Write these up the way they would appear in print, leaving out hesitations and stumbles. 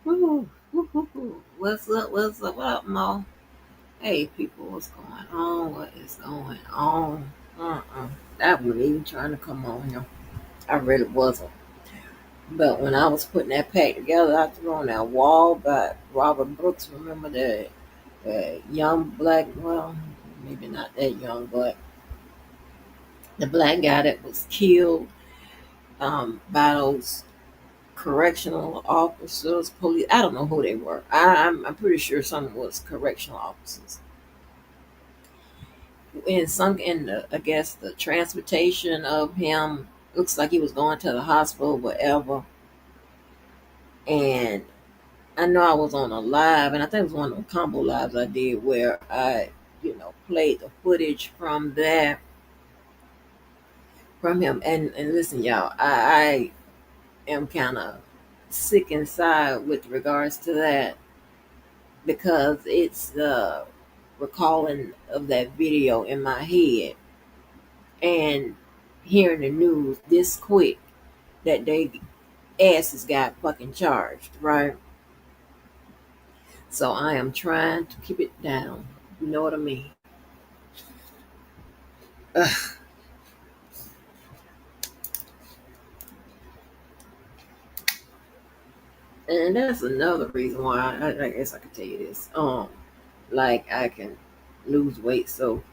Woo, woo, woo, woo. What's up? What's up? What up, Mo? Hey, people, what's going on? What is going on? I wasn't even trying to come on here. I really wasn't. But when I was putting that pack together, I threw on that wall by Robert Brooks. Remember the young black, well, maybe not that young, but the black guy that was killed by those correctional officers, police. I don't know who they were. I'm pretty sure some was correctional officers. And some in the, I guess the transportation of him looks like he was going to the hospital, whatever. And I know I was on a live, and I think it was one of the combo lives I did where I, played the footage from that from him. And listen, y'all, I am kind of sick inside with regards to that because it's the recalling of that video in my head and hearing the news this quick that they asses got fucking charged, right? So I am trying to keep it down. You know what I mean? Ugh. And that's another reason why I guess I could tell you this. Like I can lose weight so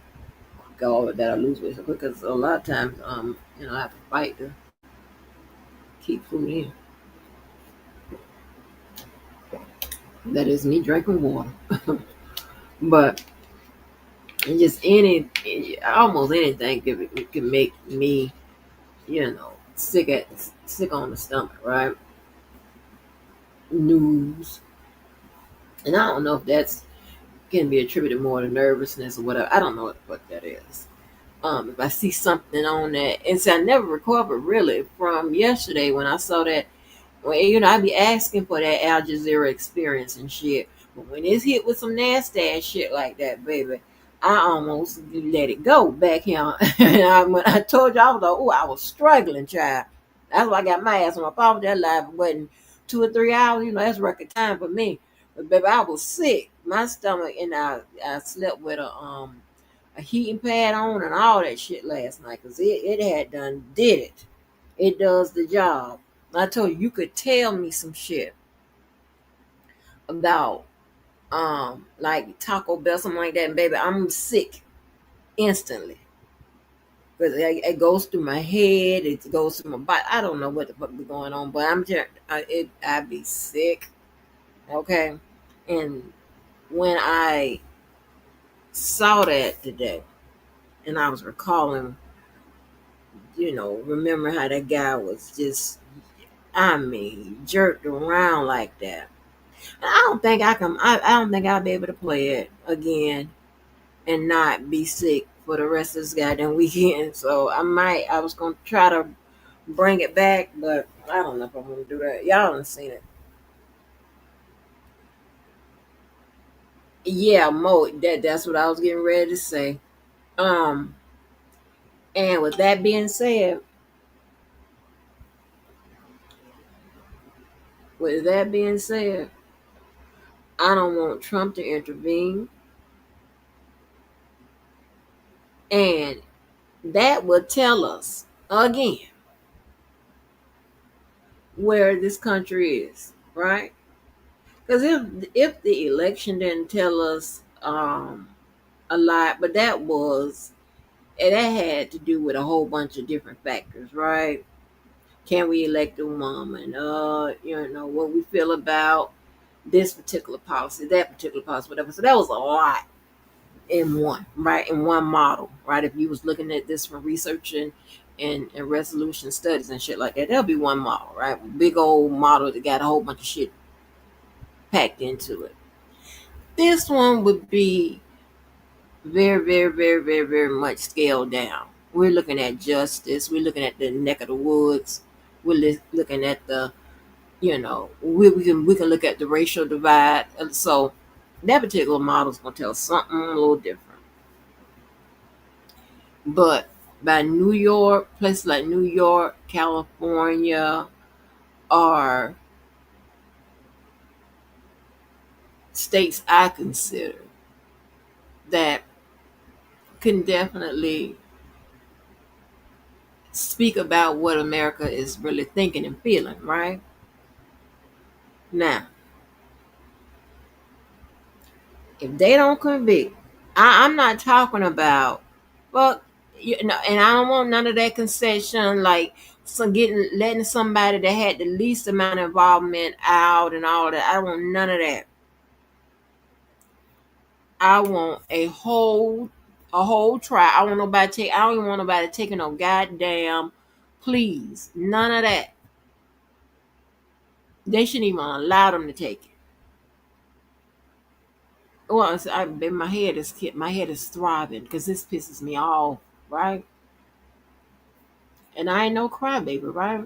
go that I lose weight so quick because a lot of times I have to fight to keep food in. That is me drinking water. But just almost anything can make me, sick on the stomach, right? News, and I don't know if that's can be attributed more to nervousness or whatever. I don't know what the fuck that is. If I see something on that, and so I never recovered really from yesterday when I saw that. Well, I be asking for that Al Jazeera experience and shit. But when it's hit with some nasty ass shit like that, baby, I almost let it go back here. And when I told you I was like, oh, I was struggling, child. That's why I got my ass on my phone with that live. It wasn't 2 or 3 hours. That's record time for me. But baby, I was sick. My stomach, and I slept with a heating pad on and all that shit last night because it had done did it. It does the job. I told you could tell me some shit about like Taco Bell, something like that, and baby, I'm sick instantly. Because it goes through my head, it goes through my body. I don't know what the fuck be going on, but I be sick. Okay. And when I saw that today and I was recalling, remember how that guy was just, I mean, jerked around like that. I don't think I can. I don't think I'll be able to play it again and not be sick for the rest of this goddamn weekend. So I might. I was gonna try to bring it back, but I don't know if I'm gonna do that. Y'all haven't seen it. Yeah, Mo. That's what I was getting ready to say. Um, and with that being said, I don't want Trump to intervene, and that would tell us again where this country is, right? Because if the election didn't tell us a lot, but that had to do with a whole bunch of different factors, right? Can we elect a woman? What we feel about this particular policy, that particular policy, whatever. So that was a lot in one, right? In one model, right? If you was looking at this from research and resolution studies and shit like that, that'll be one model, right? Big old model that got a whole bunch of shit packed into it. This one would be very, very, very, very, very much scaled down. We're looking at justice. We're looking at the neck of the woods. We're looking at we can look at the racial divide. And so that particular model is going to tell something a little different. But by New York, places like New York, California, are states I consider that can definitely speak about what America is really thinking and feeling, right? Now, if they don't convict, I'm not talking about, well, and I don't want none of that concession, like some letting somebody that had the least amount of involvement out and all that. I don't want none of that. I want a whole trial. I want nobody take. I don't even want nobody taking no goddamn. Please, none of that. They shouldn't even allow them to take it. Well, my head is throbbing because this pisses me off, right? And I ain't no crybaby, right?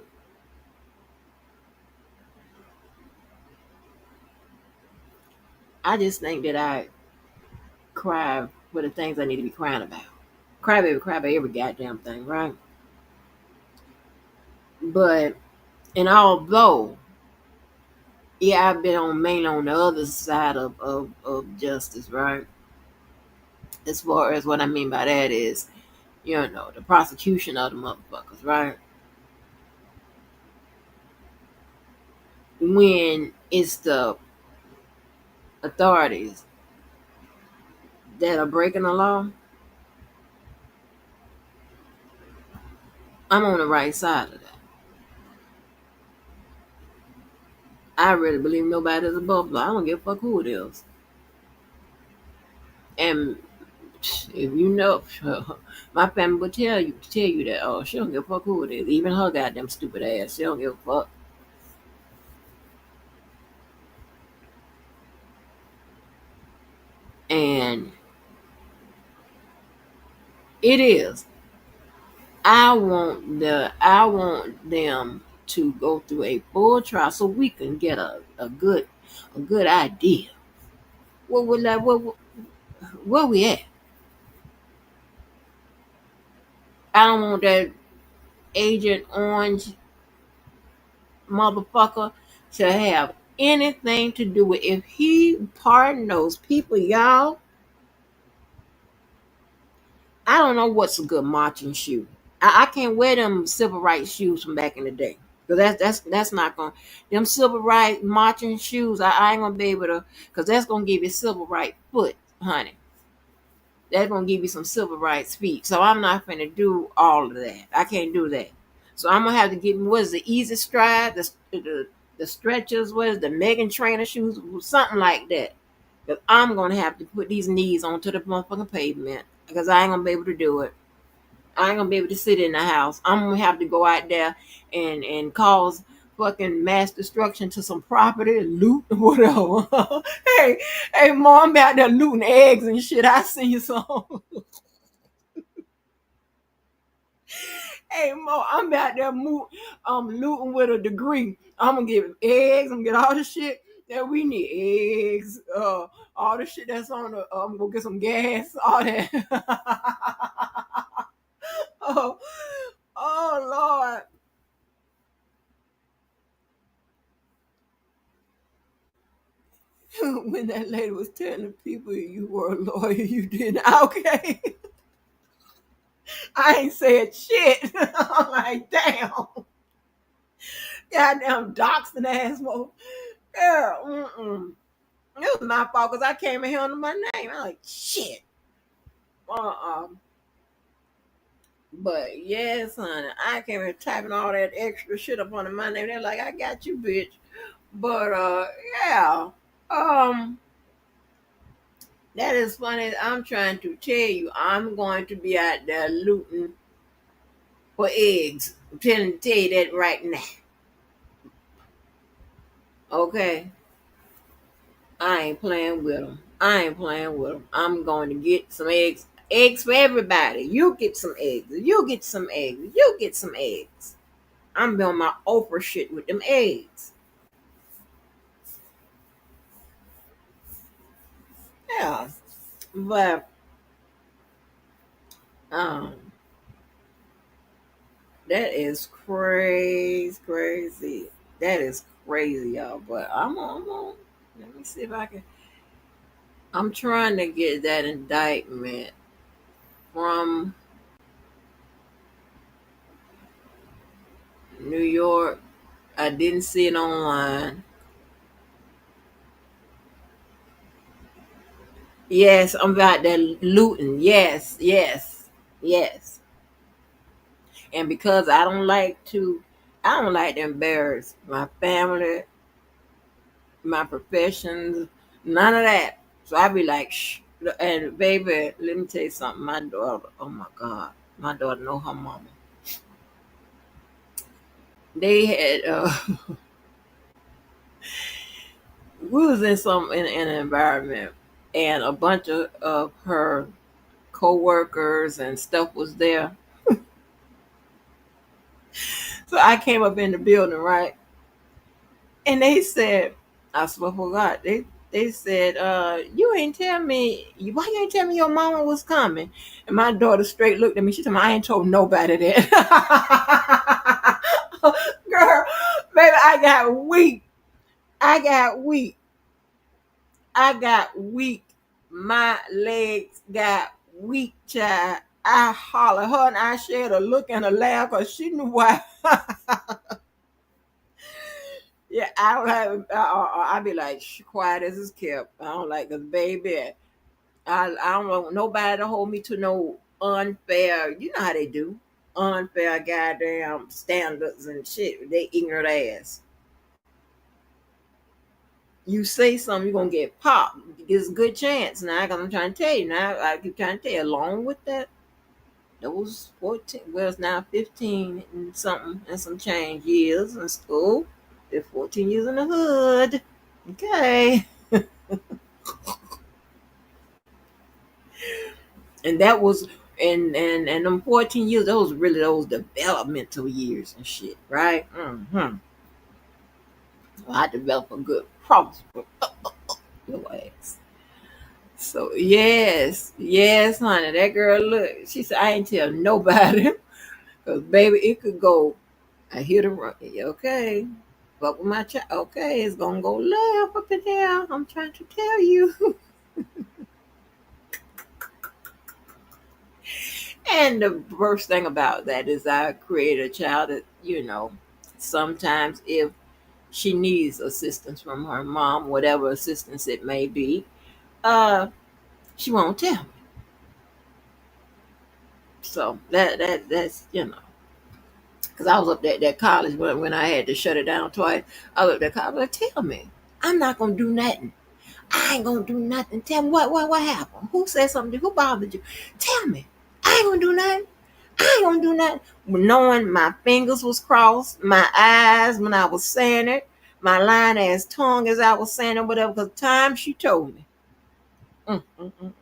I just think that I cry for the things I need to be crying about. Crybaby, cry about every goddamn thing, right? But and although, yeah, I've been mainly on the other side of justice, right? As far as what I mean by that is, the prosecution of the motherfuckers, right? When it's the authorities that are breaking the law, I'm on the right side of that. I really believe nobody's above law. I don't give a fuck who it is. And if you know, my family will tell you that, oh, she don't give a fuck who it is. Even her goddamn stupid ass, she don't give a fuck. And it is. I want them to go through a full trial so we can get a good idea. Where we at? I don't want that Agent Orange motherfucker to have anything to do with, if he pardon those people, y'all. I don't know what's a good marching shoe. I can't wear them civil rights shoes from back in the day. Cause that's not gonna, them civil rights marching shoes. I ain't gonna be able to, cause that's gonna give you civil right foot, honey. That's gonna give you some civil rights feet. So I'm not gonna do all of that. I can't do that. So I'm gonna have to get me, what is the easy stride, the stretchers, what is the Megan Trainer shoes, something like that. But I'm gonna have to put these knees onto the motherfucking pavement because I ain't gonna be able to do it. I ain't gonna be able to sit in the house. I'm gonna have to go out there and cause fucking mass destruction to some property, loot, whatever. hey, hey, mom, I'm out there looting eggs and shit. I see you some. Hey, Mo, I'm out there looting with a degree. I'm gonna get eggs. I'm gonna get all the shit that we need. Eggs, all the shit that's on the. I'm gonna get some gas, all that. oh, oh Lord. When that lady was telling people you were a lawyer, you didn't. Okay, I ain't said shit. I'm like, damn, goddamn doxing ass mo. Yeah, mm-mm. It was my fault because I came in here under my name. I'm like, shit. Uh-uh. But yes, honey, I came here typing all that extra shit up under my name. They're like, I got you, bitch. But yeah. Um, that is funny. I'm trying to tell you, I'm going to be out there looting for eggs. I'm tell you that right now. Okay. I ain't playing with them. I ain't playing with them. I'm going to get some eggs. Eggs for everybody. You get some eggs. You get some eggs. You get some eggs. I'm on my Oprah shit with them eggs. Yeah. But um that is crazy, crazy. That is crazy, y'all. But I'm on. Let me see if I can. I'm trying to get that indictment from New York. I didn't see it online. Yes, I'm about that looting. Yes, yes, yes. And because I don't like to embarrass my family, my professions, none of that. So I be like, shh. And baby, let me tell you something. My daughter, oh my God, my daughter know her mama. They had, we was in in an environment, and a bunch of her co-workers and stuff was there. So I came up in the building, right? And they said, I swear for God, they said, you ain't tell me, why you ain't tell me your mama was coming? And my daughter straight looked at me. She told me, I ain't told nobody that. Girl, baby, I got weak. I got weak. I got weak. My legs got weak, child. I holler. Her and I shared a look and a laugh because she knew why. Yeah, I don't have. I be like quiet as it's kept. I don't like cause baby. I don't want nobody to hold me to no unfair. You know how they do unfair goddamn standards and shit. They ignorant ass. You say something, you're gonna get popped. There's a good chance. Now, I'm trying to tell you. Now, I keep trying to tell you. Along with that, those 14, well, it's now 15 and something and some change years in school. They're 14 years in the hood. Okay. And that was and them 14 years, those really those developmental years and shit, right? Mm-hmm. Well, I developed a good cross your ass. So yes, honey, that girl look. She said I ain't tell nobody, cause baby, it could go. I hear the run. Okay, but with my child, okay, it's gonna go left up in there. I'm trying to tell you. And the worst thing about that is I create a child that, sometimes if she needs assistance from her mom, whatever assistance it may be, uh, she won't tell me. So that's because I was up there at that college when I had to shut it down twice. I was up there college, like, tell me, I'm not gonna do nothing. I ain't gonna do nothing. Tell me what happened? Who said something to you? Who bothered you? Tell me. I ain't gonna do nothing. I ain't gonna do nothing. Knowing my fingers was crossed, my eyes when I was saying it, my line as tongue as I was saying it, whatever, because time she told me. Mm, mm, mm, mm.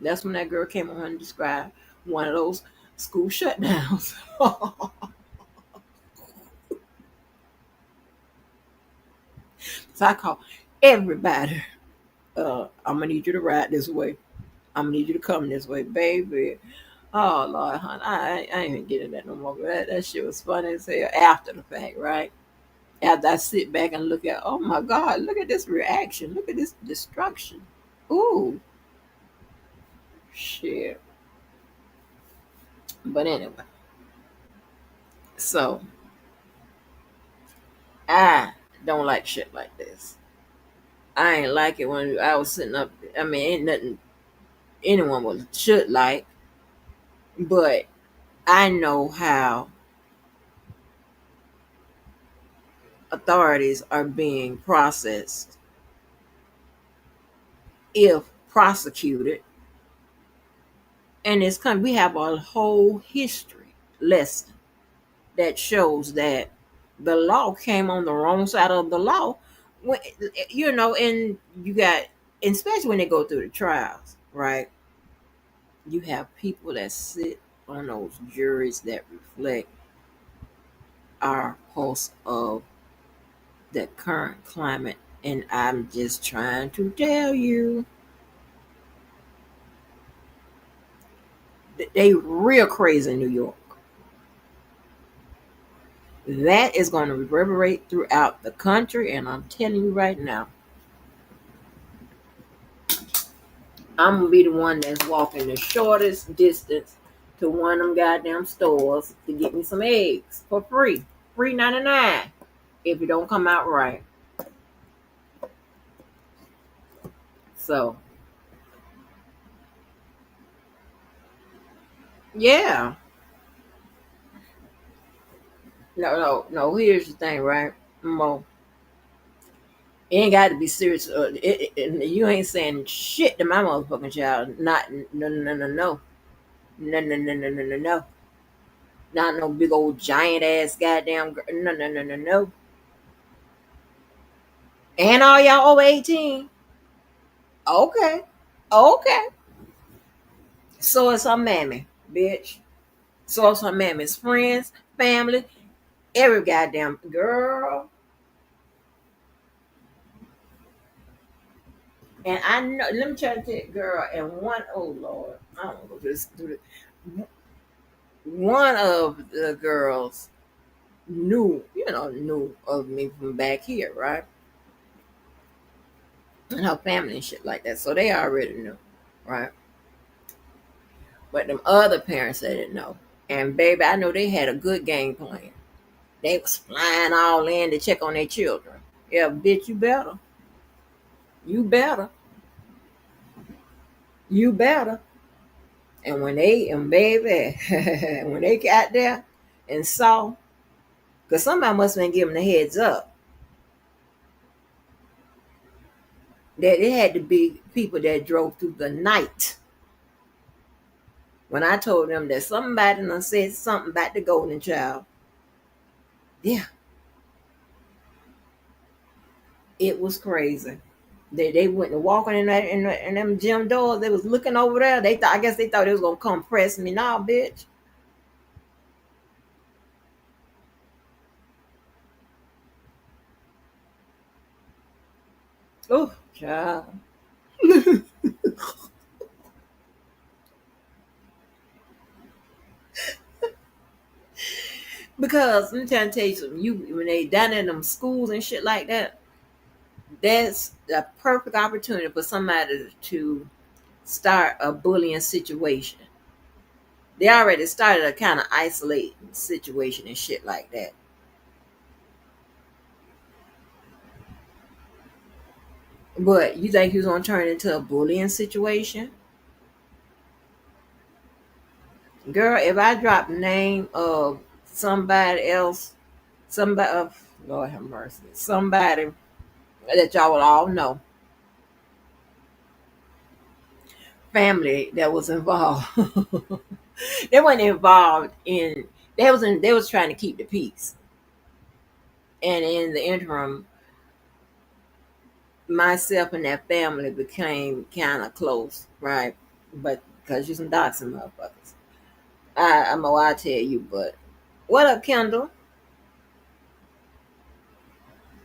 That's when that girl came on and described one of those school shutdowns. So I call everybody. I'm gonna need you to ride this way. I'm gonna need you to come this way, baby. Oh Lord, hon, I ain't even getting that no more. That shit was funny as hell after the fact, right? After I sit back and look at, oh my God, look at this reaction, look at this destruction. Ooh, shit. But anyway, so I don't like shit like this. I ain't like it when I was sitting up. I mean, ain't nothing anyone should like, but I know how authorities are being processed if prosecuted. And it's kind we have a whole history lesson that shows that the law came on the wrong side of the law. When, and you got, especially when they go through the trials, right? You have people that sit on those juries that reflect our pulse of the current climate. And I'm just trying to tell you, they real crazy in New York. That is going to reverberate throughout the country, and I'm telling you right now, I'm gonna be the one that's walking the shortest distance to one of them goddamn stores to get me some eggs for free. Free 99 if it don't come out right. So yeah. No. Here's the thing, right? Mo, it ain't got to be serious. You ain't saying shit to my motherfucking child. Not no. Not no big old giant ass goddamn girl. No. And all y'all over 18. Okay. Okay. So it's her mammy, bitch. So it's her mammy's friends, family, every goddamn girl. And I know, let me try to tell you, girl, and one, oh Lord, I don't know this, do this. One of the girls knew of me from back here, right? And her family and shit like that. So they already knew, right? But them other parents, they didn't know. And baby, I know they had a good game plan. They was flying all in to check on their children. Yeah, bitch, you better. You better. You better. And baby, when they got there and saw, because somebody must have been giving the heads up that it had to be people that drove through the night. When I told them that somebody done said something about the golden child, yeah, it was crazy. They went walking in them gym doors. They was looking over there. I guess they thought it was gonna come press me. Nah, bitch. Oh, child. Because I'm trying to tell you something. You when they down in them schools and shit like that, that's a perfect opportunity for somebody to start a bullying situation. They already started a kind of isolating situation and shit like that. But you think he was gonna turn into a bullying situation? Girl, if I drop the name of somebody else, somebody of Lord have mercy, somebody that y'all will all know, family that was involved. They weren't involved in they was trying to keep the peace. And in the interim, myself and that family became kind of close, right? But because you some doxing motherfuckers. I'll tell you, but what up, Kendall?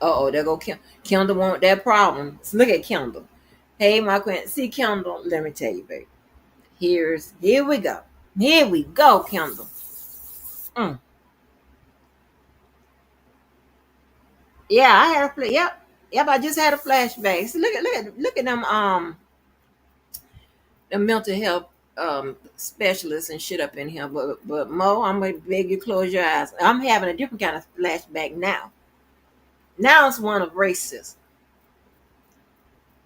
Oh, there go Kendall. Kendall want that problem. So look at Kendall. Hey, my queen. See, Kendall, let me tell you, baby. Here we go. Here we go, Kendall. Mm. Yeah, I had a yep. I just had a flashback. See, look at them the mental health specialists and shit up in here. But Mo, I'm gonna beg you close your eyes. I'm having a different kind of flashback now. Now it's one of racism.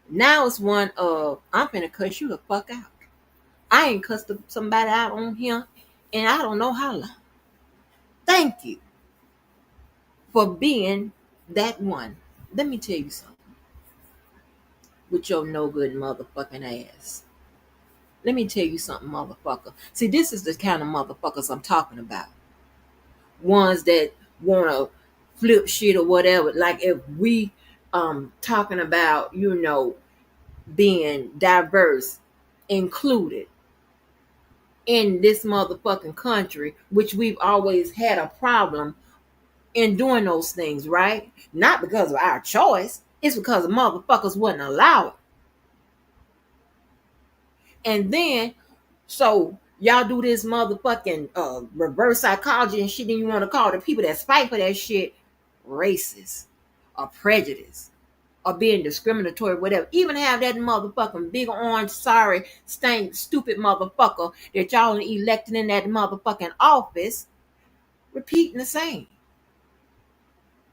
Now it's one of I'm finna cuss you the fuck out. I ain't cussed somebody out on here, and I don't know how long. Thank you for being that one. Let me tell you something with your no good motherfucking ass. Let me tell you something, motherfucker. See, this is the kind of motherfuckers I'm talking about. Ones that wanna flip shit or whatever. Like if we talking about, being diverse, included in this motherfucking country, which we've always had a problem in doing those things, right? Not because of our choice. It's because the motherfuckers wouldn't allow it. And then, so y'all do this motherfucking reverse psychology and shit, and you want to call the people that fight for that shit racist or prejudice. or being discriminatory, whatever. Even have that motherfucking big orange, sorry, stank, stupid motherfucker that y'all elected in that motherfucking office repeating the same.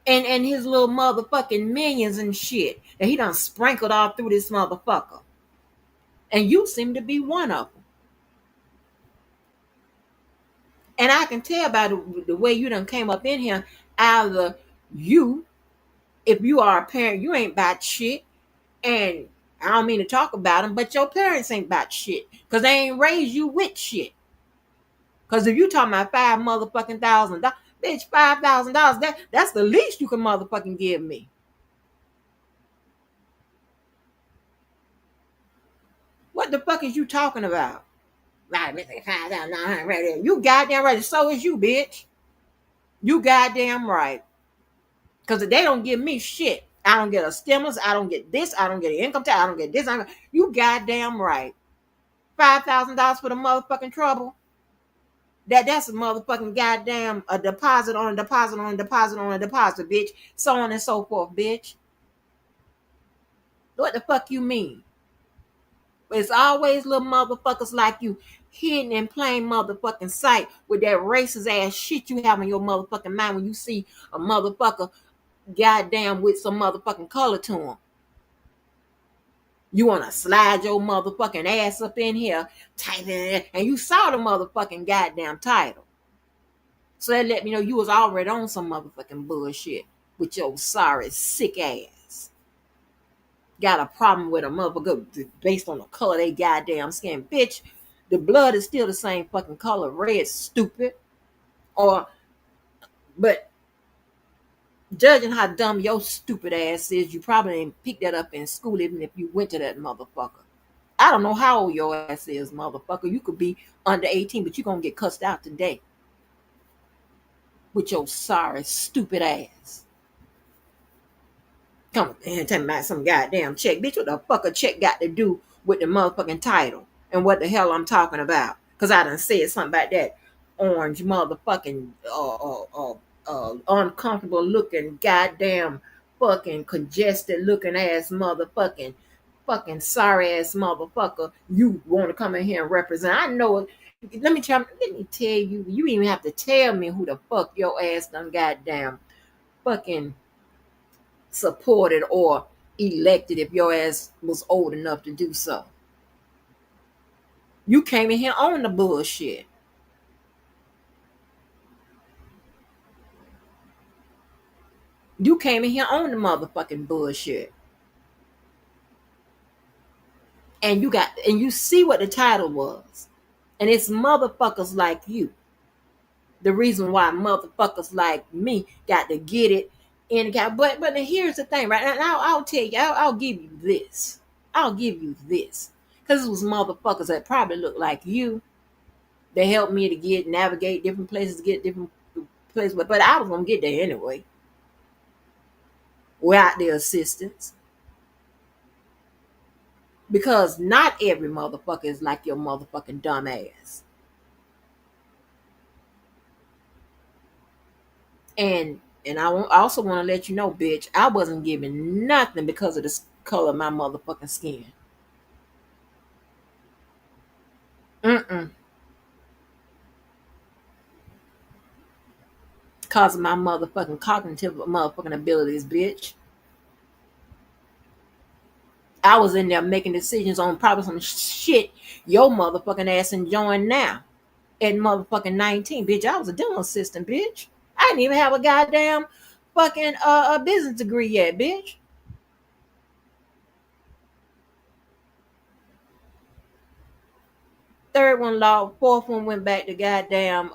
And his little motherfucking minions and shit that he done sprinkled all through this motherfucker. And you seem to be one of them. And I can tell by the way you done came up in here, either you, if you are a parent, you ain't about shit. And I don't mean to talk about them, but your parents ain't about shit. Because they ain't raised you with shit. Because if you talking about $5,000, bitch, $5,000, that's the least you can motherfucking give me. What the fuck is you talking about? Right, you goddamn right. So is you, bitch. You goddamn right. Because if they don't give me shit, I don't get a stimulus, I don't get this, I don't get an income tax, I don't get this. You goddamn right. $5,000 for the motherfucking trouble. That's a motherfucking goddamn a deposit on a deposit on a deposit on a deposit, bitch. So on and so forth, bitch. What the fuck you mean? It's always little motherfuckers like you hidden in plain motherfucking sight with that racist ass shit you have in your motherfucking mind when you see a motherfucker goddamn with some motherfucking color to him. You want to slide your motherfucking ass up in here, type it, and you saw the motherfucking goddamn title. So that let me know you was already on some motherfucking bullshit with your sorry, sick ass. Got a problem with a motherfucker based on the color of they goddamn skin. Bitch, the blood is still the same fucking color, red, stupid. Or, but judging how dumb your stupid ass is, you probably didn't pick that up in school even if you went to that motherfucker. I don't know how old your ass is, motherfucker. You could be under 18, but you're going to get cussed out today with your sorry, stupid ass. Come and tell me about some goddamn check. Bitch, what the fuck a check got to do with the motherfucking title and what the hell I'm talking about? Because I done said something about that orange motherfucking uncomfortable looking goddamn fucking congested looking ass motherfucking fucking sorry ass motherfucker you want to come in here and represent. I know it. Let me tell you, you even have to tell me who the fuck your ass done goddamn fucking supported or elected if your ass was old enough to do so. You came in here on the bullshit. You came in here on the motherfucking bullshit. And you see what the title was. And it's motherfuckers like you. The reason why motherfuckers like me got to get it in the but here's the thing, right? And I'll tell you, I'll give you this. I'll give you this. Because it was motherfuckers that probably look like you. They helped me to navigate different places, get different places. But I was gonna get there anyway. Without their assistance. Because not every motherfucker is like your motherfucking dumb ass. And I also want to let you know, bitch, I wasn't giving nothing because of the color of my motherfucking skin. Mm-mm. Because of my motherfucking cognitive motherfucking abilities, bitch. I was in there making decisions on probably some shit your motherfucking ass enjoying now. At motherfucking 19, bitch. I was a dental assistant, bitch. I didn't even have a goddamn fucking a business degree yet, bitch. Third one law, fourth one went back to goddamn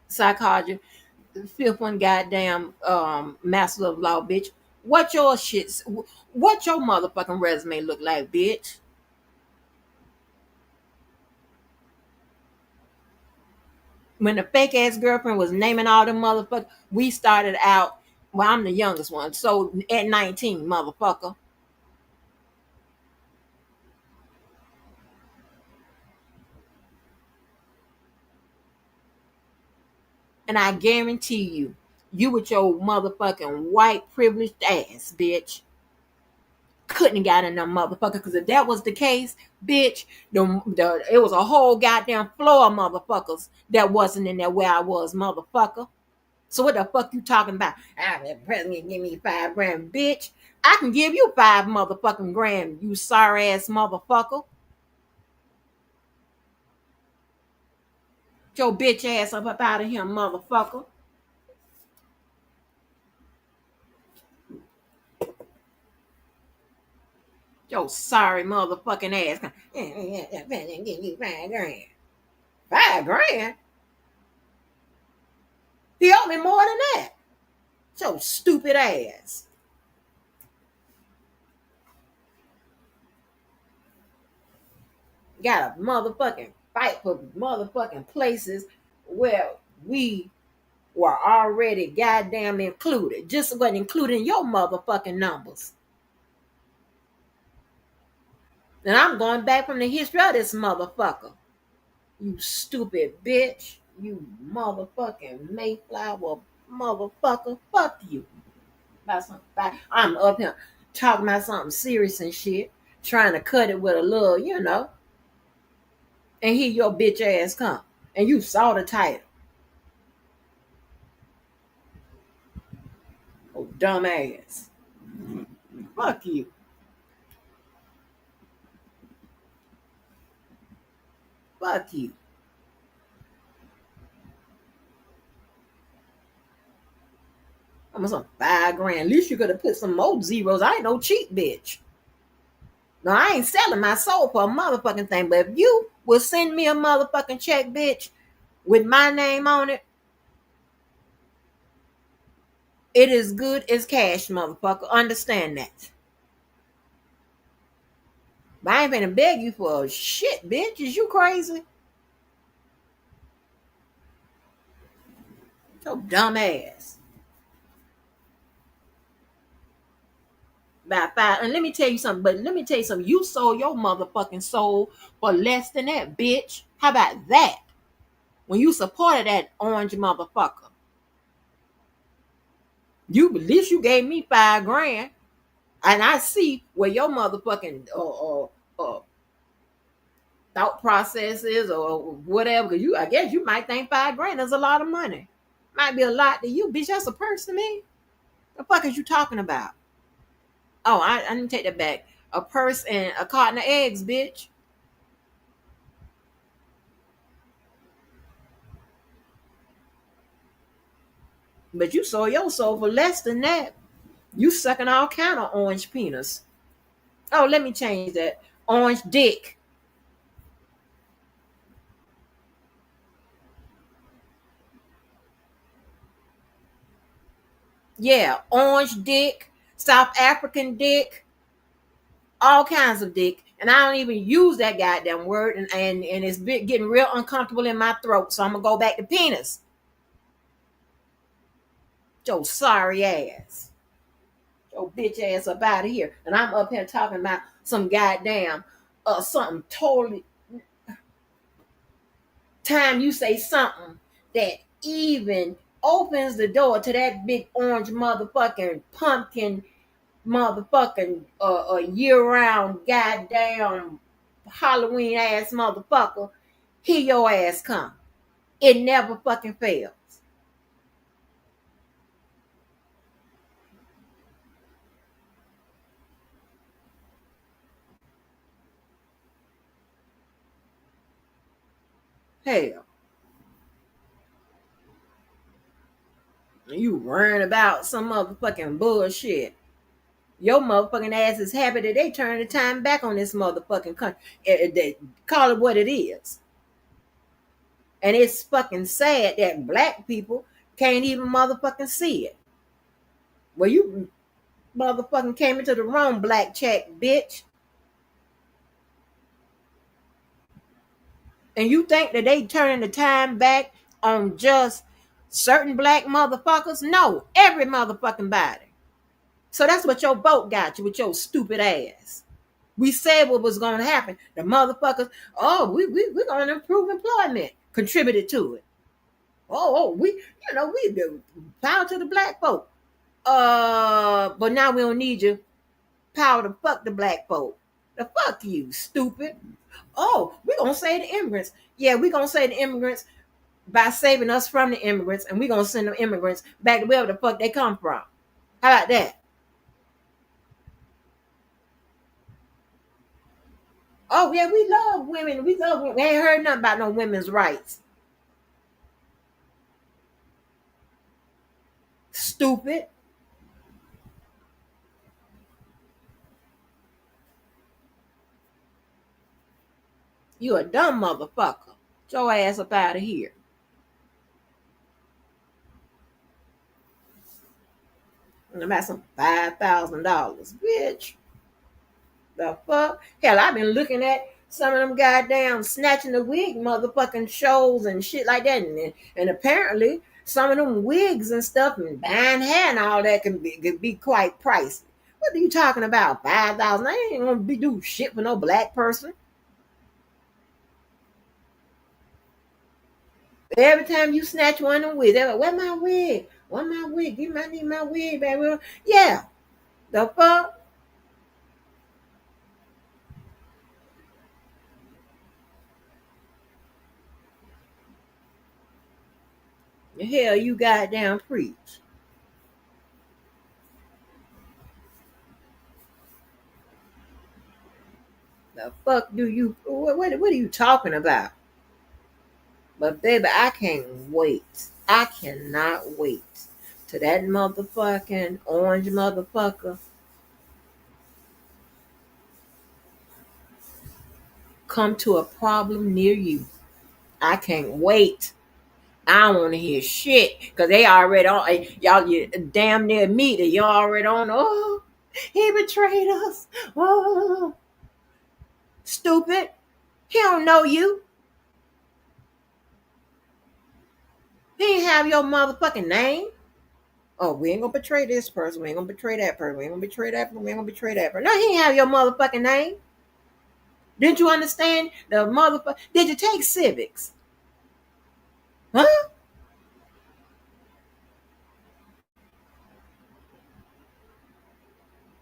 psychology. Fifth one goddamn master of law, bitch. What your motherfucking resume look like, bitch? When the fake ass girlfriend was naming all them motherfuckers, we started out. Well, I'm the youngest one, so at 19, motherfucker. And I guarantee you, You with your motherfucking white privileged ass, bitch. Couldn't have got in them motherfucker, because if that was the case, bitch, it was a whole goddamn floor of motherfuckers that wasn't in there where I was, motherfucker. So what the fuck you talking about? The president give me $5 grand, bitch. I can give you 5 motherfucking grand, you sorry ass motherfucker. Get your bitch ass up out of here, motherfucker. Your sorry motherfucking ass. Give you 5 grand. 5 grand? He owed me more than that. Your stupid ass. Got a motherfucking fight for motherfucking places where we were already goddamn included. Just wasn't including your motherfucking numbers. And I'm going back from the history of this motherfucker. You stupid bitch. You motherfucking Mayflower motherfucker. Fuck you. I'm up here talking about something serious and shit. Trying to cut it with a little, And here your bitch ass come. And you saw the title. Oh, dumb ass. Fuck you. Fuck you. I'm some 5 grand. At least you could have put some more zeros. I ain't no cheap bitch. No, I ain't selling my soul for a motherfucking thing. But if you will send me a motherfucking check, bitch, with my name on it, it is good as cash, motherfucker. Understand that. But I ain't finna beg you for shit, bitch. Is you crazy? Your dumb ass. About 5. And let me tell you something. You sold your motherfucking soul for less than that, bitch. How about that? When you supported that orange motherfucker. At least you gave me 5 grand. And I see where your motherfucking thought process is or whatever. Because I guess you might think 5 grand is a lot of money. Might be a lot to you, bitch. That's a purse to me. The fuck is you talking about? Oh, I didn't take that back. A purse and a carton of eggs, bitch. But you sold your soul for less than that. You sucking all kind of orange penis. Oh, let me change that. Orange dick. Yeah, orange dick, South African dick, all kinds of dick. And I don't even use that goddamn word. And it's getting real uncomfortable in my throat. So I'm going to go back to penis. Your sorry ass. Your bitch ass up out of here. And I'm up here talking about some goddamn something totally. Time you say something that even opens the door to that big orange motherfucking pumpkin motherfucking year-round goddamn Halloween ass motherfucker, here your ass come. It never fucking fails. Hell, you worrying about some motherfucking bullshit. Your motherfucking ass is happy that they turn the time back on this motherfucking country. They call it what it is. And it's fucking sad that black people can't even motherfucking see it. Well, you motherfucking came into the wrong black check, bitch. And you think that they turning the time back on just certain black motherfuckers? No, every motherfucking body. So that's what your vote got you with your stupid ass. We said what was going to happen. The motherfuckers, we're going to improve employment. Contributed to it. We, we do power to the black folk. But now we don't need you. Power to fuck the black folk. The fuck you, stupid. Oh, we gonna say the immigrants. Yeah, we gonna say the immigrants by saving us from the immigrants, and we gonna send the immigrants back to wherever the fuck they come from. How about that? Oh yeah, we love women. We love women. We ain't heard nothing about no women's rights. Stupid. You a dumb motherfucker. Get your ass up out of here. And about some $5,000, bitch. The fuck? Hell, I've been looking at some of them goddamn snatching the wig motherfucking shows and shit like that. And apparently, some of them wigs and stuff and buying hair and all that can be quite pricey. What are you talking about? 5,000? I ain't gonna be do shit for no black person. Every time you snatch one of them wigs, they're like, where my wig? Where my wig? I need my wig, baby. Yeah. The fuck? The hell you goddamn preach. The fuck do you what are you talking about? But baby, I can't wait. I cannot wait till that motherfucking orange motherfucker come to a problem near you. I can't wait. I don't want to hear shit because they already on y'all. You damn near me that you already on. Oh, he betrayed us. Oh, stupid. He don't know you. He ain't have your motherfucking name. Oh, we ain't gonna betray this person. We ain't gonna betray that person. We ain't gonna betray that person. We ain't gonna betray that person. No, he ain't have your motherfucking name. Didn't you understand the motherfucker? Did you take civics? Huh?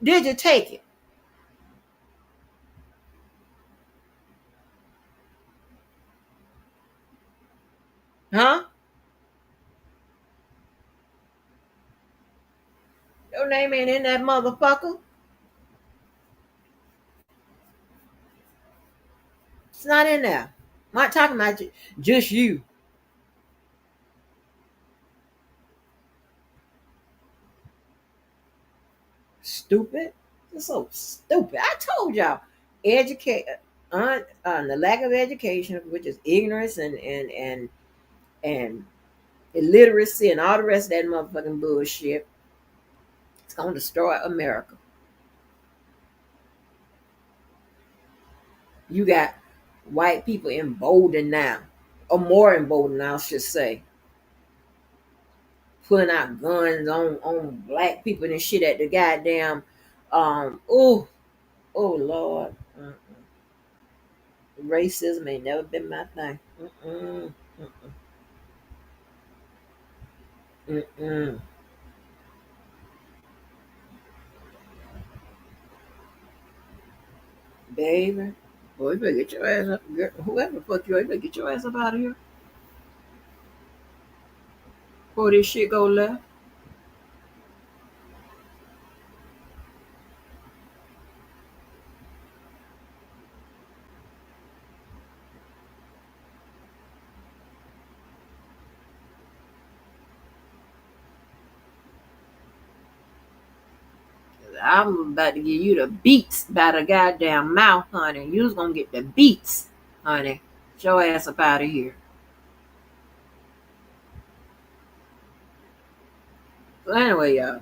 Did you take it? Huh? Your name ain't in that motherfucker. It's not in there. I'm not talking about you, just you. Stupid. You're so stupid. I told y'all. Educate the lack of education, which is ignorance and illiteracy and all the rest of that motherfucking bullshit. It's gonna destroy America. You got white people emboldened now, or more emboldened, I should say, putting out guns on black people and shit at the goddamn. Oh, oh Lord, racism ain't never been my thing. Mm-mm, mm-mm, baby. Boy, you better get your ass up. Whoever the fuck you are, you better get your ass up out of here before this shit go left. I'm about to give you the beats by the goddamn mouth, honey. You was gonna get the beats, honey. Get your ass up out of here. So anyway, y'all,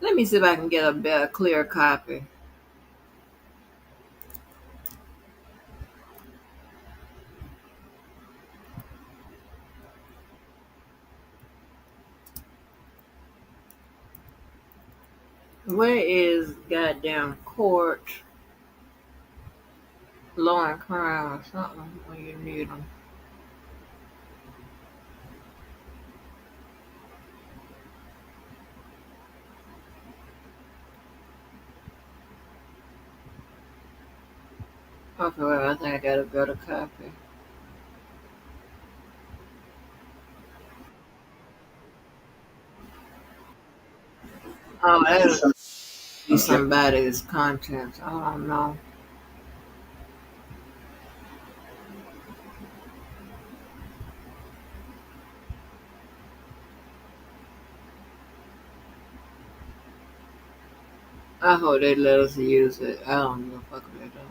let me see if I can get a better, clear copy. Where is goddamn court Law and crime or something when you need them. Okay, well, I think I got a better copy. Oh, that'll be somebody's contents. I don't know. I hope they let us use it. I don't give a fuck if they don't.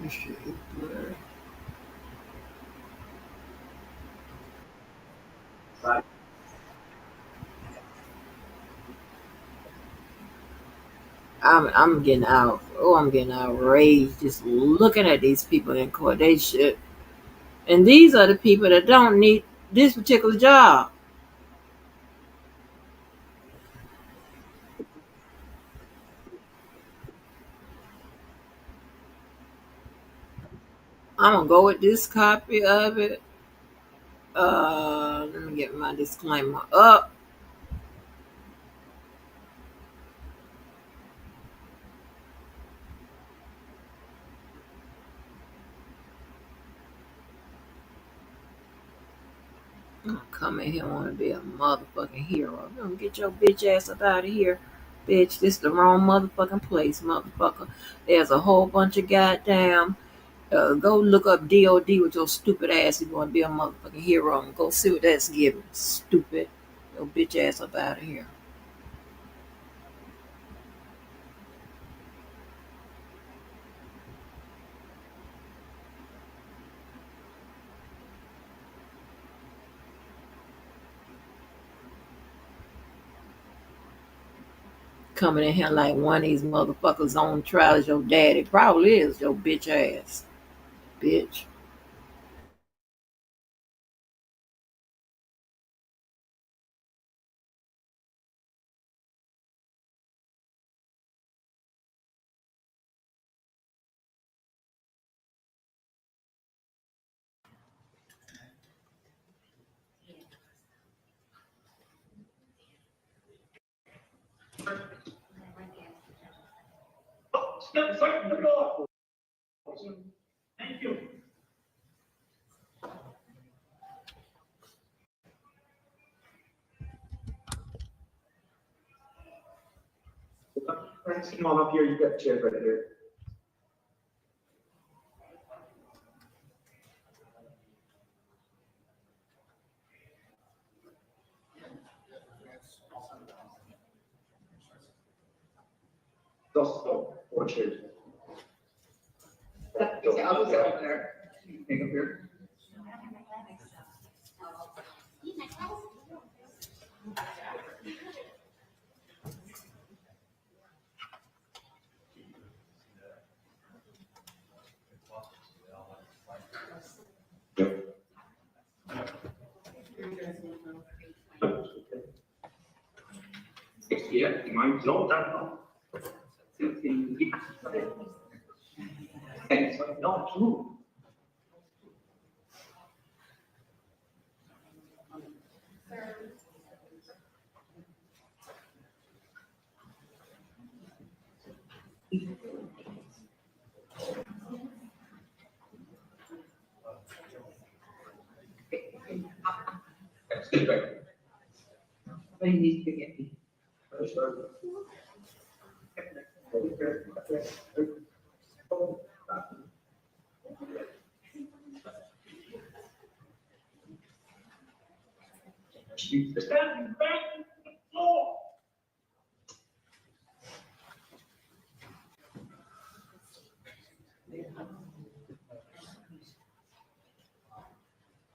This shit is blurry. I'm getting out. Oh, I'm getting outraged just looking at these people in court. They should. And these are the people that don't need this particular job. I'm gonna go with this copy of it. Let me get my disclaimer up. I'm coming here want to be a motherfucking hero. I'm gonna get your bitch ass up out of here, bitch. This the wrong motherfucking place, motherfucker. There's a whole bunch of goddamn. Go look up DOD with your stupid ass if you want to be a motherfucking hero and go see what that's giving. Stupid. Your bitch ass up out of here. Coming in here like one of these motherfuckers on trial as your daddy. Probably is your bitch ass. Bitch. Come on up here. You got chairs right here. Dos, four chairs. I'll just sit over there. Hang up here. Yeah, mine's all done. No, I need to get me.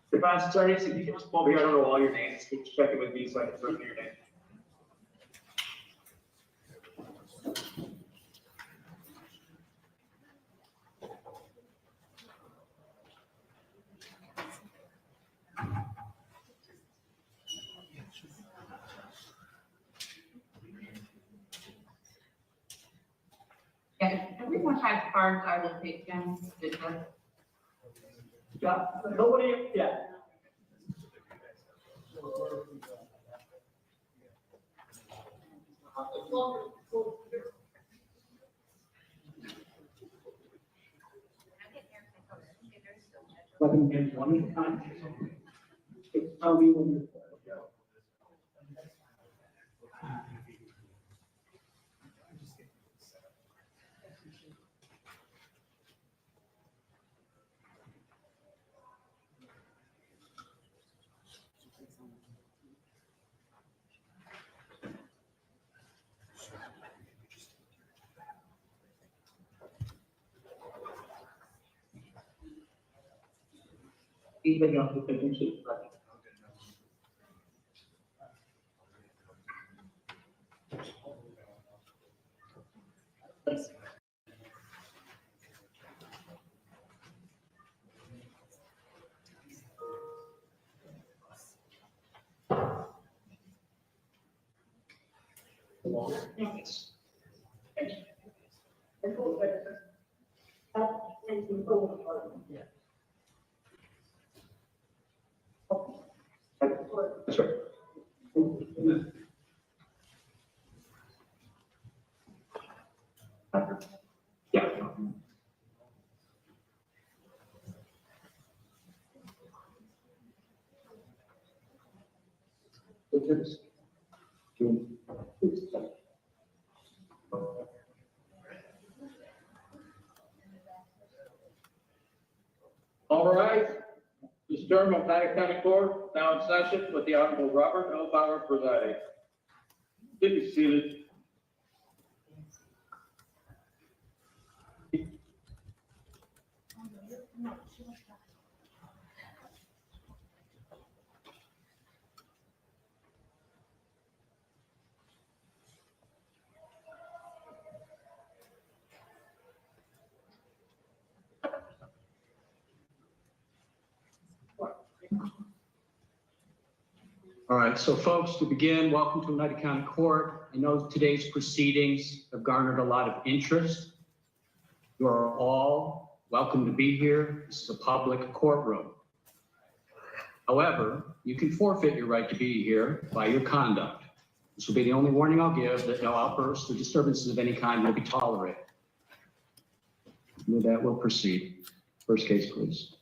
Stefan, sorry, so you can just pull me. I don't know all your names. Just check it with me so I can throw your name. someone has cards, I will take them. Yeah, nobody, yeah. Let them get one at a time. Tell me when you're. Even on the potential. Yes. Yeah. That's right. Yeah. All right, this term of Nottingham County Court now in session with the Honorable Robert L. Bauer presiding. Please be seated. All right, so folks, to begin, welcome to Nottingham County Court. I know today's proceedings have garnered a lot of interest. You are all welcome to be here. This is a public courtroom. However, you can forfeit your right to be here by your conduct. This will be the only warning I'll give, that no outbursts or disturbances of any kind will be tolerated. With that, we'll proceed. First case, please.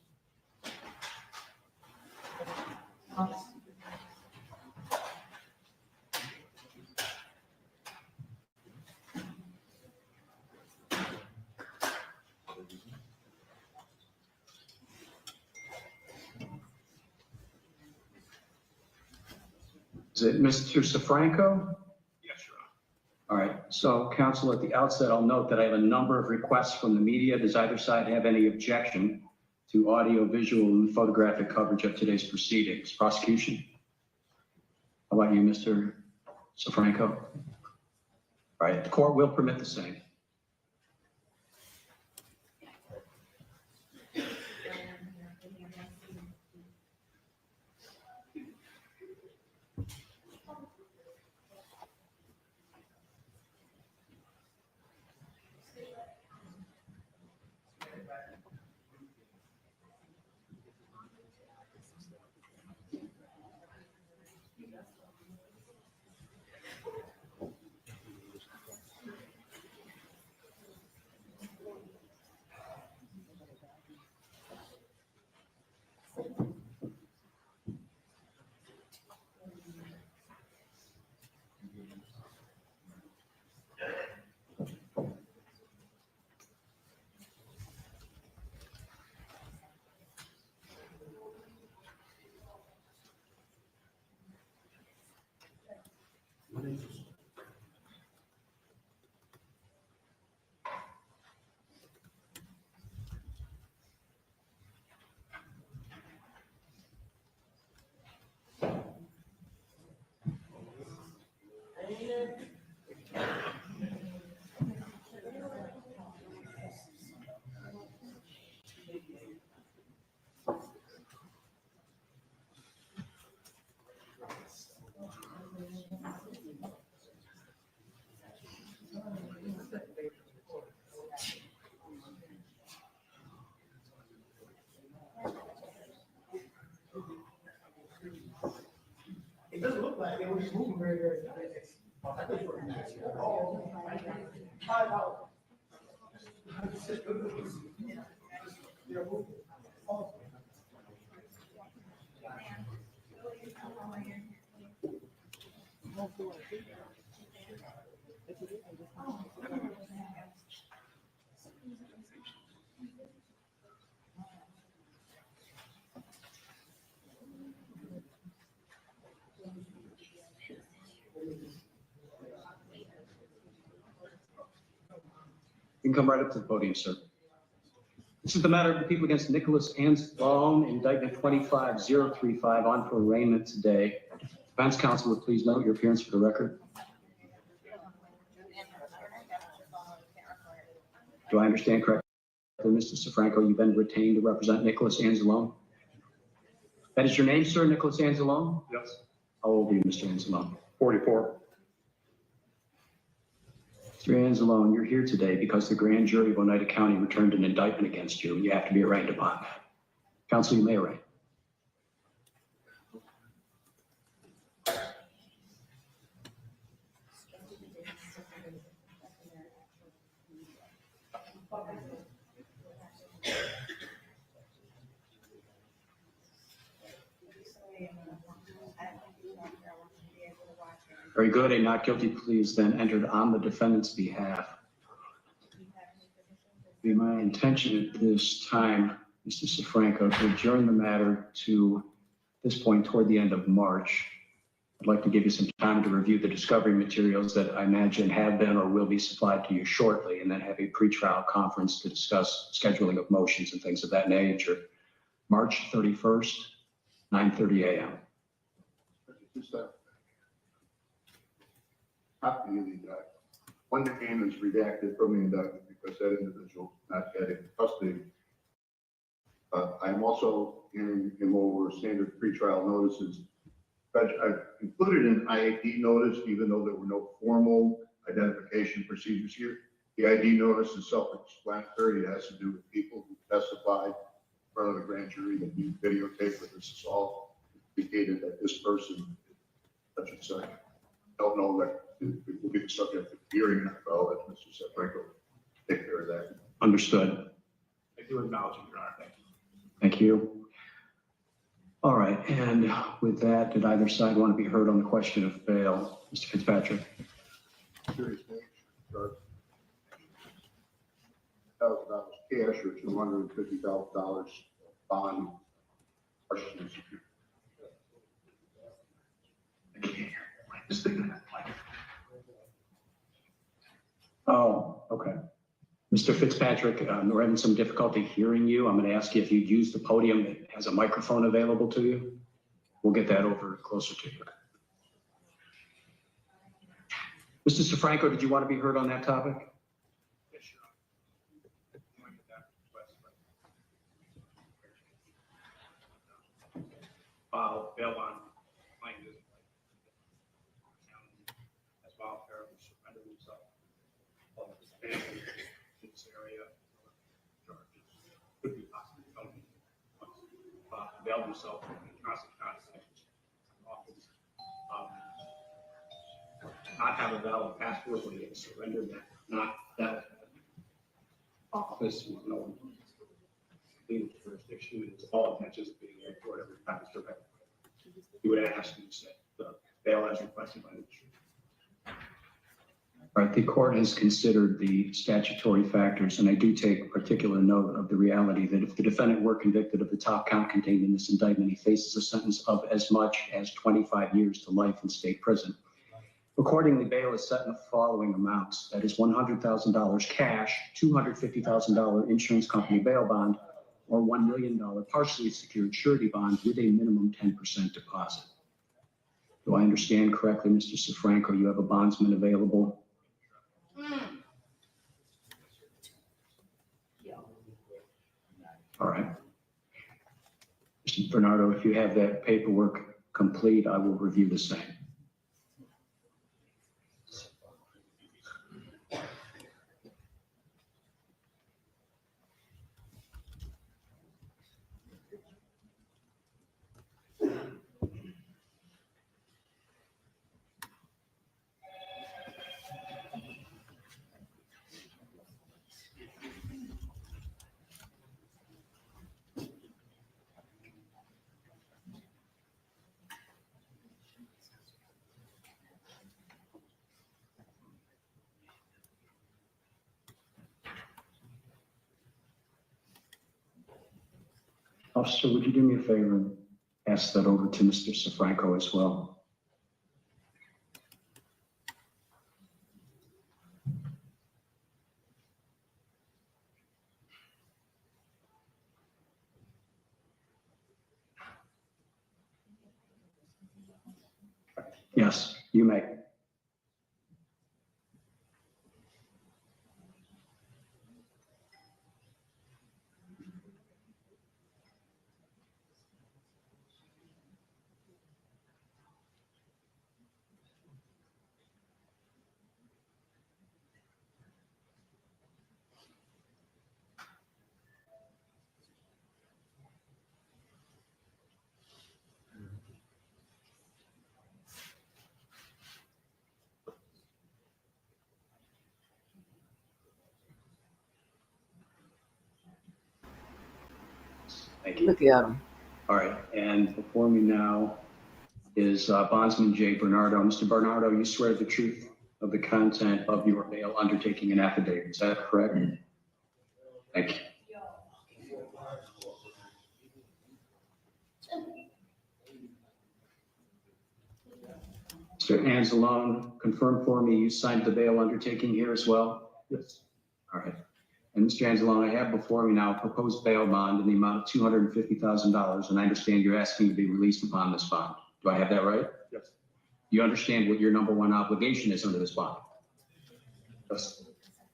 Is it Mr. Safranco? Yes, Your Honor. All right, so counsel, at the outset, I'll note that I have a number of requests from the media. Does either side have any objection to audio, visual, and photographic coverage of today's proceedings? Prosecution? How about you, Mr. Safranco? All right, the court will permit the same. You can come right up to the podium, sir. This is the matter of the people against Nicholas Anzalone, indictment 25035, on for arraignment today. Defense counsel would please note your appearance for the record. Do I understand correctly, Mr. Sifranco, you've been retained to represent Nicholas Anzalone? That is your name, sir, Nicholas Anzalone? Yes, How old are you, Mr. Anzalone? 44. Mr. Anzalone, you're here today because the grand jury of Oneida County returned an indictment against you, and you have to be arraigned upon that. Counsel, you may arraign. Very good. A not guilty plea is then entered on the defendant's behalf. Be my intention at this time, Mr. Sifranco, to adjourn the matter to this point toward the end of March. I'd like to give you some time to review the discovery materials that I imagine have been or will be supplied to you shortly, and then have a pretrial conference to discuss scheduling of motions and things of that nature. March 31st, 9:30 a.m. Copy of the indictment. When the name is redacted from the indictment because that individual not yet in custody. I'm also handing him over standard pretrial notices. But I've included an IAD notice, even though there were no formal identification procedures here. The ID notice is self-explanatory. It has to do with people who testified in front of the grand jury that we videotaped, but this is all indicated that this person, such and such, don't know that it will be the subject of hearing. I'll let Mr. Sefranco take care of that. Understood. I do acknowledge you, Your Honor. Thank you. Thank you. All right, and with that, did either side want to be heard on the question of bail? Mr. Fitzpatrick? Serious nature, $1,000 cash or $250,000 bond. Question is, Oh, okay. Mr. Fitzpatrick, we're having some difficulty hearing you. I'm going to ask you if you'd use the podium that has a microphone available to you. We'll get that over closer to you. Mr. Sifranco, did you want to be heard on that topic? Yes, Your Honor. Can I get that request? Bail bond claim is as well, apparently surrendered himself. In this area, charges could be possibly felony. Bailed himself in constant contact with office. Not have a valid passport when he had surrendered that, not that office with no legal jurisdiction, his all intentions of being in court every time he's surrendered. He would ask you to set the bail as requested by the district. All right, the court has considered the statutory factors, and I do take particular note of the reality that if the defendant were convicted of the top count contained in this indictment, he faces a sentence of as much as 25 years to life in state prison. Accordingly, bail is set in the following amounts. That is $100,000 cash, $250,000 insurance company bail bond, or $1 million partially secured surety bond with a minimum 10% deposit. Do I understand correctly, Mr. Sifranco, you have a bondsman available? All right. Mr. Bernardo, if you have that paperwork complete, I will review the same. Officer, would you do me a favor and pass that over to Mr. Sifranco as well? Yes, you may. Thank you. Look at him. All right, and before me now is Bondsman Jay Bernardo. Mr. Bernardo, you swear the truth of the content of your bail undertaking and affidavit. Is that correct? Thank you. Mr. Anzalone, confirm for me you signed the bail undertaking here as well? Yes. All right. And Mr. Anzalone, I have before me now a proposed bail bond in the amount of $250,000, and I understand you're asking to be released upon this bond. Do I have that right? Yes. You understand what your number one obligation is under this bond? Yes.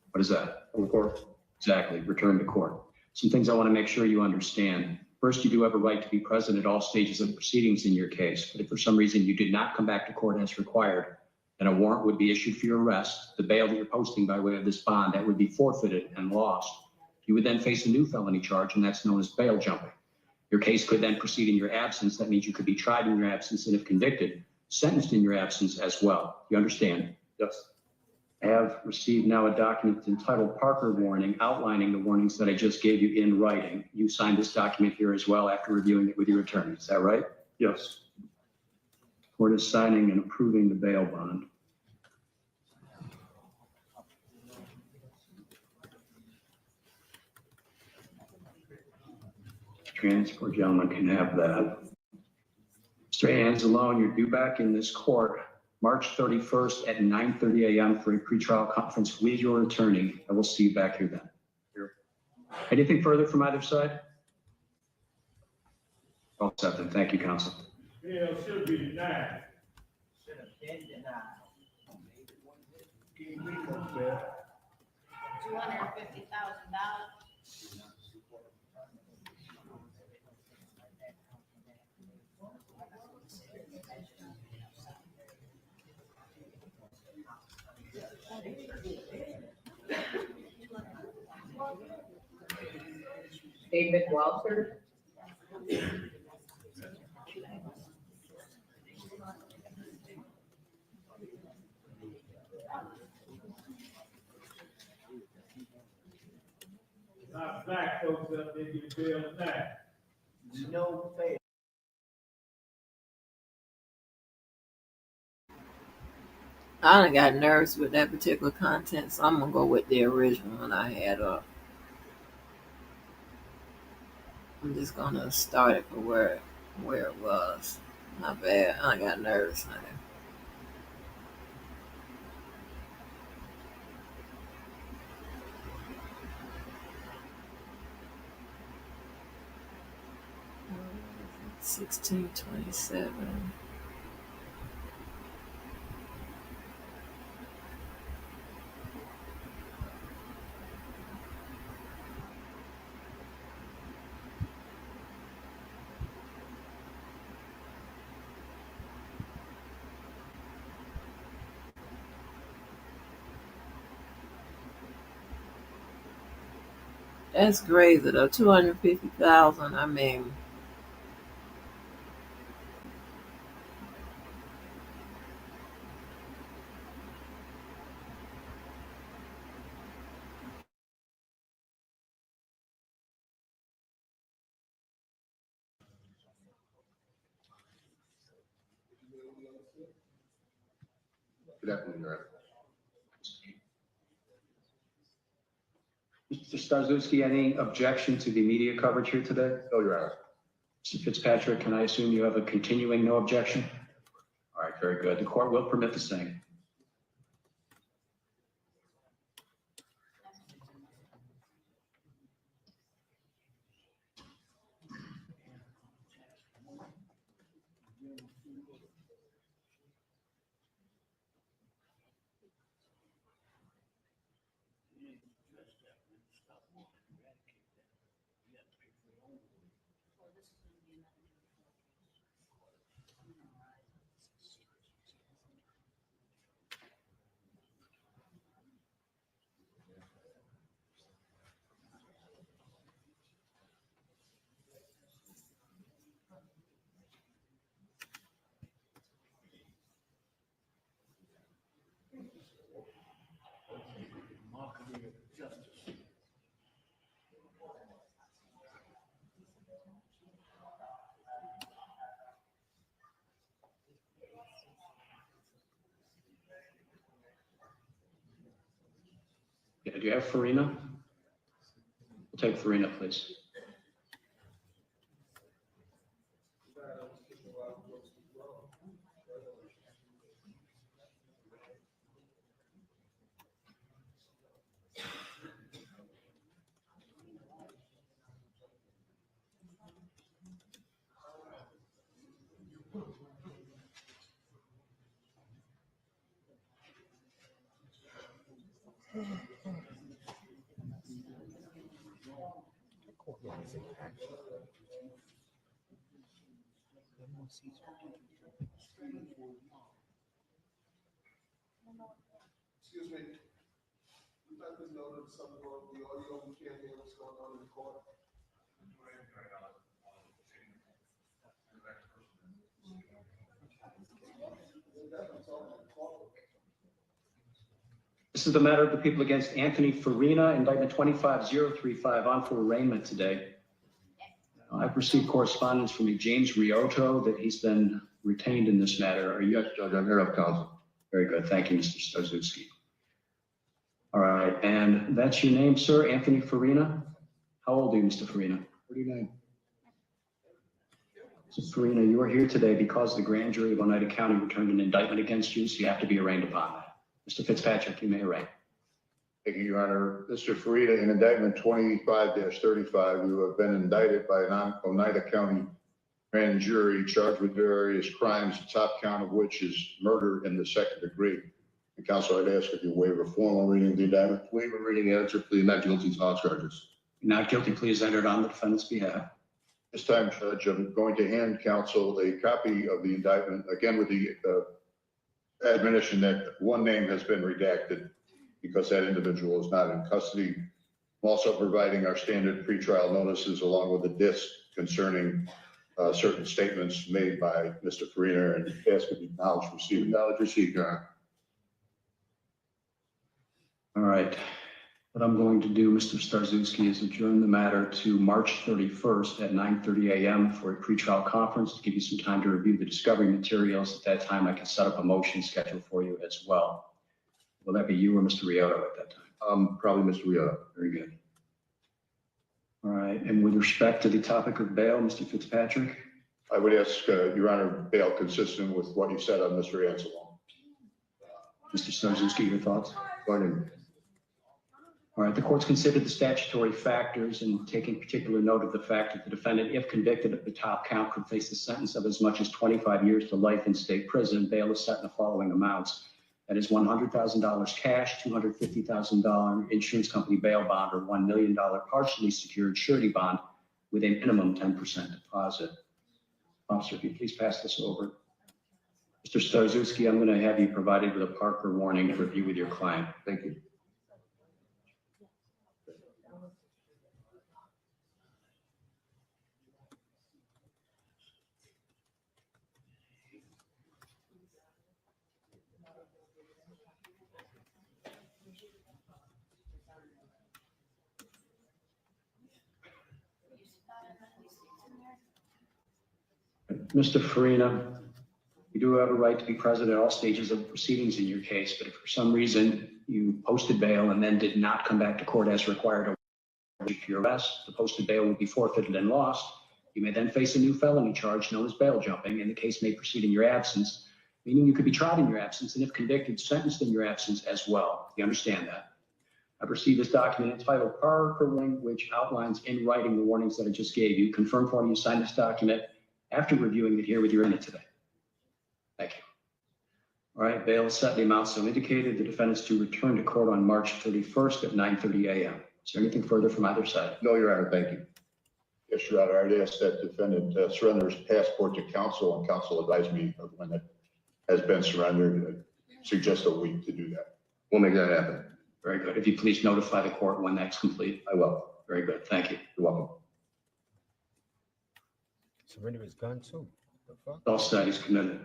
What is that? Of course. Exactly, return to court. Some things I want to make sure you understand. First, you do have a right to be present at all stages of proceedings in your case, but if for some reason you did not come back to court as required, then a warrant would be issued for your arrest. The bail that you're posting by way of this bond, that would be forfeited and lost. You would then face a new felony charge, and that's known as bail jumping. Your case could then proceed in your absence. That means you could be tried in your absence, and if convicted, sentenced in your absence as well. You understand? Yes. I have received now a document entitled Parker Warning, outlining the warnings that I just gave you in writing. You signed this document here as well after reviewing it with your attorney. Is that right? Yes. Court is signing and approving the bail bond. Transport gentleman can have that. Mr. Anzalone, you're due back in this court March 31st at 9:30 a.m. for a pretrial conference with your attorney. I will see you back here then. Here. Anything further from either side? All set then. Thank you, counsel. Bail should be denied. Should have been denied. $250,000. David Walter. Not black folks up there get bail tonight. No fail. I done got nervous with that particular content, so I'm gonna go with the original one I had up. I'm just gonna start it for where it was. Not bad. I got nervous, honey. $16.27. That's crazy though. 250,000. I mean, Good afternoon, Your Honor. Mr. Starzewski, any objection to the media coverage here today? No, Your Honor. Mr. Fitzpatrick, can I assume you have a continuing no objection? All right, very good. The court will permit the same. Yeah, do you have Farina? We'll take Farina, please. Excuse me. We'd like to know that some of the audio, we can't hear what's going on in the court. This is the matter of the people against Anthony Farina, indictment 25035, on for arraignment today. I've received correspondence from James Riotto that he's been retained in this matter. Are you? Yes, Judge, I'm here of counsel. Very good. Thank you, Mr. Starzewski. All right, and that's your name, sir, Anthony Farina? How old are you, Mr. Farina? 49. Mr. Farina, you are here today because the grand jury of Oneida County returned an indictment against you, so you have to be arraigned upon that. Mr. Fitzpatrick, you may arraign. Thank you, Your Honor. Mr. Farina, in indictment 25-35, you have been indicted by an Oneida County grand jury charged with various crimes, the top count of which is murder in the second degree. And counsel, I'd ask if you waive a formal reading of the indictment. Waive a reading answer plea, not guilty to all charges. Not guilty plea is entered on the defendant's behalf. This time, Judge, I'm going to hand counsel a copy of the indictment, again with the admonition that one name has been redacted because that individual is not in custody. I'm also providing our standard pretrial notices along with a disc concerning certain statements made by Mr. Farina, and ask if you acknowledge receipt. Acknowledge receipt, Your Honor. All right. What I'm going to do, Mr. Starzewski, is adjourn the matter to March 31st at 9:30 a.m. for a pretrial conference to give you some time to review the discovery materials. At that time, I can set up a motion schedule for you as well. Will that be you or Mr. Riotto at that time? Probably Mr. Riotto. Very good. All right. And with respect to the topic of bail, Mr. Fitzpatrick? I would ask, Your Honor, bail consistent with what you said on Mr. Anselmo. Mr. Starzewski, your thoughts? Pardon. All right, the court's considered the statutory factors and taking particular note of the fact that the defendant, if convicted of the top count, could face a sentence of as much as 25 years to life in state prison. Bail is set in the following amounts. That is $100,000 cash, $250,000 insurance company bail bond, or $1 million partially secured surety bond with a minimum 10% deposit. Officer, if you please pass this over. Mr. Starzewski, I'm going to have you provided with a Parker warning to review with your client. Thank you. Mr. Farina, you do have a right to be present at all stages of proceedings in your case, but if for some reason you posted bail and then did not come back to court as required for your arrest, the posted bail will be forfeited and lost. You may then face a new felony charge known as bail jumping, and the case may proceed in your absence, meaning you could be tried in your absence, and if convicted, sentenced in your absence as well. You understand that? I've received this document entitled Parker Wing, which outlines in writing the warnings that I just gave you. Confirm for me you signed this document after reviewing it here with your in it today. Thank you. All right, bail is set in the amount so indicated. The defendant's to return to court on March 31st at 9:30 a.m. Is there anything further from either side? No, Your Honor, thank you. Yes, Your Honor, I'd ask that defendant surrender his passport to counsel, and counsel advise me of when it has been surrendered. Suggest a week to do that. We'll make that happen. Very good. If you please notify the court when that's complete. I will. Very good. Thank you. You're welcome. Surrender his gun too. The fuck? All studies committed.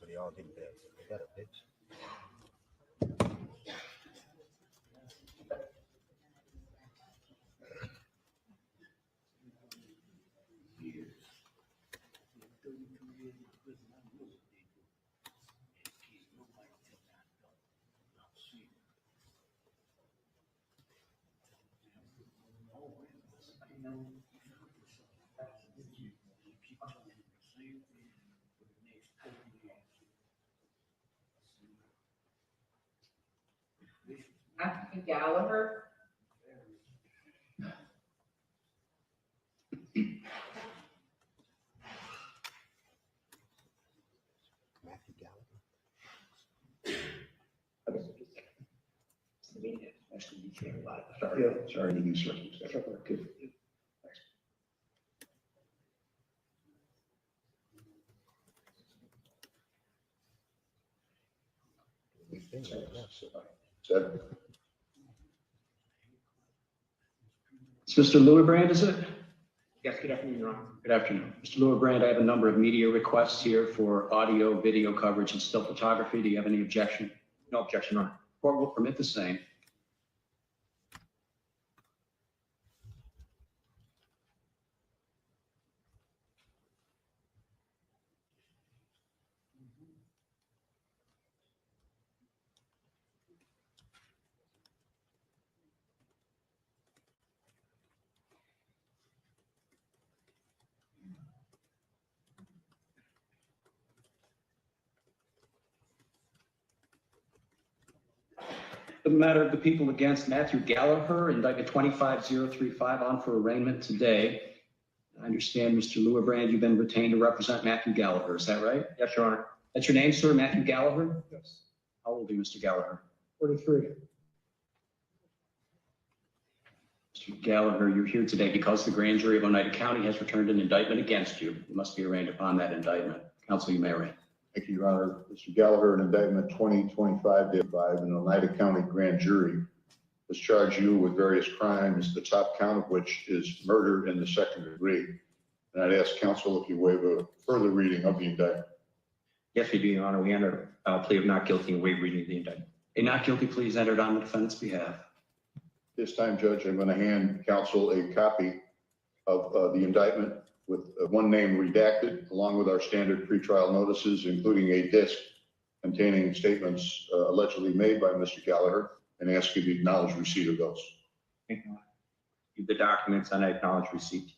So they all get bail. They got a bitch. Matthew Gallagher. Matthew Gallagher. Sorry to these circumstances. Said. It's Mr. Lewerbrand, is it? Yes, good afternoon, Your Honor. Good afternoon. Mr. Lewerbrand, I have a number of media requests here for audio, video coverage, and still photography. Do you have any objection? No objection, Your Honor. Court will permit the same. The matter of the people against Matthew Gallagher, indictment 25035, on for arraignment today. I understand, Mr. Lewerbrand, you've been retained to represent Matthew Gallagher. Is that right? Yes, Your Honor. That's your name, sir, Matthew Gallagher? Yes. How old are you, Mr. Gallagher? 43. Mr. Gallagher, you're here today because the grand jury of Oneida County has returned an indictment against you. You must be arraigned upon that indictment. Counsel, you may arraign. Thank you, Your Honor. Mr. Gallagher, an indictment 2025-5 in the Oneida County Grand Jury has charged you with various crimes, the top count of which is murder in the second degree. And I'd ask counsel if you waive a further reading of the indictment. Yes, we do, Your Honor. We enter a plea of not guilty and waive reading of the indictment. A not guilty plea is entered on the defendant's behalf. This time, Judge, I'm going to hand counsel a copy of the indictment with one name redacted, along with our standard pretrial notices, including a disc containing statements allegedly made by Mr. Gallagher, and ask you to acknowledge receipt of those. Thank you, Your Honor. The documents and I acknowledge receipt.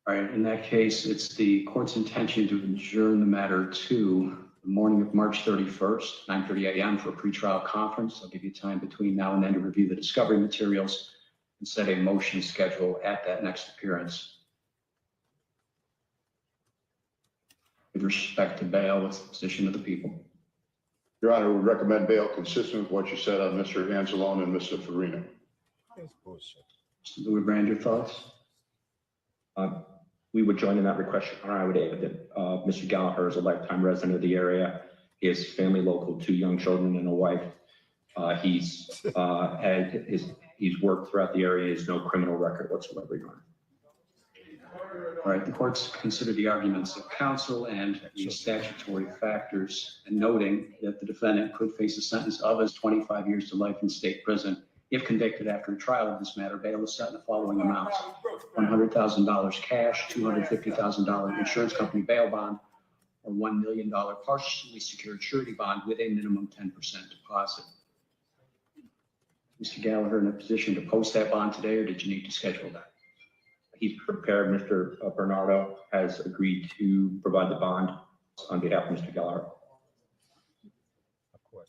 All right, in that case, it's the court's intention to adjourn the matter to the morning of March 31st, 9:30 a.m. for a pretrial conference. I'll give you time between now and then to review the discovery materials and set a motion schedule at that next appearance. With respect to bail, what's the position of the people? Your Honor, we recommend bail consistent with what you said on Mr. Anzalone and Mr. Farina. That's bullshit. Mr. Lewerbrand, your thoughts? We would join in that request, Your Honor. I would add that Mr. Gallagher is a lifetime resident of the area. He has family local, 2 young children and a wife. He's worked throughout the area. He has no criminal record whatsoever, Your Honor. All right, the court's considered the arguments of counsel and the statutory factors, and noting that the defendant could face a sentence of as 25 years to life in state prison If convicted after a trial of this matter, bail is set in the following amounts: $100,000 cash, $250,000 insurance company bail bond, or $1 million partially secured surety bond with a minimum 10% deposit. Mr. Gallagher in a position to post that bond today, or did you need to schedule that? He's prepared. Mr. Bernardo has agreed to provide the bond on behalf of Mr. Gallagher. Of course.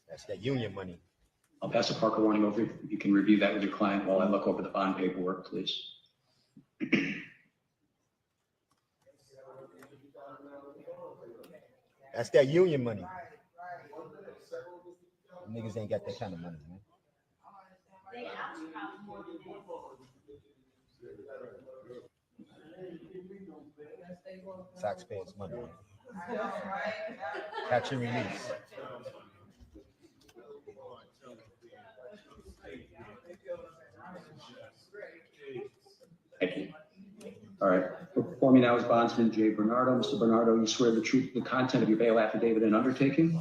That's that union money. I'll pass a Parker warning over. You can review that with your client while I look over the bond paperwork, please. That's that union money. Niggas ain't got that kind of money, man. Taxpayers' money. Man. Catch and release. Thank you. All right. Before me now is bondsman Jay Bernardo. Mr. Bernardo, you swear the truth, the content of your bail affidavit and undertaking?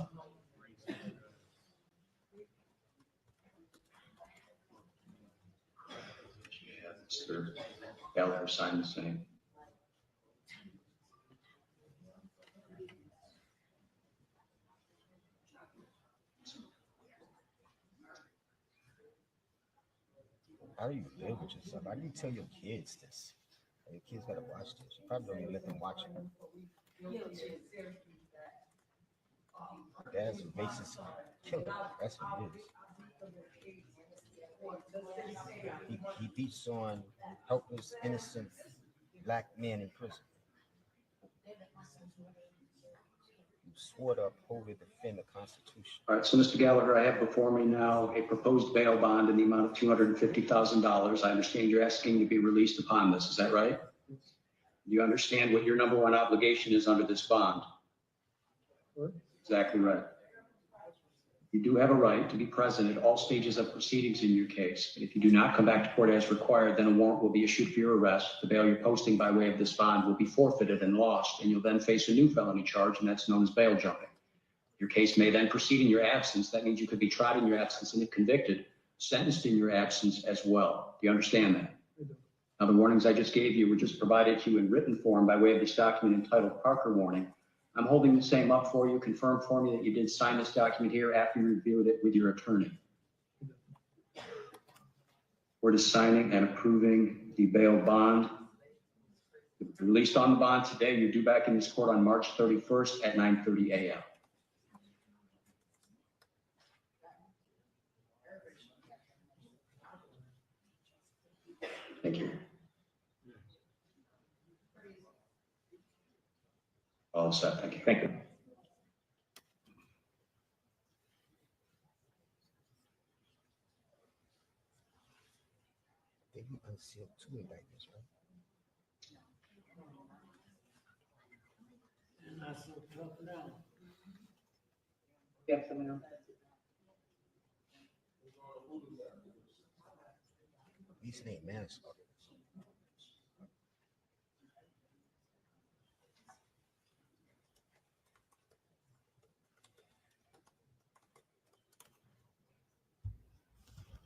Mr. Gallagher signed the same. How do you live with yourself? How do you tell your kids this? Your kids gotta watch this. You probably don't even let them watch it. Dad's a racist killer. That's what it is. He beats on helpless, innocent black men in prison. You swore to uphold and defend the Constitution. All right, so Mr. Gallagher, I have before me now a proposed bail bond in the amount of $250,000. I understand you're asking to be released upon this. Is that right? Do you understand what your number one obligation is under this bond? Exactly right. You do have a right to be present at all stages of proceedings in your case. But if you do not come back to court as required, then a warrant will be issued for your arrest. The bail you're posting by way of this bond will be forfeited and lost, and you'll then face a new felony charge, and that's known as bail jumping. Your case may then proceed in your absence. That means you could be tried in your absence and, if convicted, sentenced in your absence as well. Do you understand that? Now, the warnings I just gave you were just provided to you in written form by way of this document entitled Parker Warning. I'm holding the same up for you. Confirm for me that you did sign this document here after you reviewed it with your attorney. We're just signing and approving the bail bond. You're released on the bond today. You're due back in this court on March 31st at 9:30 a.m. Thank you. All set. Thank you. Thank you. They be unsealed 2 indictments, right? And that's what tough now. You have someone else? At least it ain't manslaughter.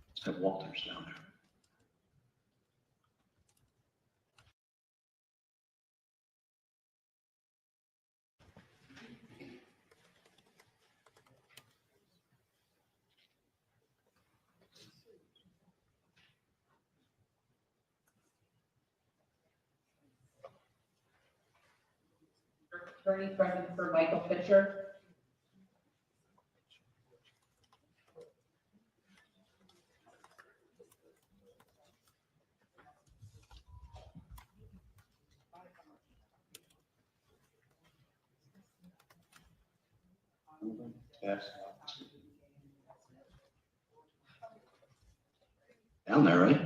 Let's have Walters down there. Attorney present for Michael Fisher. Yes. Down there, right?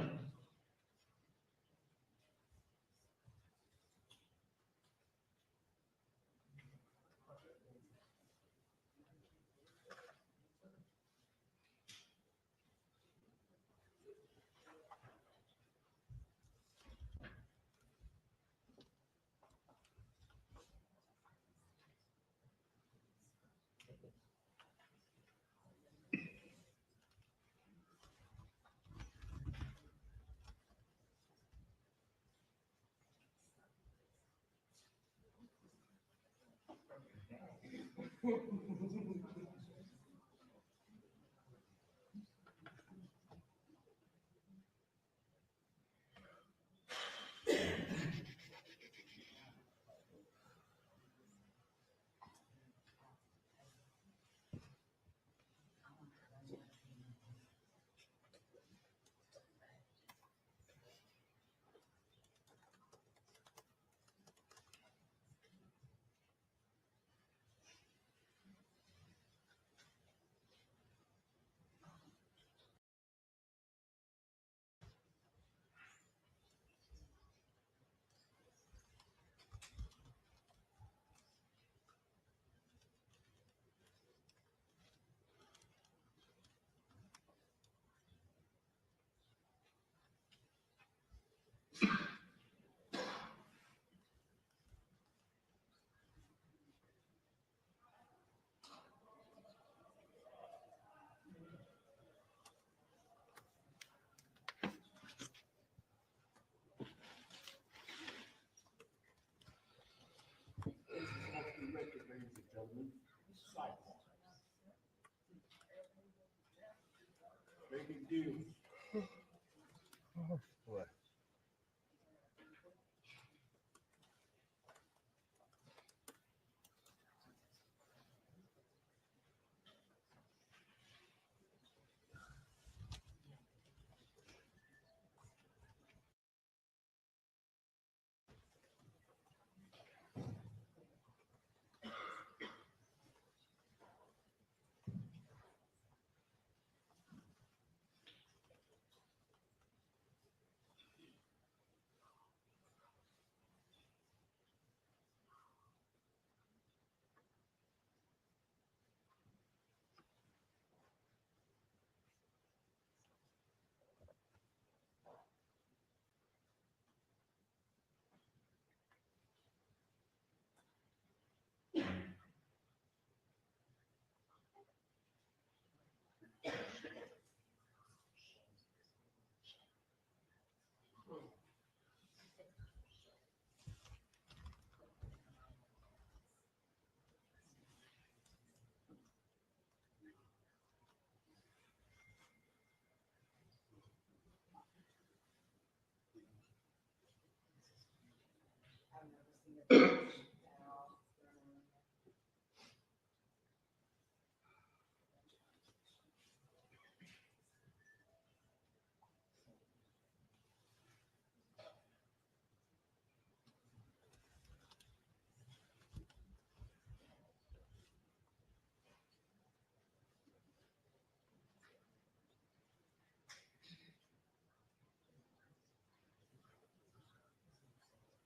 What?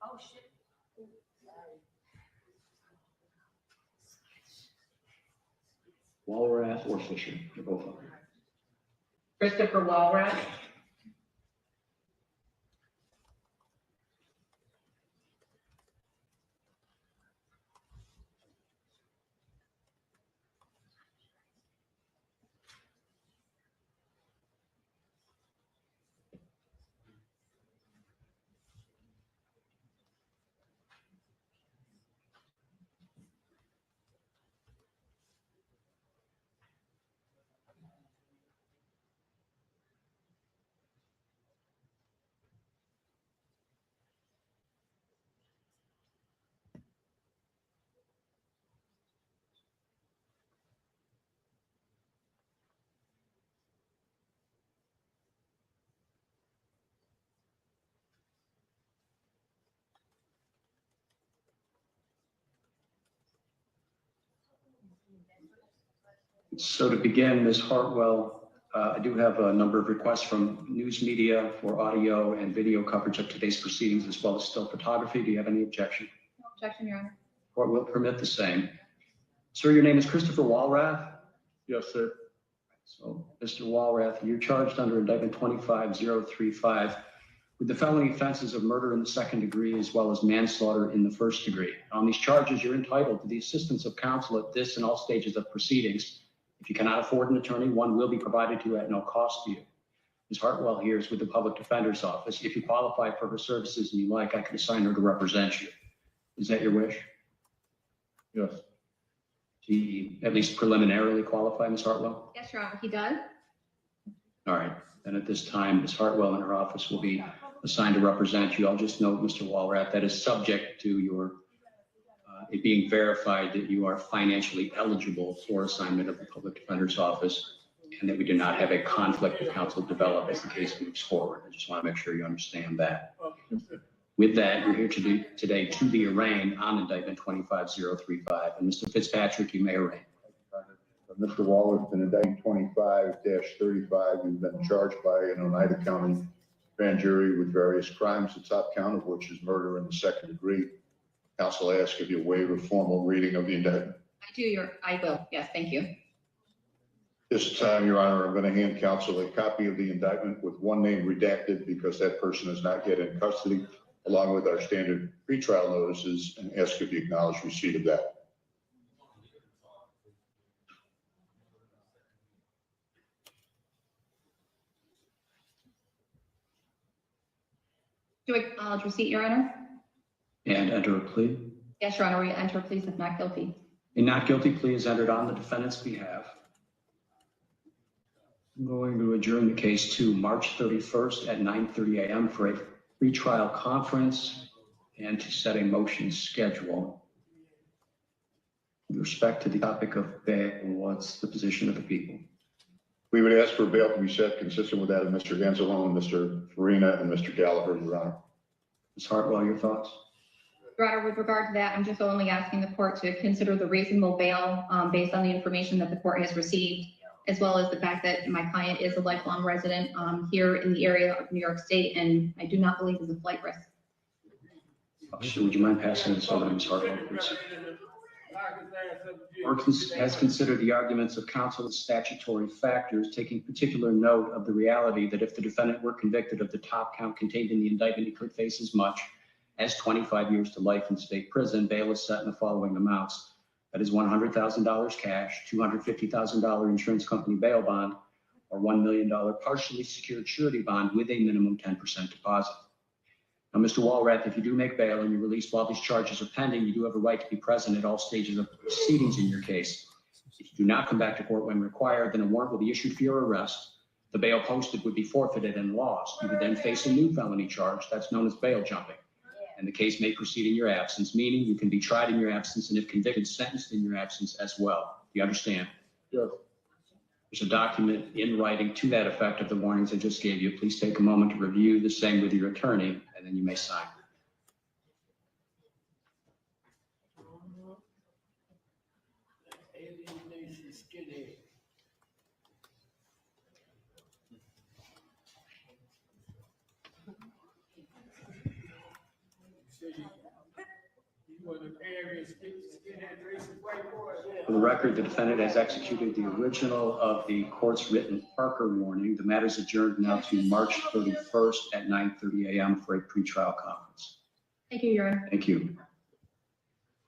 Oh, shit. Walrath or Fisher, they're both on. Christopher Walrath. So to begin, Ms. Hartwell, I do have a number of requests from news media for audio and video coverage of today's proceedings, as well as still photography. Do you have any objection? No objection, Your Honor. Court will permit the same. Sir, your name is Christopher Walrath? Yes, sir. So, Mr. Walrath, you're charged under indictment 25035 with the felony offenses of murder in the second degree as well as manslaughter in the first degree. On these charges, you're entitled to the assistance of counsel at this and all stages of proceedings. If you cannot afford an attorney, one will be provided to you at no cost to you. Ms. Hartwell here is with the Public Defender's Office. If you qualify for her services and you like, I can assign her to represent you. Is that your wish? Yes. he at least preliminarily qualify, Ms. Hartwell? Yes, Your Honor, he does. All right, then at this time, Ms. Hartwell and her office will be assigned to represent you. I'll just note, Mr. Walrath, that is subject to your it being verified that you are financially eligible for assignment of the public defender's office, and that we do not have a conflict of counsel develop as the case moves forward. I just want to make sure you understand that. With that, you're here today to be arraigned on indictment 25035. And Mr. Fitzpatrick, you may arraign. Mr. Wallace, in indictment 25-35, you've been charged by an Oneida County grand jury with various crimes, the top count of which is murder in the second degree. Counsel asks if you waive a formal reading of the indictment. I will. Yes, thank you. This time, Your Honor, I'm going to hand counsel a copy of the indictment with one name redacted because that person is not yet in custody, along with our standard pretrial notices, and ask if you acknowledge receipt of that. Do I acknowledge receipt, Your Honor? And enter a plea. Yes, Your Honor, we enter pleas of not guilty. A not guilty plea is entered on the defendant's behalf. I'm going to adjourn the case to March 31st at 9:30 a.m. for a pretrial conference and to set a motion schedule. With respect to the topic of bail, what's the position of the people? We would ask for bail to be set consistent with that of Mr. Genzalone, Mr. Farina, and Mr. Gallagher, Your Honor. Ms. Hartwell, your thoughts? Your Honor, with regard to that, I'm just only asking the court to consider the reasonable bail based on the information that the court has received, as well as the fact that my client is a lifelong resident here in the area of New York State, and I do not believe is a flight risk. Officer, would you mind passing this over to Ms. Hartwell, please? Court has considered the arguments of counsel and statutory factors, taking particular note of the reality that if the defendant were convicted of the top count contained in the indictment, he could face as much as 25 years to life in state prison. Bail is set in the following amounts. That is $100,000 cash, $250,000 insurance company bail bond, or $1 million partially secured surety bond with a minimum 10% deposit. Now, Mr. Walrath, if you do make bail and you're released while these charges are pending, you do have a right to be present at all stages of proceedings in your case. If you do not come back to court when required, then a warrant will be issued for your arrest. The bail posted would be forfeited and lost. You would then face a new felony charge that's known as bail jumping. And the case may proceed in your absence, meaning you can be tried in your absence and if convicted, sentenced in your absence as well. Do you understand? Yes. There's a document in writing to that effect of the warnings I just gave you. Please take a moment to review the same with your attorney, and then you may sign. For the record, the defendant has executed the original of the court's written Parker warning. The matter is adjourned now to March 31st at 9:30 a.m. for a pretrial conference. Thank you, Your Honor. Thank you.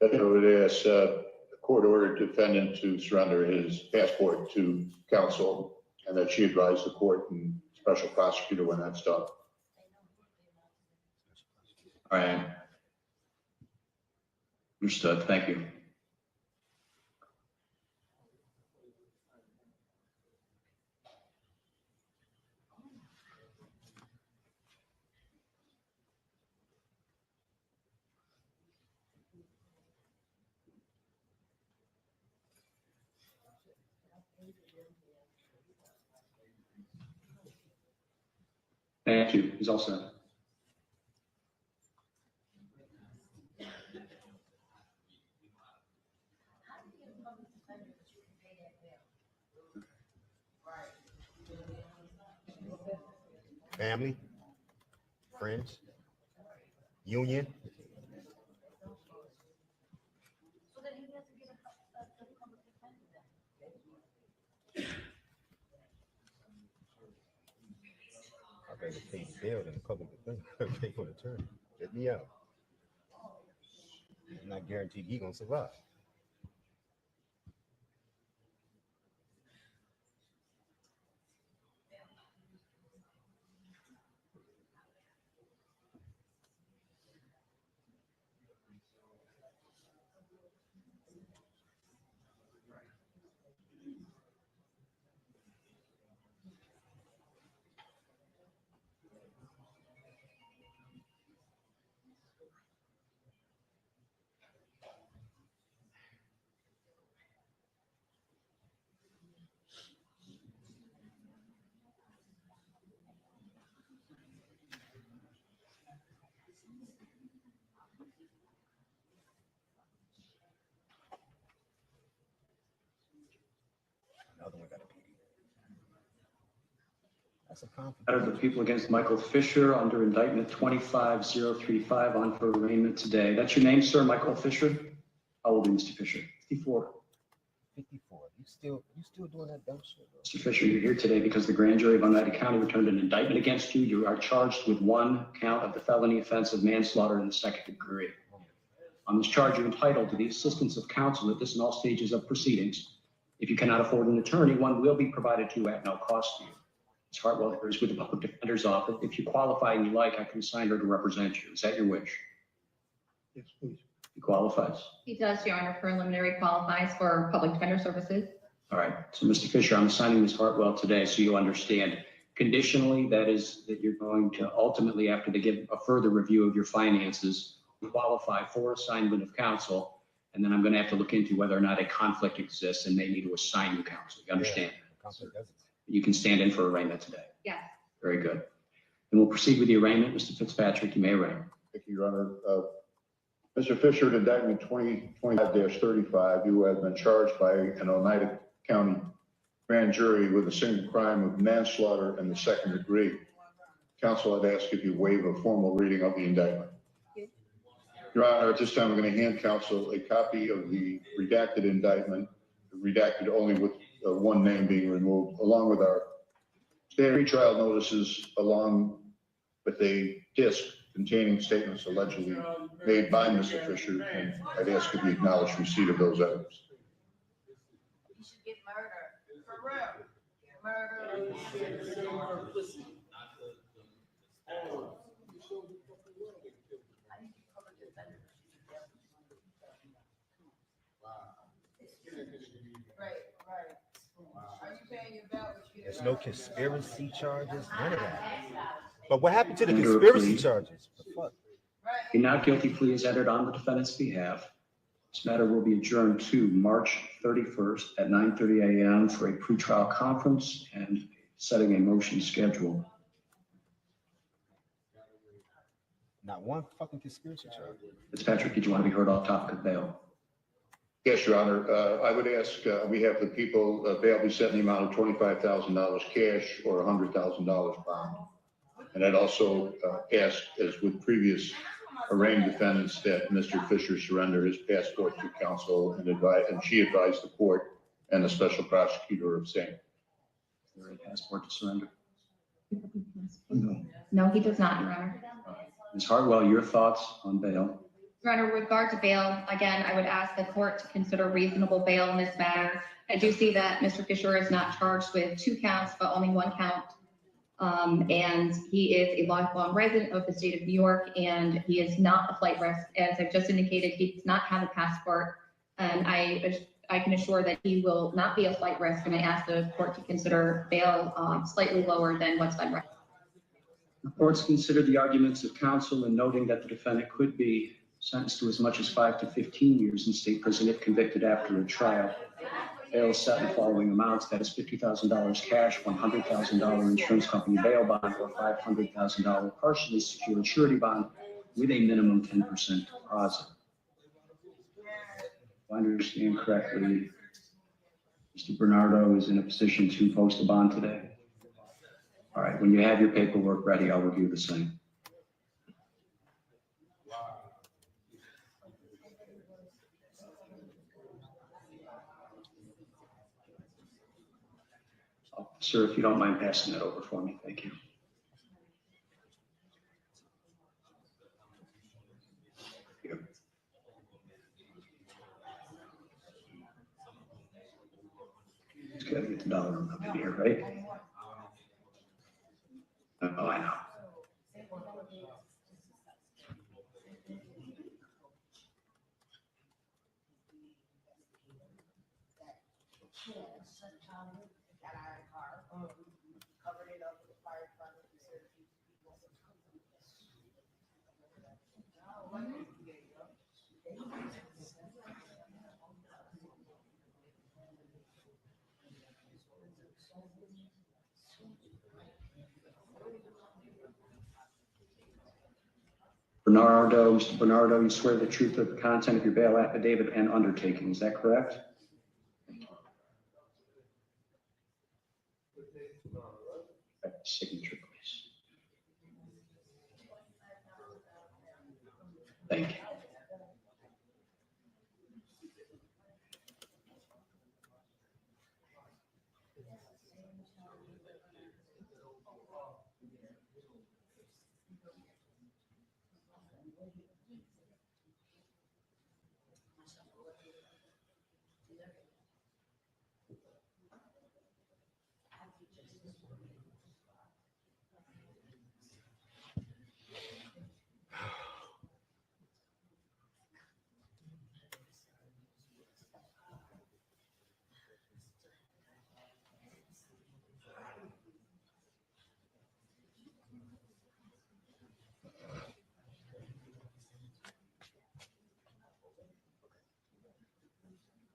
I would ask the court ordered defendant to surrender his passport to counsel and that she advise the court and special prosecutor when that's done. All right. Understood. Thank you. Thank you. He's all set. Family, friends, union. I better pay the bill than the public defender. Pay for the attorney. Get me out. I'm not guaranteed he gonna survive. Another one got a PD. That's a conflict. Matter of the people against Michael Fisher under indictment 25035 on for arraignment today. That's your name, sir, Michael Fisher? How old are you, Mr. Fisher? 54. 54. You still doing that dumb shit, bro? Mr. Fisher, you're here today because the grand jury of Oneida County returned an indictment against you. You are charged with one count of the felony offense of manslaughter in the second degree. On this charge, you're entitled to the assistance of counsel at this and all stages of proceedings. If you cannot afford an attorney, one will be provided to you at no cost to you. Ms. Hartwell here is with the Public Defender's Office. If you qualify and you like, I can assign her to represent you. Is that your wish? Yes, please. He qualifies. He does, Your Honor, preliminary qualifies for public defender services. All right. So, Mr. Fisher, I'm assigning Ms. Hartwell today so you understand. Conditionally, that is that you're going to ultimately, after they give a further review of your finances, qualify for assignment of counsel. And then I'm going to have to look into whether or not a conflict exists and they need to assign you counsel. You understand? Yeah, conflict doesn't. You can stand in for arraignment today. Yes. Very good. And we'll proceed with the arraignment. Mr. Fitzpatrick, you may arraign. Thank you, Your Honor. Mr. Fisher, in indictment 2025-35, you have been charged by an Oneida County grand jury with a single crime of manslaughter in the second degree. Counsel, I'd ask if you waive a formal reading of the indictment. Your Honor, at this time, I'm going to hand counsel a copy of the redacted indictment, redacted only with one name being removed, along with our standard trial notices, along with a disc containing statements allegedly made by Mr. Fisher, and I'd ask if you acknowledge receipt of those items. You should get murdered. For real. Murder. Right, right. Are you paying your bill? There's no conspiracy charges, none of that. But what happened to the Under a conspiracy plea. charges? The fuck? A not guilty plea is entered on the defendant's behalf. This matter will be adjourned to March 31st at 9:30 a.m. for a pretrial conference and setting a motion schedule. Not one fucking conspiracy charge. Fitzpatrick, did you want to be heard off topic of bail? Yes, Your Honor. I would ask, we have the people, bail be set in the amount of $25,000 cash or $100,000 bond. And I'd also ask, as with previous arraigned defendants, that Mr. Fisher surrender his passport to counsel and she advised the court and the special prosecutor of same. Is there a passport to surrender? No, he does not, Your Honor. Ms. Hartwell, your thoughts on bail? Your Honor, with regard to bail, again, I would ask the court to consider reasonable bail in this matter. I do see that Mr. Fisher is not charged with 2 counts, but only 1 count. And he is a lifelong resident of the state of New York, and he is not a flight risk. As I've just indicated, he does not have a passport. And I can assure that he will not be a flight risk, and I ask the court to consider bail slightly lower than what's been recommended. The court's considered the arguments of counsel in noting that the defendant could be sentenced to as much as 5 to 15 years in state prison if convicted after a trial. Bail is set in the following amounts: that is $50,000 cash, $100,000 insurance company bail bond, or $500,000 partially secured surety bond with a minimum 10% deposit. If I understand correctly, Mr. Bernardo is in a position to post a bond today. All right, when you have your paperwork ready, I'll review the same. Sir, if you don't mind passing that over for me, thank you. Here. Just gotta get the dollar amount in here, right? Oh, I know. Covered it up with the fire department. Bernardo, Mr. Bernardo, you swear the truth of the content of your bail affidavit and undertaking, is that correct? Signature, please. Thank you.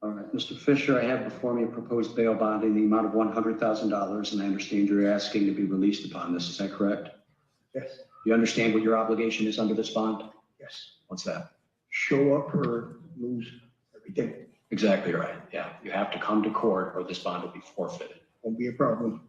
All right, Mr. Fisher, I have before me a proposed bail bond in the amount of $100,000, and I understand you're asking to be released upon this. Is that correct? Yes, You understand what your obligation is under this bond? yes. What's that? Show up or lose everything. Exactly right. Yeah, you have to come to court or this bond will be forfeited. Won't be a problem.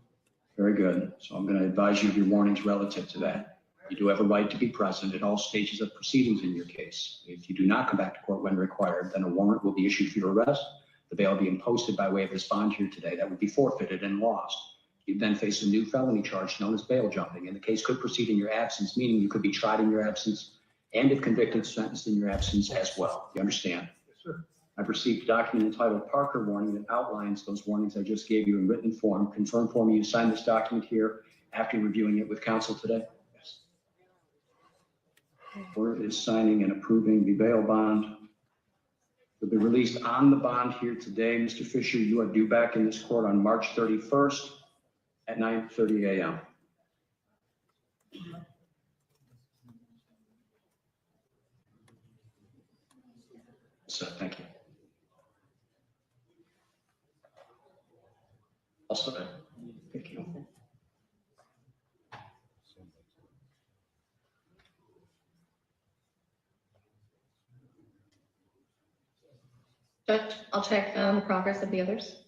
Very good. So I'm going to advise you of your warnings relative to that. You do have a right to be present at all stages of proceedings in your case. If you do not come back to court when required, then a warrant will be issued for your arrest. The bail being posted by way of this bond here today, that would be forfeited and lost. You then face a new felony charge known as bail jumping, and the case could proceed in your absence, meaning you could be tried in your absence and if convicted, sentenced in your absence as well. You understand? Yes, sir. I've received a document entitled Parker Warning that outlines those warnings I just gave you in written form. Confirm for me you signed this document here after reviewing it with counsel today? Yes. Court is signing and approving the bail bond. You'll be released on the bond here today. Mr. Fisher, you are due back in this court on March 31st at 9:30 a.m. So, thank you. Also, Thank you. Judge, I'll check the progress of the others.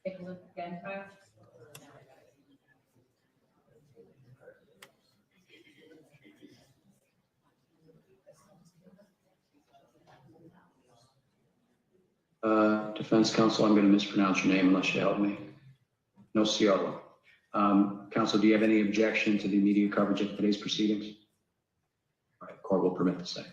Take a look again, Kyle. Defense counsel, I'm going to mispronounce your name unless you help me. Nociolo. Counsel, do you have any objection to the immediate coverage of today's proceedings? All right, court will permit the same.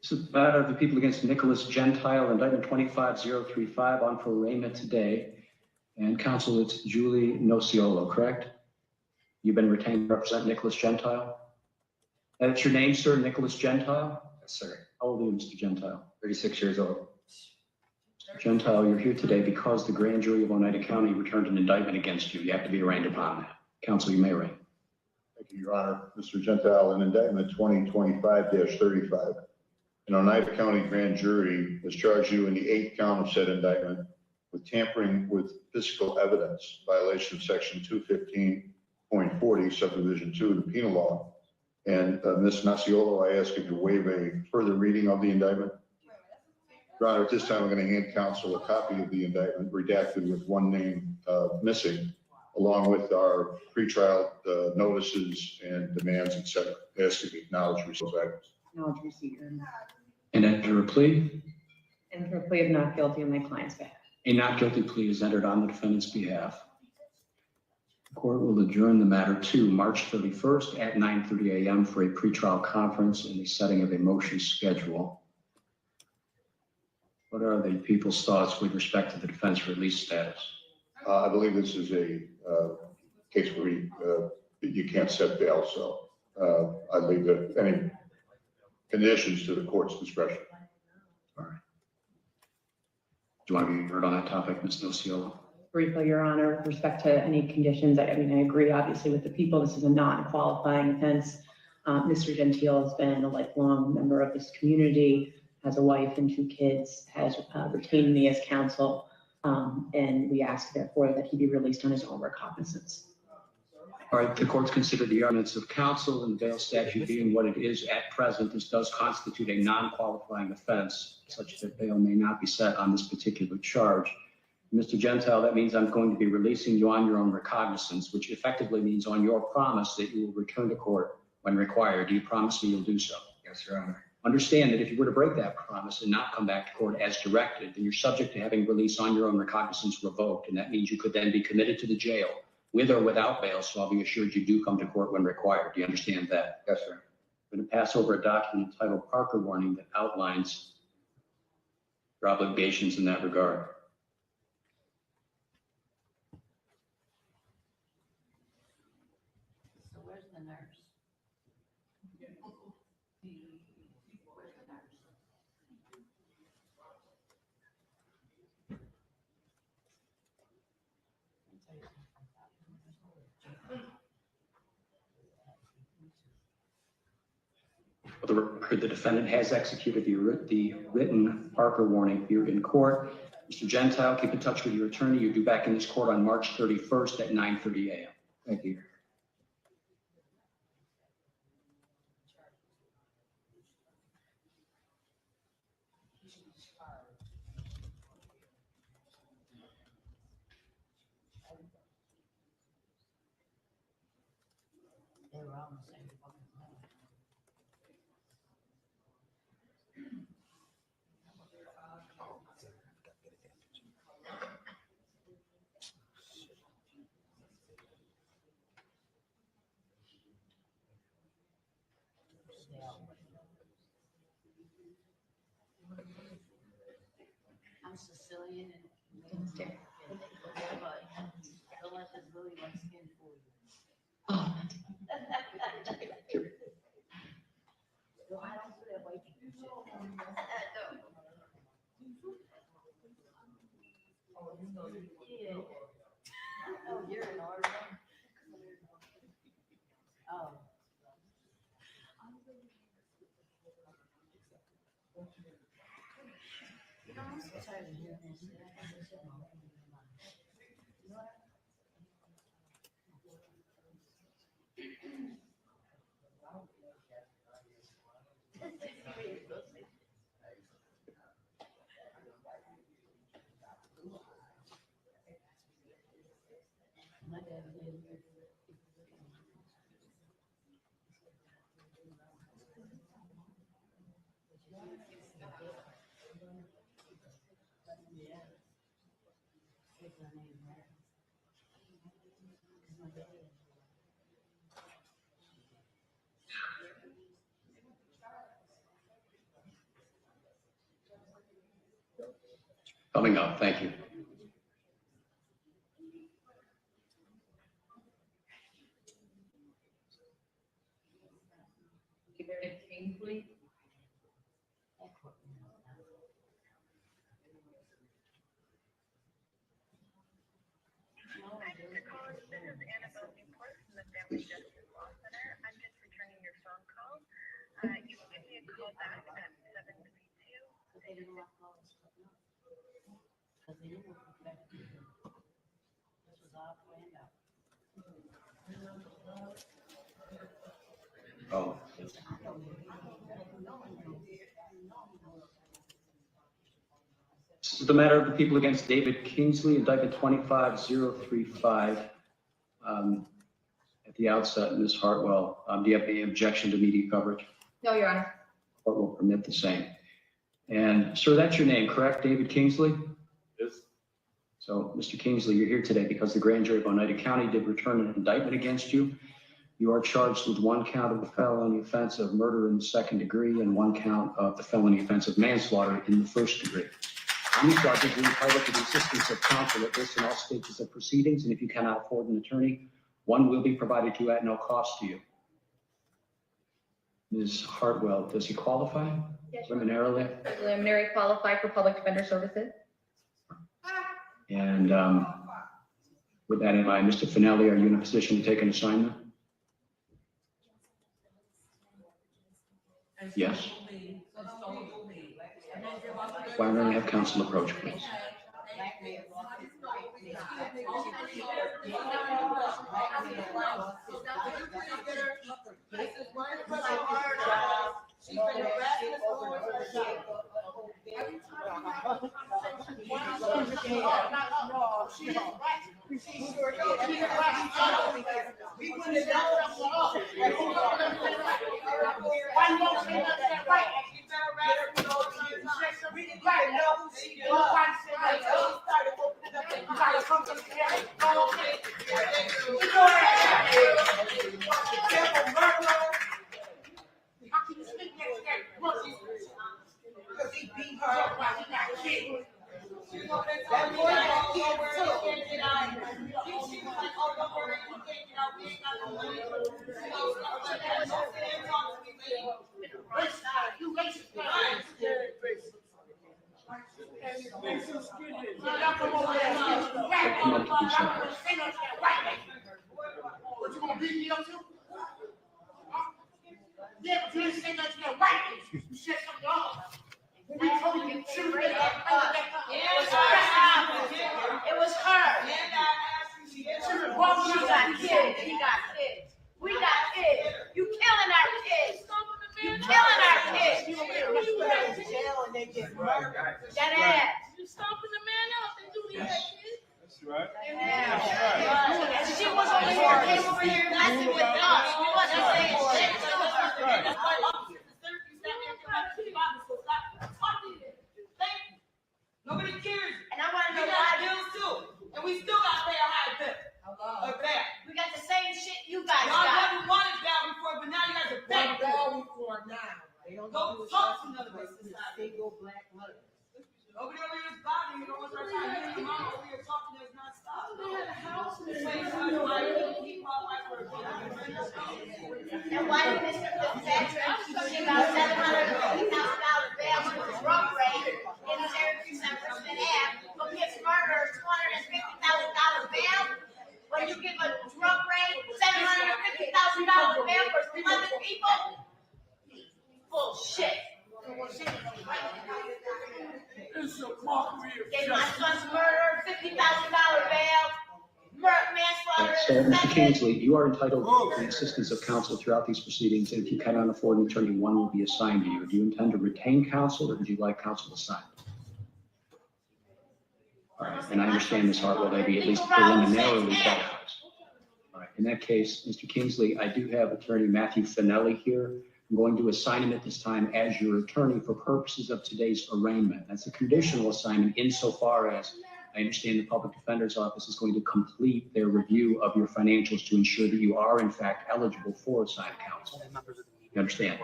This is the matter of the people against Nicholas Gentile, indictment 25035, on for arraignment today. And counsel, it's Julie Nociolo, correct? You've been retained to represent Nicholas Gentile? That's your name, sir, Nicholas Gentile? Yes, sir. How old are you, Mr. Gentile? 36 years old. Mr. Gentile, you're here today because the grand jury of Oneida County returned an indictment against you. You have to be arraigned upon that. Counsel, you may arraign. Thank you, Your Honor. Mr. Gentile, in indictment 2025-35, an Oneida County grand jury has charged you in the 8th count of said indictment with tampering with physical evidence, violation of section 215.40, subdivision 2 of the penal law. And Ms. Nociolo, I ask you to waive a further reading of the indictment. Your Honor, at this time, I'm going to hand counsel a copy of the indictment redacted with one name missing, along with our pretrial notices and demands, et cetera. I ask you to acknowledge those items. Acknowledge receipt, Your Honor. And enter a plea. And for a plea of not guilty on my client's behalf. A not guilty plea is entered on the defendant's behalf. The court will adjourn the matter to March 31st at 9:30 a.m. for a pretrial conference in the setting of a motion schedule. What are the people's thoughts with respect to the defense release status? I believe this is a case where you can't set bail, so I leave any conditions to the court's discretion. All right. Do you want to be heard on that topic, Ms. Nociolo? Briefly, Your Honor, with respect to any conditions, I agree obviously with the people. This is a non-qualifying offense. Mr. Gentile has been a lifelong member of this community, has a wife and 2 kids, has retained me as counsel, and we ask therefore that he be released on his own recognizance. All right, the court's considered the arguments of counsel and the bail statute being what it is at present. This does constitute a non-qualifying offense, such that bail may not be set on this particular charge. Mr. Gentile, that means I'm going to be releasing you on your own recognizance, which effectively means on your promise that you will return to court when required. Do you promise me you'll do so? Yes, Your Honor. Understand that if you were to break that promise and not come back to court as directed, then you're subject to having release on your own recognizance revoked, and that means you could then be committed to the jail with or without bail, so I'll be assured you do come to court when required. Do you understand that? Yes, sir. I'm going to pass over a document entitled Parker Warning that outlines your obligations in that regard. So where's the nurse? Where's the nurse? For the record, the defendant has executed the written Parker warning here in court. Mr. Gentile, keep in touch with your attorney. You're due back in this court on March 31st at 9:30 a.m. Thank you. They were all the same fucking level. I'm Sicilian and but don't let this really like skin fool you. Oh, No, I don't do that white people shit. Yeah. Oh, you're in order. Oh. You know, I'm so tired of hearing this shit. I got this shit in my mind. You know what? My dad did. Yeah. Take my name, right? My dad. Coming up, thank you. David Kingsley. Because they didn't respect me. This was all planned out. Oh. This is the matter of the people against David Kingsley, indictment 25035. At the outset, Ms. Hartwell, do you have any objection to media coverage? No, Your Honor. Court will permit the same. And sir, that's your name, correct? David Kingsley? Yes. So, Mr. Kingsley, you're here today because the grand jury of Oneida County did return an indictment against you. You are charged with one count of the felony offense of murder in the second degree and one count of the felony offense of manslaughter in the first degree. On these charges, you're entitled to the assistance of counsel at this and all stages of proceedings, and if you cannot afford an attorney, one will be provided to you at no cost to you. Ms. Hartwell, does he qualify preliminarily? Preliminary qualified for public defender services. And with that in mind, Mr. Finelli, are you in a position to take an assignment? Yes. Why don't I have counsel approach, please? No, she is right. She sure did. She is right. We wouldn't have done something to her. Why you don't say nothing that right? We didn't know who she was. You gotta come to the camera. How can you speak next to that monkey? Because he beat her up while he got kicked. That boy got kicked too. She was like, oh, don't worry, you can't get out, we ain't got no money. You racist, man. Come over there. I'm gonna say that to that white man. What, you gonna beat me up too? Yeah, but you didn't say that to that white man. You said something else. When we told you to shoot me, It was her. She got kids. He got kids. We got kids. You killing our kids. You killing our kids. You in jail and they get murdered. That ass. You stomping the man up and do these kids. That's right. And she was over here, came over here messing with us. We wasn't saying shit to her. nobody cares. And I want to We know got why. bills too, and we still gotta pay a high bill. Of that. We got the same shit you guys Y'all got. never wanted that before, but now you guys are back. before now. They don't Go talk to none of us. single black mother. Nobody over here is bothering you. No one's trying to tell you. Mama over here talking to us nonstop. They had a house in the place where he qualified for a job. And why did Mr. Fitzpatrick keep about $750,000 bail on his drug raid in Syracuse and Richmond Ave, but gives murderers $250,000 bail? When you give a drug raid $750,000 bail for 200 people? Bullshit. It's a mockery of Gave my son's murder $50,000 bail. Manslaughter. So, Mr. Kingsley, you are entitled to the assistance of counsel throughout these proceedings, and if you cannot afford an attorney, one will be assigned to you. Do you intend to retain counsel, or would you like counsel assigned? All right, and I understand, Ms. Hartwell, they'd be at least preliminarily qualified. All right, in that case, Mr. Kingsley, I do have attorney Matthew Finelli here. I'm going to assign him at this time as your attorney for purposes of today's arraignment. That's a conditional assignment insofar as I understand the public defender's office is going to complete their review of your financials to ensure that you are in fact eligible for assigned counsel. You understand?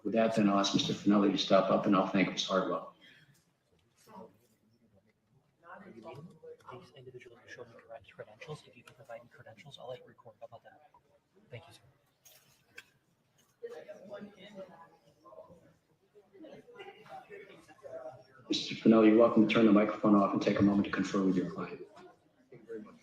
With that, then I'll ask Mr. Finelli to step up and I'll thank Ms. Hartwell. These individuals will show me correct credentials. If you can provide me credentials, I'll let you record. How about that? Thank you, sir. Mr. Finelli, you're welcome to turn the microphone off and take a moment to confer with your client. Thank you very much.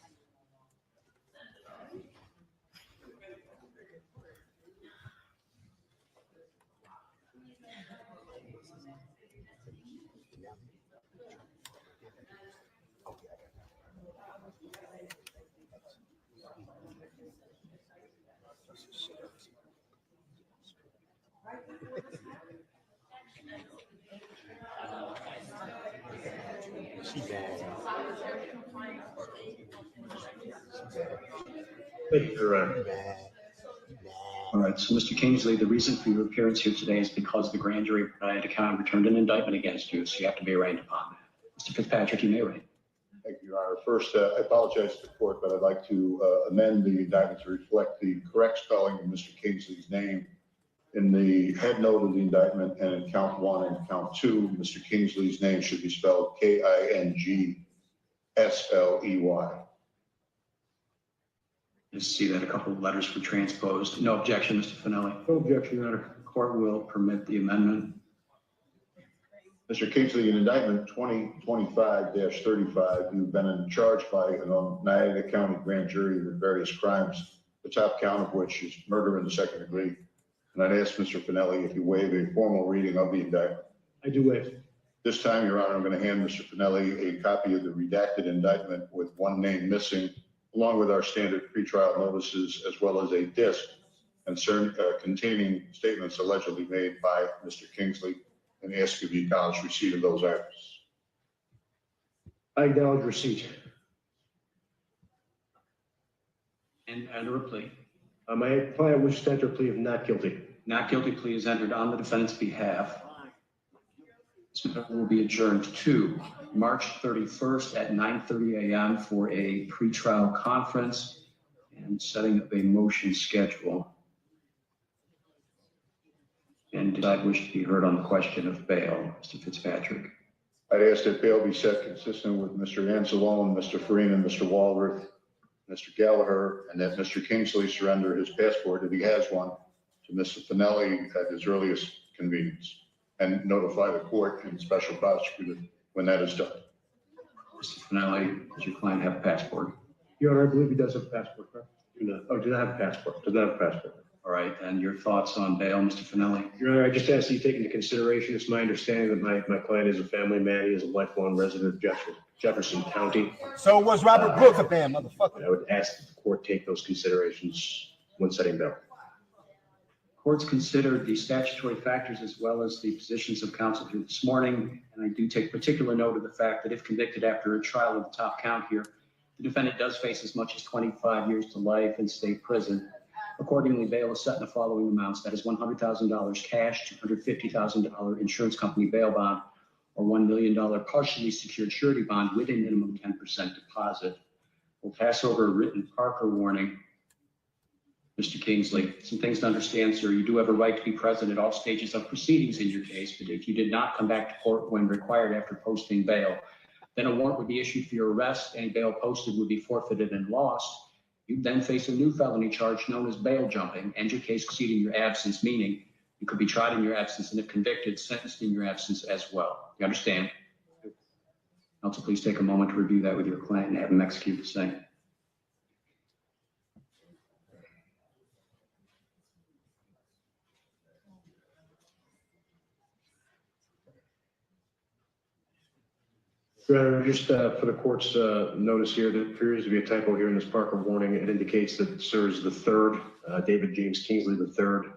All right, so Mr. Kingsley, the reason for your appearance here today is because the grand jury provided account returned an indictment against you, so you have to be arraigned upon that. Mr. Fitzpatrick, you may arraign. Thank you, Your Honor. First, I apologize to the court, but I'd like to amend the indictment to reflect the correct spelling of Mr. Kingsley's name in the head note of the indictment, and in count 1 and count 2, Mr. Kingsley's name should be spelled Kingsley. I see that a couple of letters were transposed. No objection, Mr. Finelli. No objection, Your Honor. The court will permit the amendment. Mr. Kingsley, in indictment 2025-35, you've been charged by an Niagara County grand jury with various crimes, the top count of which is murder in the second degree. And I'd ask Mr. Finelli if you waive a formal reading of the indictment. I do waive. This time, Your Honor, I'm going to hand Mr. Finelli a copy of the redacted indictment with one name missing, along with our standard pretrial notices, as well as a disc containing statements allegedly made by Mr. Kingsley, and ask if you acknowledge receipt of those items. I acknowledge receipt. And enter a plea. My client wishes to enter a plea of not guilty. Not guilty plea is entered on the defendant's behalf. This matter will be adjourned to March 31st at 9:30 a.m. for a pretrial conference and setting up a motion schedule. And did I wish to be heard on the question of bail, Mr. Fitzpatrick? I'd ask that bail be set consistent with Mr. Anzalone, Mr. Farina, Mr. Walworth, Mr. Gallagher, and that Mr. Kingsley surrender his passport, if he has one, to Mr. Finelli at his earliest convenience, and notify the court and special prosecutor when that is done. Mr. Finelli, does your client have a passport? Your Honor, I believe he does have a passport, correct? Does not have a passport. Does not have a passport. All right, and your thoughts on bail, Mr. Finelli? Your Honor, I just ask that you take into consideration, it's my understanding that my client is a family man. He is a lifelong resident of Jefferson County. So was Robert Brooks a fan, motherfucker? I would ask that the court take those considerations when setting bail. Courts considered the statutory factors as well as the positions of counsel here this morning, and I do take particular note of the fact that if convicted after a trial of the top count here, the defendant does face as much as 25 years to life in state prison. Accordingly, bail is set in the following amounts. That is $100,000 cash, $250,000 insurance company bail bond, or $1 million partially secured surety bond with a minimum 10% deposit. We'll pass over a written Parker warning. Mr. Kingsley, some things to understand, sir. You do have a right to be present at all stages of proceedings in your case, but if you did not come back to court when required after posting bail, then a warrant would be issued for your arrest. Any bail posted would be forfeited and lost. You then face a new felony charge known as bail jumping, and your case proceeding in your absence, meaning you could be tried in your absence and if convicted, sentenced in your absence as well. You understand? Counsel, please take a moment to review that with your client and have him execute the same. Your Honor, just for the court's notice here, there appears to be a typo here in this Parker warning. It indicates that Sir is the third, David James Kingsley the third.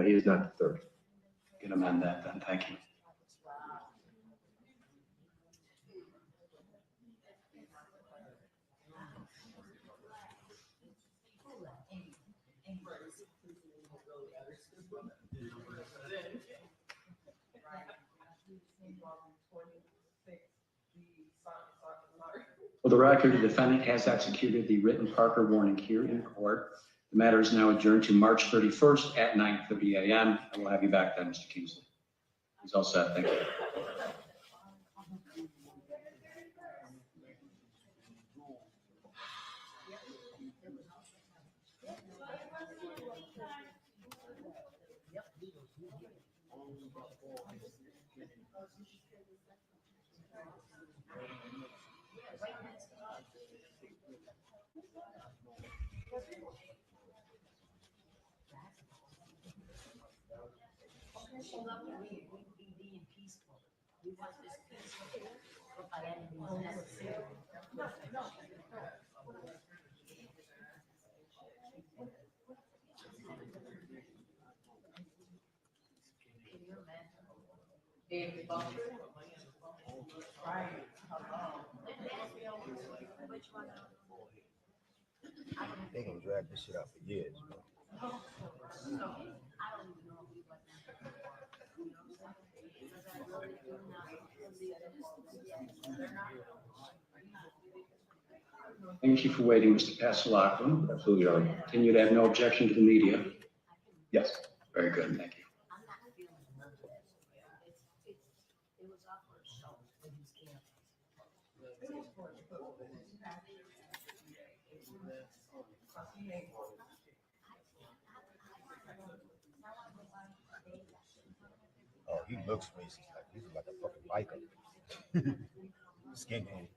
He is not the third. You can amend that then. Thank you. For the record, the defendant has executed the written Parker warning here in court. The matter is now adjourned to March 31st at 9:30 a.m. I will have you back then, Mr. Kingsley. He's all set. Thank you. They gonna drag this shit out for years, bro. Thank you for waiting, Mr. Passalacqua. Absolutely, Your Honor. Continue to have no objection to the media. Yes. Very good. Thank you. Oh, he looks racist. Like he's like a fucking biker. Skinhead.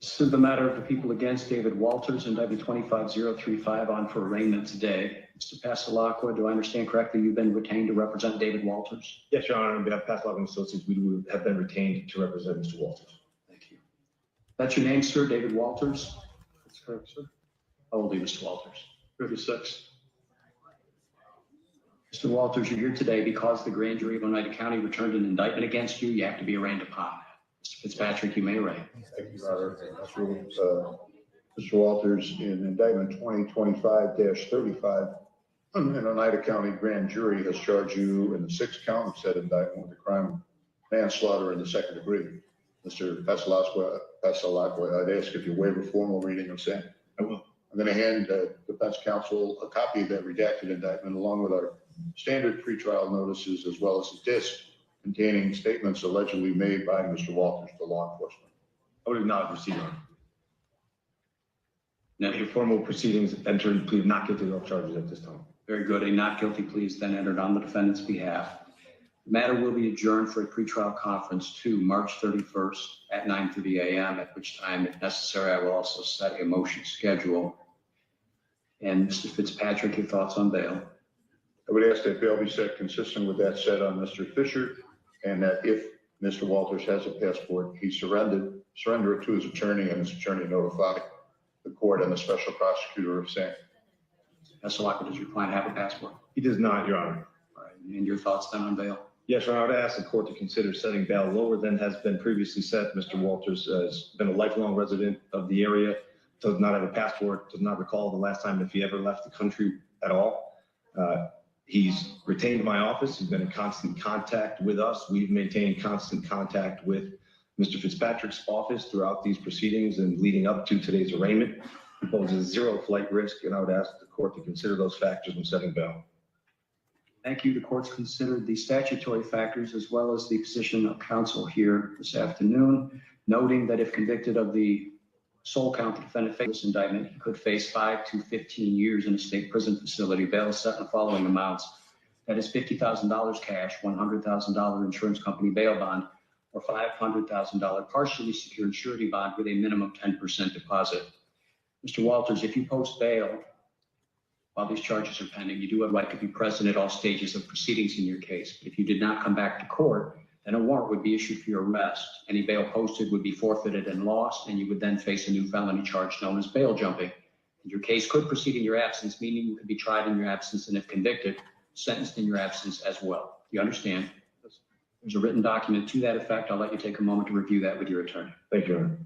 This is the matter of the people against David Walters, indicted 25035 on for arraignment today. Mr. Passalacqua, do I understand correctly you've been retained to represent David Walters? Yes, Your Honor. On behalf of Passalacqua & Associates, we have been retained to represent Mr. Walters. That's your name, sir, David Walters? That's correct, sir. How old are you, Mr. Walters? 36. Mr. Walters, you're here today because the grand jury of Oneida County returned an indictment against you. You have to be arraigned upon that. Mr. Fitzpatrick, you may arraign. Thank you, Your Honor. Mr. Walters, in indictment 2025-35, an Oneida County grand jury has charged you in the 6th count of said indictment with the crime of manslaughter in the 2nd degree. Mr. Pasalacqua, I'd ask if you waive a formal reading of same. I will. I'm going to hand defense counsel a copy of that redacted indictment along with our standard pretrial notices as well as a disc containing statements allegedly made by Mr. Walters to law enforcement. I would acknowledge receipt, Your Honor. Now, Your formal proceedings entered and plead not guilty to all charges at this time. very good. A not guilty plea is then entered on the defendant's behalf. The matter will be adjourned for a pretrial conference to March 31st at 9:30 a.m., at which time, if necessary, I will also set a motion schedule. And Mr. Fitzpatrick, your thoughts on bail? I would ask that bail be set consistent with that set on Mr. Fisher, and that if Mr. Walters has a passport, he surrender it to his attorney and his attorney notify the court and the special prosecutor of same. Pasalacqua, does your client have a passport? He does not, Your Honor. All right, and your thoughts then on bail? Yes, Your Honor, I would ask the court to consider setting bail lower than has been previously set. Mr. Walters has been a lifelong resident of the area, does not have a passport, does not recall the last time if he ever left the country at all. He's retained my office. He's been in constant contact with us. We've maintained constant contact with Mr. Fitzpatrick's office throughout these proceedings and leading up to today's arraignment. He poses zero flight risk, and I would ask the court to consider those factors when setting bail. Thank you. The court's considered the statutory factors as well as the position of counsel here this afternoon, noting that if convicted of the sole count the defendant faces this indictment, he could face 5 to 15 years in a state prison facility. Bail is set in the following amounts. That is $50,000 cash, $100,000 insurance company bail bond, or $500,000 partially secured surety bond with a minimum 10% deposit. Mr. Walters, if you post bail while these charges are pending, you do have right to be present at all stages of proceedings in your case. But if you did not come back to court, then a warrant would be issued for your arrest. Any bail posted would be forfeited and lost, and you would then face a new felony charge known as bail jumping. And your case could proceed in your absence, meaning you could be tried in your absence, and if convicted, sentenced in your absence as well. Do you understand? There's a written document to that effect. I'll let you take a moment to review that with your attorney. Thank you, Your Honor.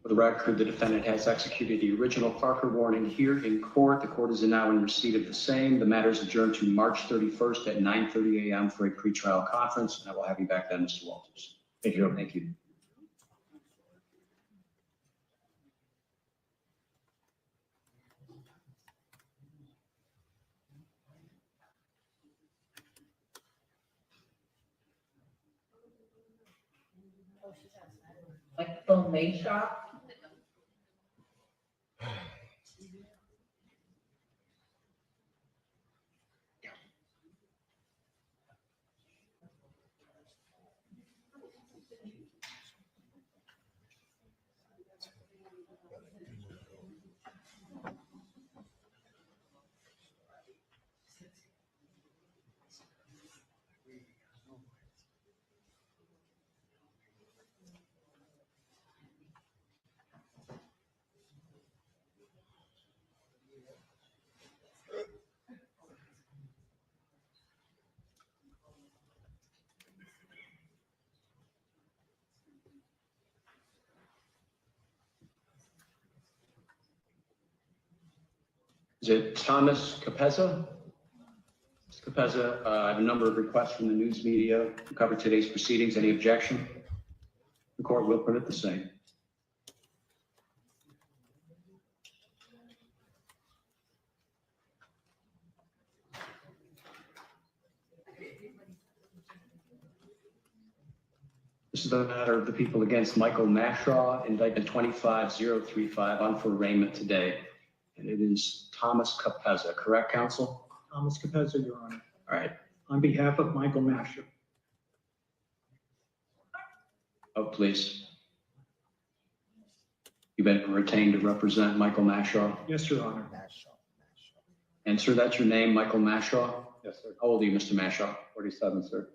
For the record, the defendant has executed the original Parker warning here in court. The court is now in receipt of the same. The matter is adjourned to March 31st at 9:30 a.m. for a pretrial conference, and I will have you back then, Mr. Walters. Thank you. Thank you. Like the maid shop? Is it Thomas Capezza? Mr. Capezza, I have a number of requests from the news media to cover today's proceedings. Any objection? The court will permit the same. This is the matter of the people against Michael Mashraw, indictment 25035, on for arraignment today. And It is Thomas Capezza, correct, counsel? Thomas Capezza, Your Honor. All right. On behalf of Michael Masher. Oh, please. You've been retained to represent Michael Mashaw. Yes, Your Honor. And sir, that's your name, Michael Mashaw? Yes, sir. How old are you, Mr. Mashaw? 47, sir.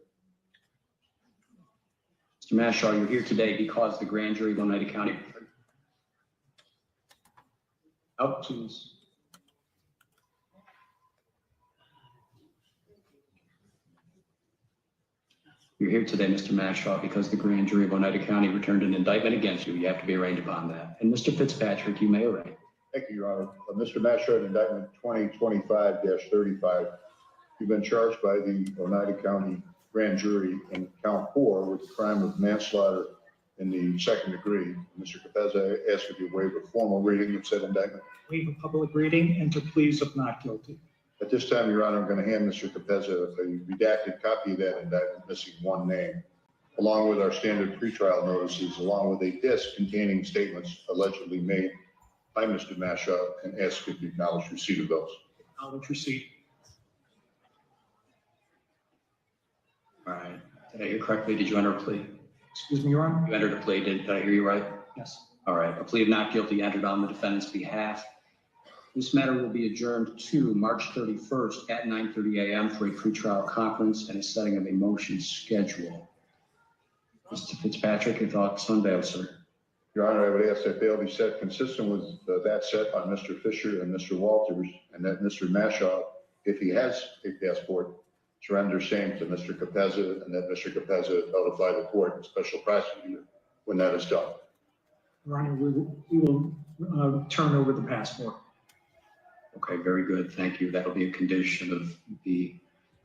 Mr. Mashaw, you're here today because the grand jury of Oneida County. Oh, please. You're here today, Mr. Mashaw, because the grand jury of Oneida County returned an indictment against you. You have to be arraigned upon that. And Mr. Fitzpatrick, you may arraign. Thank you, Your Honor. Mr. Masher, indictment 2025-35. You've been charged by the Oneida County grand jury in count 4 with the crime of manslaughter in the second degree. Mr. Capezza, I ask if you waive a formal reading of said indictment. Waive a public reading and to pleas of not guilty. At this time, Your Honor, I'm going to hand Mr. Capezza a redacted copy of that indictment missing one name, along with our standard pretrial notices, along with a disc containing statements allegedly made by Mr. Mashaw, and ask if you acknowledge receipt of those. Acknowledge receipt. All right. Did I hear correctly? Did you enter a plea? Excuse me, Your Honor? You entered a plea. Did I hear you right? Yes. All right. A plea of not guilty entered on the defendant's behalf. This matter will be adjourned to March 31st at 9:30 a.m. for a pretrial conference and a setting of a motion schedule. Mr. Fitzpatrick, your thoughts on bail, sir? Your Honor, I would ask that bail be set consistent with that set on Mr. Fisher and Mr. Walters, and that Mr. Mashaw, if he has a passport, surrender same to Mr. Capezza, and that Mr. Capezza notify the court and special prosecutor when that is done. Your Honor, we will turn over the passport. Okay, very good. Thank you. That'll be a condition of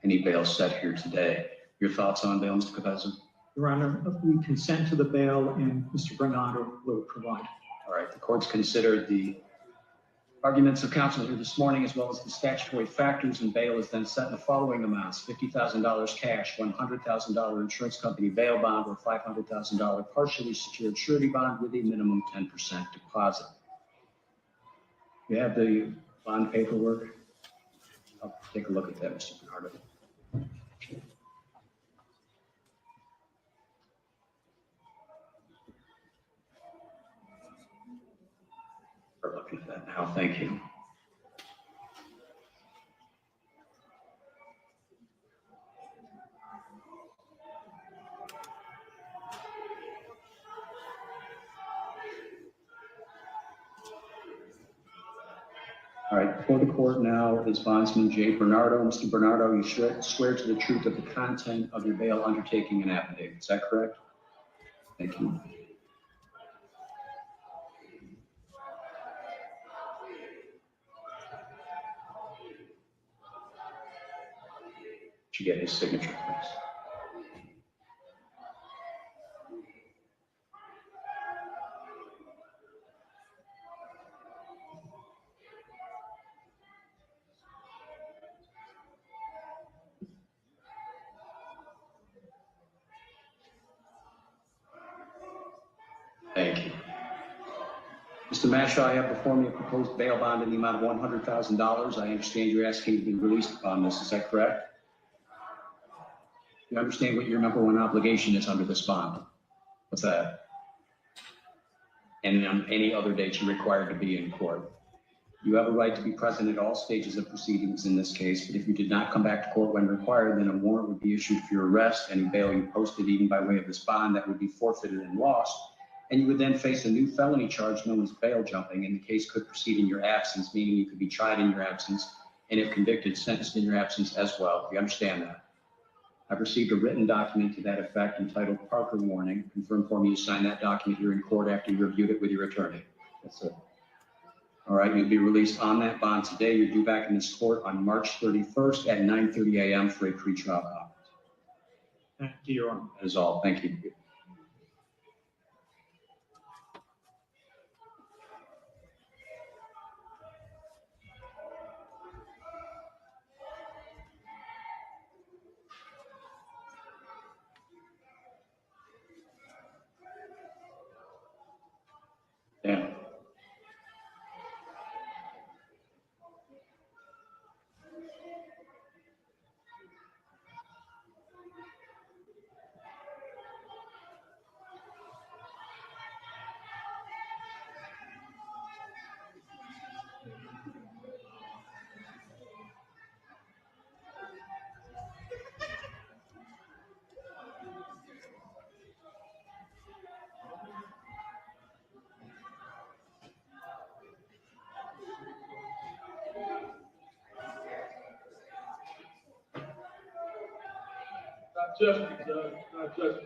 any bail set here today. Your thoughts on bail, Mr. Capezza? Your Honor, we consent to the bail and Mr. Bernardo will provide. All right, the court's considered the arguments of counsel here this morning, as well as the statutory factors, and bail is then set in the following amounts: $50,000 cash, $100,000 insurance company bail bond, or $500,000 partially secured surety bond with a minimum 10% deposit. You have the bond paperwork? I'll take a look at that, Mr. Bernardo. We're looking at that now. Thank you. All right, before the court now is bondsman Jay Bernardo. Mr. Bernardo, you should swear to the truth of the content of your bail undertaking and affidavit. Is that correct? Thank you. Should get his signature, please. Thank you. Mr. Mashaw, I have before me a proposed bail bond in the amount of $100,000. I understand you're asking to be released upon this. Is that correct? You understand what your number one obligation is under this bond? What's that? And on any other date you're required to be in court. You have a right to be present at all stages of proceedings in this case, but if you did not come back to court when required, then a warrant would be issued for your arrest. Any bail you posted, even by way of this bond, that would be forfeited and lost. And you would then face a new felony charge known as bail jumping, and the case could proceed in your absence, meaning you could be tried in your absence, and if convicted, sentenced in your absence as well. You understand that? I've received a written document to that effect entitled Parker Warning. Confirm for me you signed that document here in court after you reviewed it with your attorney. Yes, sir. All right, you'll be released on that bond today. You're due back in this court on March 31st at 9:30 a.m. for a pretrial conference. Thank you, Your Honor. That is all. Thank you. Yeah. justice, not justice.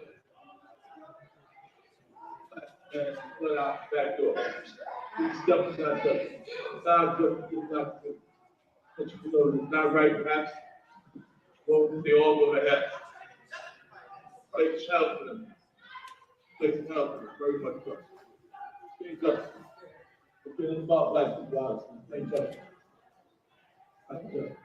And let out back door. These steps is not justice. Not justice, it's not good. It's, you know, it's not right, perhaps. Well, they all go to hell. Takes help for them. Takes help for them, very much so. Ain't justice. It's been about life and lives. Ain't justice. That's justice.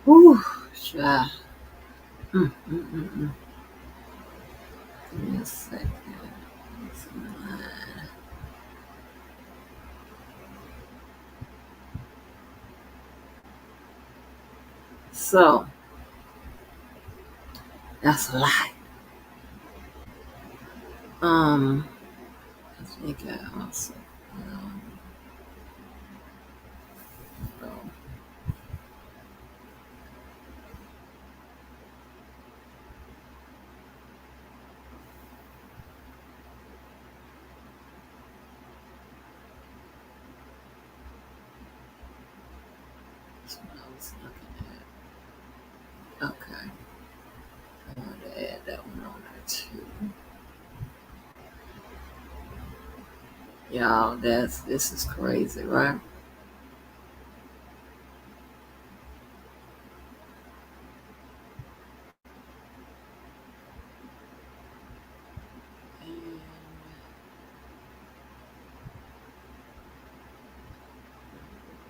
Whew, child. Mm, mm, mm, mm. Give me a second. So that's a lot. I think I also. Um, oh, that's what I was looking at. Okay, I want to add that one on there too. Y'all, this is crazy, right? And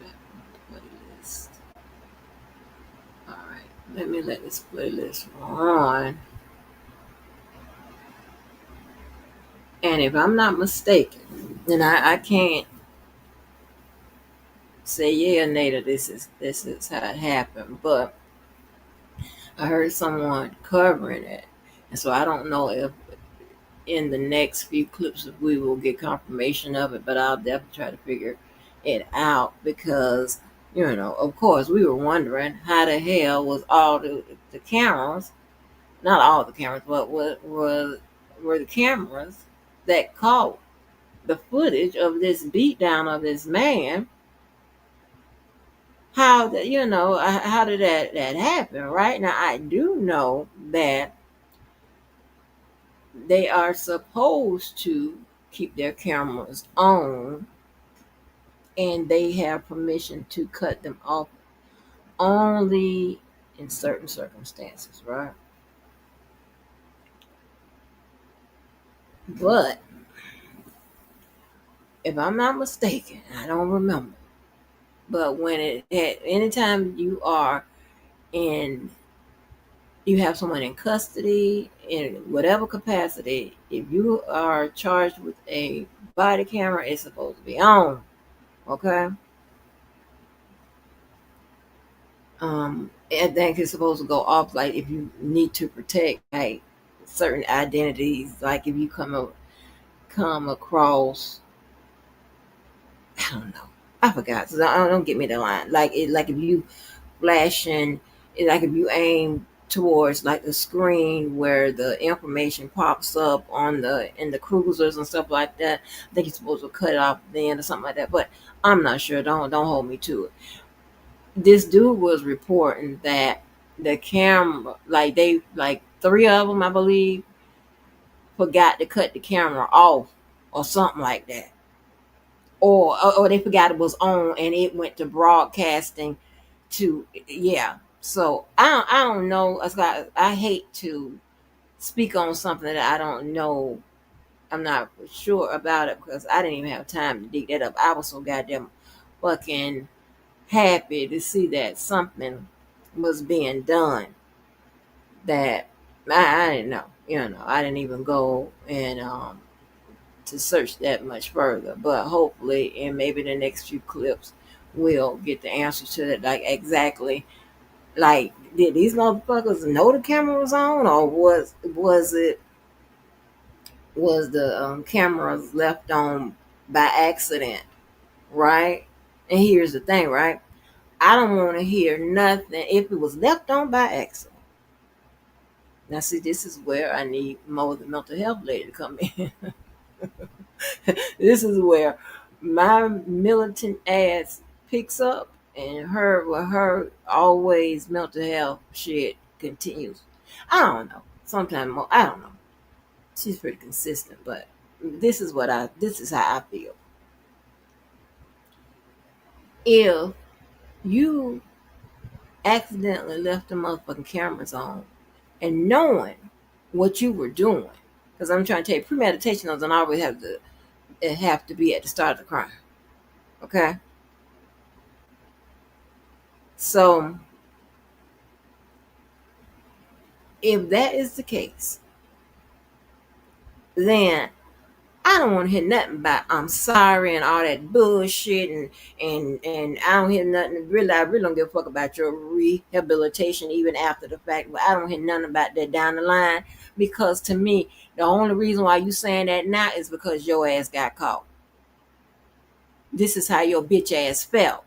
back on the playlist. All right, let me let this playlist run. And if I'm not mistaken, and I can't say yeah or nay that this is how it happened, but I heard someone covering it, and so I don't know if in the next few clips we will get confirmation of it, but I'll definitely try to figure it out because of course we were wondering how the hell was all the cameras, not all the cameras, but what were the cameras that caught the footage of this beatdown of this man. How did that happen? Right now, I do know that they are supposed to keep their cameras on, and they have permission to cut them off only in certain circumstances, right? But if I'm not mistaken, I don't remember. But anytime you have someone in custody in whatever capacity, if you are charged with a body camera, it's supposed to be on. Okay. I think it's supposed to go off like if you need to protect like certain identities, like if you come across, I don't know, I forgot. So don't get me the line. Like if you flashing, like if you aim towards like the screen where the information pops up on the in the cruisers and stuff like that. I think you're supposed to cut it off then or something like that. But I'm not sure. Don't hold me to it. This dude was reporting that the camera, like three of them, I believe, forgot to cut the camera off or something like that, or they forgot it was on and it went to broadcasting to yeah. So I don't know. I hate to speak on something that I don't know. I'm not sure about it because I didn't even have time to dig that up. I was so goddamn fucking happy to see that something was being done that I didn't know. I didn't even go and to search that much further. But hopefully, in maybe the next few clips, we'll get the answer to that. Like exactly, like did these motherfuckers know the camera was on, or was the cameras left on by accident, right? And here's the thing, right? I don't want to hear nothing if it was left on by accident. Now, see, this is where I need more of the mental health lady to come in. This is where my militant ass picks up, and her always mental health shit continues. I don't know. Sometimes more. I don't know. She's pretty consistent, but this is how I feel. If you accidentally left the motherfucking cameras on and knowing what you were doing, because I'm trying to tell you, premeditation doesn't always have to be at the start of the crime. Okay, so if that is the case, then I don't want to hear nothing about I'm sorry and all that bullshit, and I don't hear nothing. Really, I really don't give a fuck about your rehabilitation even after the fact. But I don't hear nothing about that down the line, because to me, the only reason why you saying that now is because your ass got caught. This is how your bitch ass felt,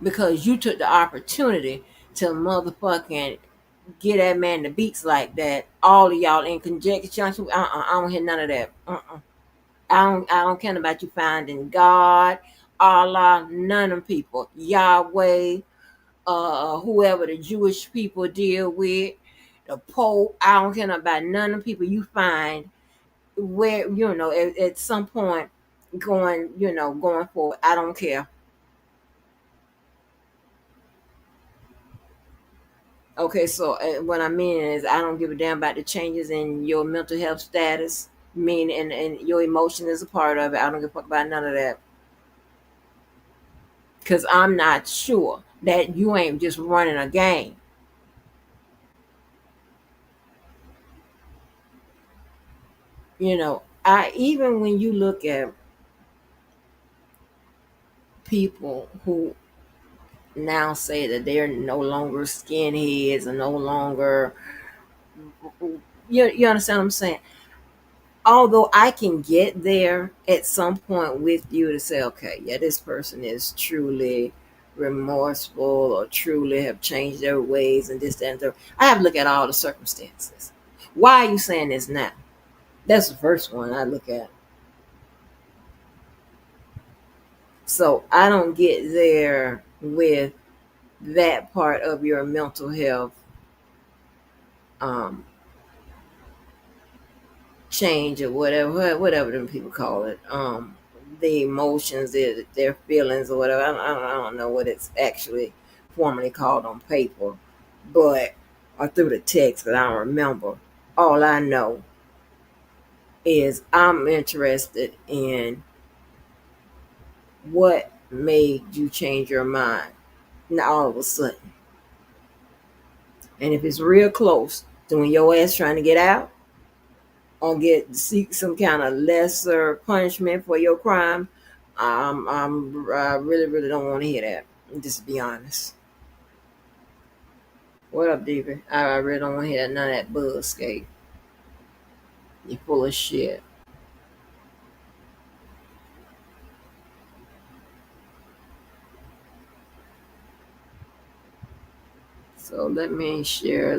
because you took the opportunity to motherfucking get that man the beats like that. All of y'all in conjunction. I don't hear none of that. I don't care about you finding God, Allah, none of them people, Yahweh, whoever the Jewish people deal with, the Pope. I don't care about none of the people you find where at some point going forward. I don't care. Okay, so what I mean is I don't give a damn about the changes in your mental health status. Mean and your emotion is a part of it. I don't give a fuck about none of that. Because I'm not sure that you ain't just running a game. I even when you look at people who now say that they're no longer skinheads and no longer, you understand what I'm saying? Although I can get there at some point with you to say, okay, yeah, this person is truly remorseful or truly have changed their ways and this, that, and that. I have to look at all the circumstances. Why are you saying this now? That's the first one I look at. So I don't get there with that part of your mental health um, change or whatever them people call it. The emotions, their feelings or whatever. I don't know what it's actually formally called on paper, but or through the text, but I don't remember. All I know is I'm interested in what made you change your mind. Now all of a sudden. And if it's real close to when your ass trying to get out or seek some kind of lesser punishment for your crime, I really, really don't want to hear that. Just to be honest. What up, Diva? I really don't want to hear none of that bullskate. You full of shit. So let me share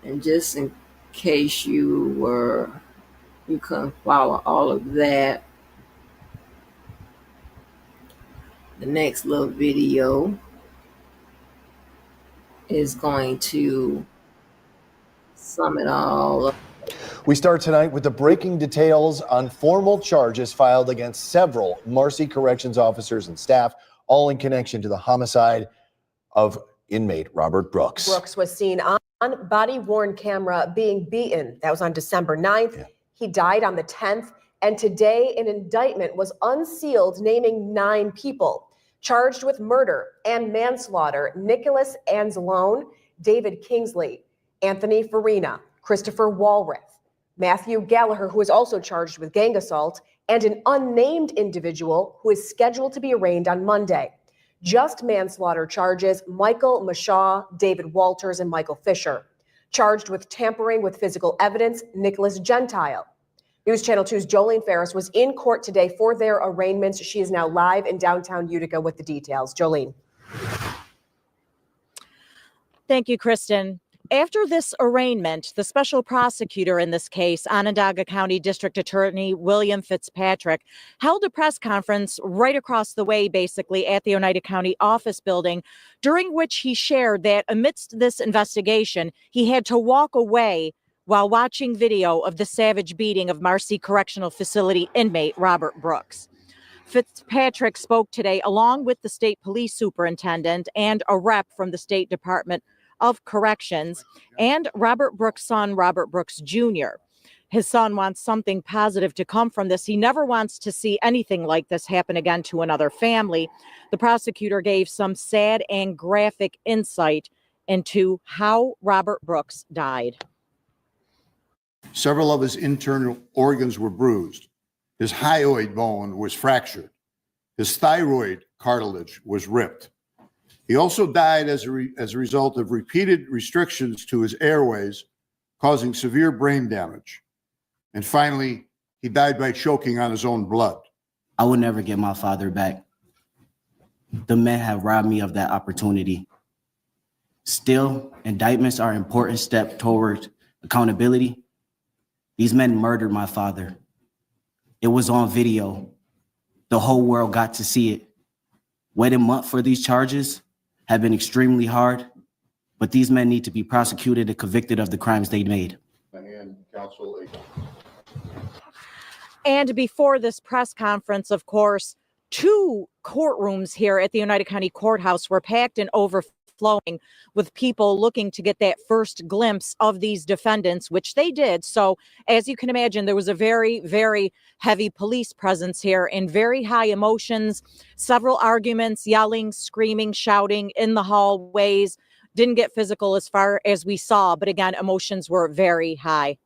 and just in case you couldn't follow all of that, the next little video is going to sum it all up. We start tonight with the breaking details on formal charges filed against several Marcy Corrections officers and staff, all in connection to the homicide of inmate Robert Brooks. Brooks was seen on body-worn camera being beaten. That was on December 9th. Yeah. He died on the 10th. And today, an indictment was unsealed naming 9 people. Charged with murder and manslaughter, Nicholas Anzalone, David Kingsley, Anthony Farina, Christopher Walrath, Matthew Gallagher, who is also charged with gang assault, and an unnamed individual who is scheduled to be arraigned on Monday. Just manslaughter charges, Michael Mashaw, David Walters, and Michael Fisher. Charged with tampering with physical evidence, Nicholas Gentile. News Channel 2's Jolene Ferris was in court today for their arraignments. She is now live in downtown Utica with the details. Jolene. Thank you, Kristen. After this arraignment, the special prosecutor in this case, Onondaga County District Attorney William Fitzpatrick, held a press conference right across the way, basically, at the Oneida County office building, during which he shared that amidst this investigation, he had to walk away while watching video of the savage beating of Marcy Correctional Facility inmate Robert Brooks. Fitzpatrick spoke today along with the state police superintendent and a rep from the State Department of Corrections and Robert Brooks' son, Robert Brooks Jr. His son wants something positive to come from this. He never wants to see anything like this happen again to another family. The prosecutor gave some sad and graphic insight into how Robert Brooks died. Several of his internal organs were bruised. His hyoid bone was fractured. His thyroid cartilage was ripped. He also died as a result of repeated restrictions to his airways, causing severe brain damage. And finally, he died by choking on his own blood. I will never get my father back. The men have robbed me of that opportunity. Still, indictments are an important step toward accountability. These men murdered my father. It was on video. The whole world got to see it. Waiting a month for these charges have been extremely hard, but these men need to be prosecuted and convicted of the crimes they made. And counsel. And before this press conference, of course, 2 courtrooms here at the Oneida County Courthouse were packed and overflowing with people looking to get that first glimpse of these defendants, which they did. So as you can imagine, there was a very, very heavy police presence here and very high emotions, several arguments, yelling, screaming, shouting in the hallways. Didn't get physical as far as we saw, but again, emotions were very high.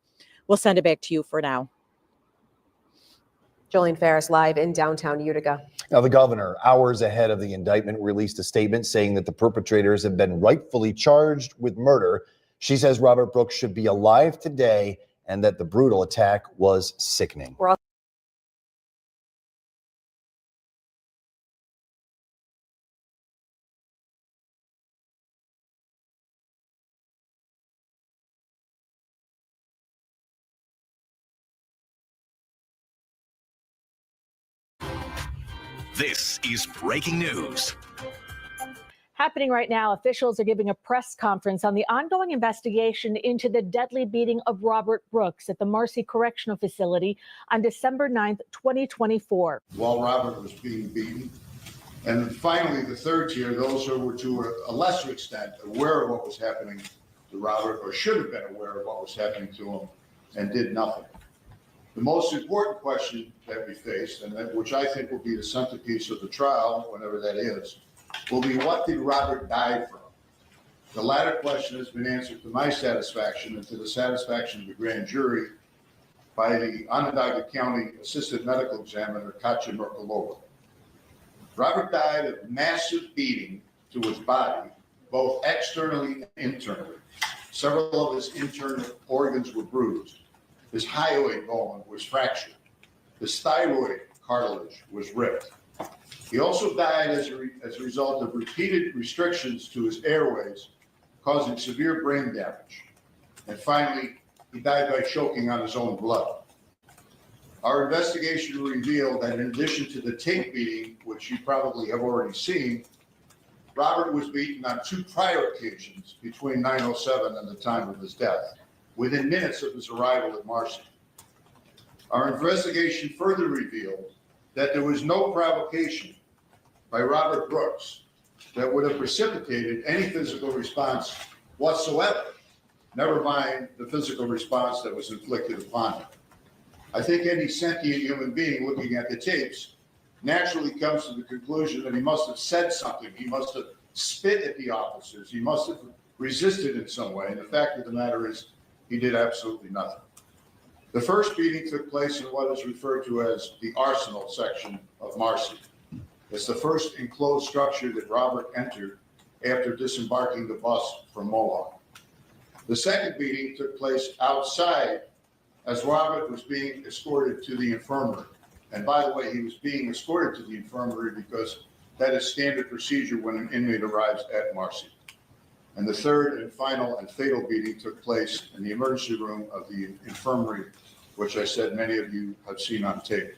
We'll send it back to you for now. Jolene Ferris live in downtown Utica. Now, the governor, hours ahead of the indictment, released a statement saying that the perpetrators have been rightfully charged with murder. She says Robert Brooks should be alive today and that the brutal attack was sickening. This is breaking news. Happening right now, officials are giving a press conference on the ongoing investigation into the deadly beating of Robert Brooks at the Marcy Correctional Facility on December 9th, 2024. While Robert was being beaten. And finally, the third tier, those who were to a lesser extent aware of what was happening to Robert, or should have been aware of what was happening to him, and did nothing. The most important question that we faced, and that, which I think will be the centerpiece of the trial, whenever that is, will be what did Robert die from? The latter question has been answered to my satisfaction and to the satisfaction of the grand jury by the Onondaga County Assistant Medical Examiner, Katya Merkulova. Robert died of massive beating to his body, both externally and internally. Several of his internal organs were bruised. His hyoid bone was fractured. His thyroid cartilage was ripped. He also died as a result of repeated restrictions to his airways, causing severe brain damage. And finally, he died by choking on his own blood. Our investigation revealed that in addition to the tape beating, which you probably have already seen, Robert was beaten on 2 prior occasions between 9/07 and the time of his death, within minutes of his arrival at Marcy. Our investigation further revealed that there was no provocation by Robert Brooks that would have precipitated any physical response whatsoever, never mind the physical response that was inflicted upon him. I think any sentient human being looking at the tapes naturally comes to the conclusion that he must have said something. He must have spit at the officers. He must have resisted in some way. And the fact of the matter is, he did absolutely nothing. The first beating took place in what is referred to as the arsenal section of Marcy. It's the first enclosed structure that Robert entered after disembarking the bus from Mohawk. The second beating took place outside as Robert was being escorted to the infirmary. And by the way, he was being escorted to the infirmary because that is standard procedure when an inmate arrives at Marcy. And the third and final and fatal beating took place in the emergency room of the infirmary, which I said many of you have seen on tape.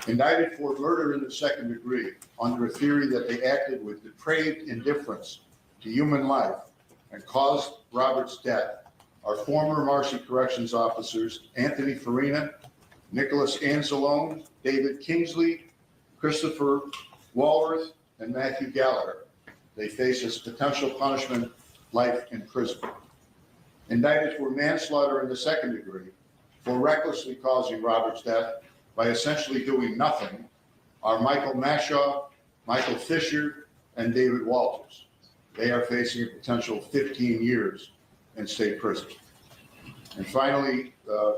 Indicted for murder in the second degree under a theory that they acted with depraved indifference to human life and caused Robert's death are former Marcy Corrections officers Anthony Farina, Nicholas Anzalone, David Kingsley, Christopher Walworth, and Matthew Gallagher. They face as potential punishment life in prison. Indicted for manslaughter in the second degree for recklessly causing Robert's death by essentially doing nothing are Michael Mashaw, Michael Fisher, and David Walters. They are facing a potential 15 years in state prison. And finally,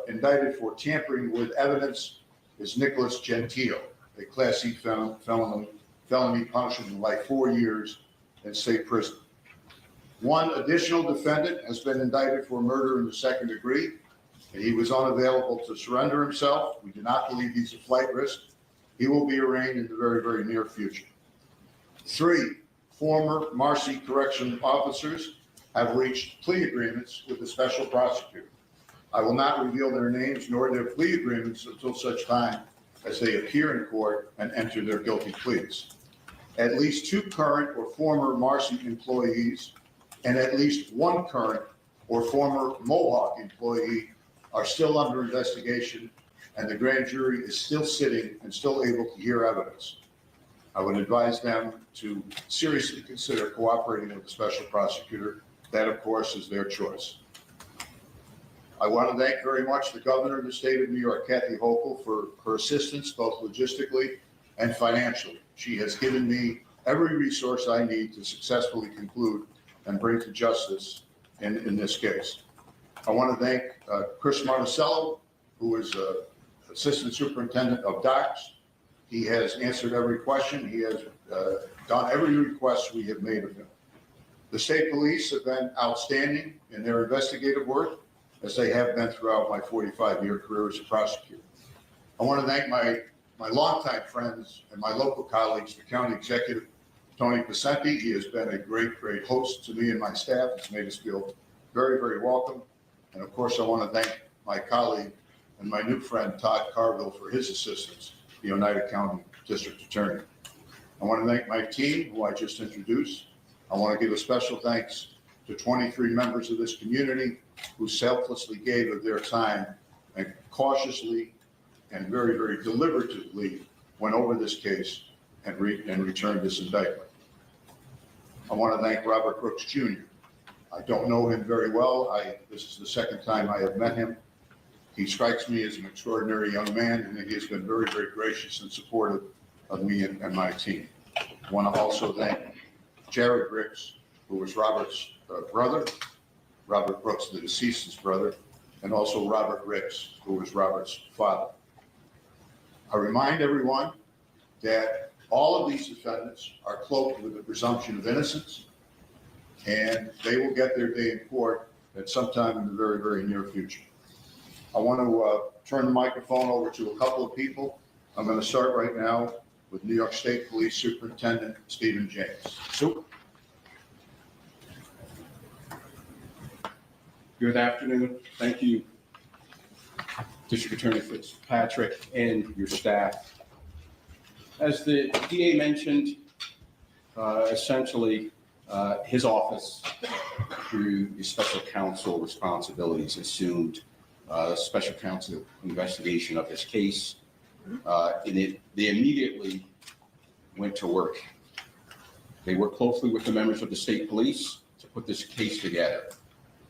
indicted for tampering with evidence is Nicholas Gentile, a Class C felony punishable by 4 years in state prison. One additional defendant has been indicted for murder in the second degree, and he was unavailable to surrender himself. We do not believe he's a flight risk. He will be arraigned in the very, very near future. 3 former Marcy Correction officers have reached plea agreements with the special prosecutor. I will not reveal their names nor their plea agreements until such time as they appear in court and enter their guilty pleas. At least 2 current or former Marcy employees and at least 1 current or former Mohawk employee are still under investigation, and the grand jury is still sitting and still able to hear evidence. I would advise them to seriously consider cooperating with the special prosecutor. That, of course, is their choice. I want to thank very much the governor of the state of New York, Kathy Hochul, for her assistance, both logistically and financially. She has given me every resource I need to successfully conclude and bring to justice in this case. I want to thank Chris Marticello, who is Assistant Superintendent of Docks. He has answered every question. He has done every request we have made of him. The state police have been outstanding in their investigative work, as they have been throughout my 45-year career as a prosecutor. I want to thank my longtime friends and my local colleagues, the county executive, Tony Pacenti. He has been a great, great host to me and my staff. It's made us feel very, very welcome. And of course, I want to thank my colleague and my new friend, Todd Carville, for his assistance, the Oneida County District Attorney. I want to thank my team, who I just introduced. I want to give a special thanks to 23 members of this community who selflessly gave of their time and cautiously and very, very deliberatively went over this case and returned this indictment. I want to thank Robert Brooks Jr. I don't know him very well. This is the second time I have met him. He strikes me as an extraordinary young man, and he has been very, very gracious and supportive of me and my team. I want to also thank Jared Brooks, who was Robert's brother, Robert Brooks, the deceased's brother, and also Robert Ricks, who was Robert's father. I remind everyone that all of these defendants are cloaked with the presumption of innocence, and they will get their day in court at some time in the very, very near future. I want to turn the microphone over to a couple of people. I'm going to start right now with New York State Police Superintendent Stephen James. Soup. Good afternoon. Thank you, District Attorney Fitzpatrick and your staff. As the DA mentioned, essentially his office, through the special counsel responsibilities, assumed special counsel investigation of this case. They immediately went to work. They worked closely with the members of the state police to put this case together.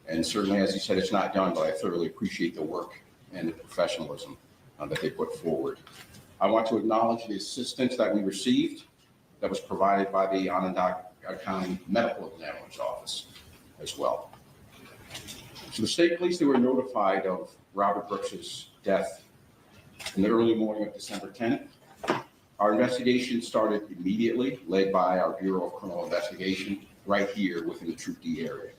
And certainly, as you said, it's not done, but I thoroughly appreciate the work and the professionalism that they put forward. I want to acknowledge the assistance that we received that was provided by the Onondaga County Medical Examiner's Office as well. So the state police, they were notified of Robert Brooks's death in the early morning of December 10th. Our investigation started immediately, led by our Bureau of Criminal Investigation right here within the Troop D area.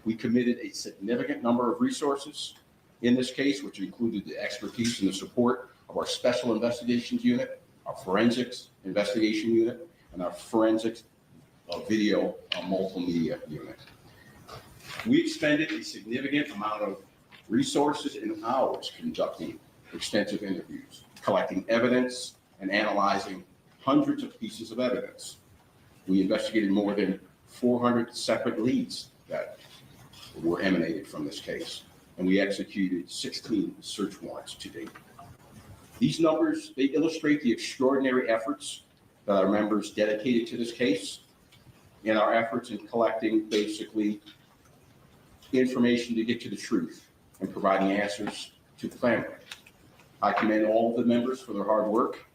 We committed a significant number of resources in this case, which included the expertise and the support of our Special Investigations Unit, our Forensics Investigation Unit, and our Forensics Video Multimedia Unit. We expended a significant amount of resources and hours conducting extensive interviews, collecting evidence, and analyzing hundreds of pieces of evidence. We investigated more than 400 separate leads that were emanated from this case, and we executed 16 search warrants to date. These numbers, they illustrate the extraordinary efforts that our members dedicated to this case and our efforts in collecting basically information to get to the truth and providing answers to the family. I commend all of the members for their hard work.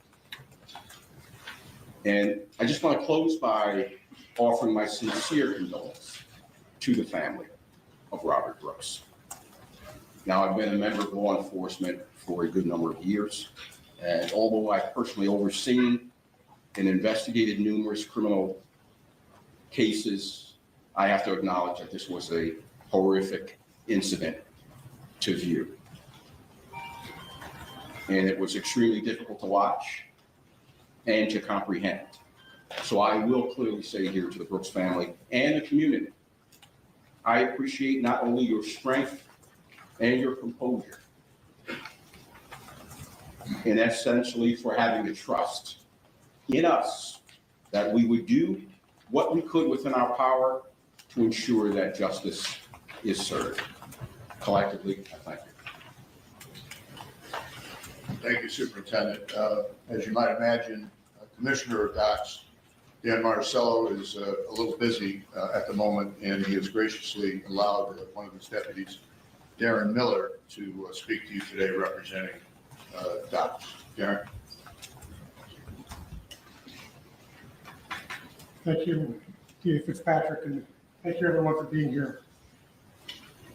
And I just want to close by offering my sincere condolence to the family of Robert Brooks. Now, I've been a member of law enforcement for a good number of years, and although I've personally overseen and investigated numerous criminal cases, I have to acknowledge that this was a horrific incident to view. And it was extremely difficult to watch and to comprehend. So I will clearly say here to the Brooks family and the community, I appreciate not only your strength and your composure, and essentially for having the trust in us that we would do what we could within our power to ensure that justice is served. Collectively, I thank you. Thank you, Superintendent. As you might imagine, Commissioner of Docks, Dan Marcello, is a little busy at the moment, and he has graciously allowed one of his deputies, Darren Miller, to speak to you today representing Docks. Darren. Thank you, D.A. Fitzpatrick, and thank you everyone for being here.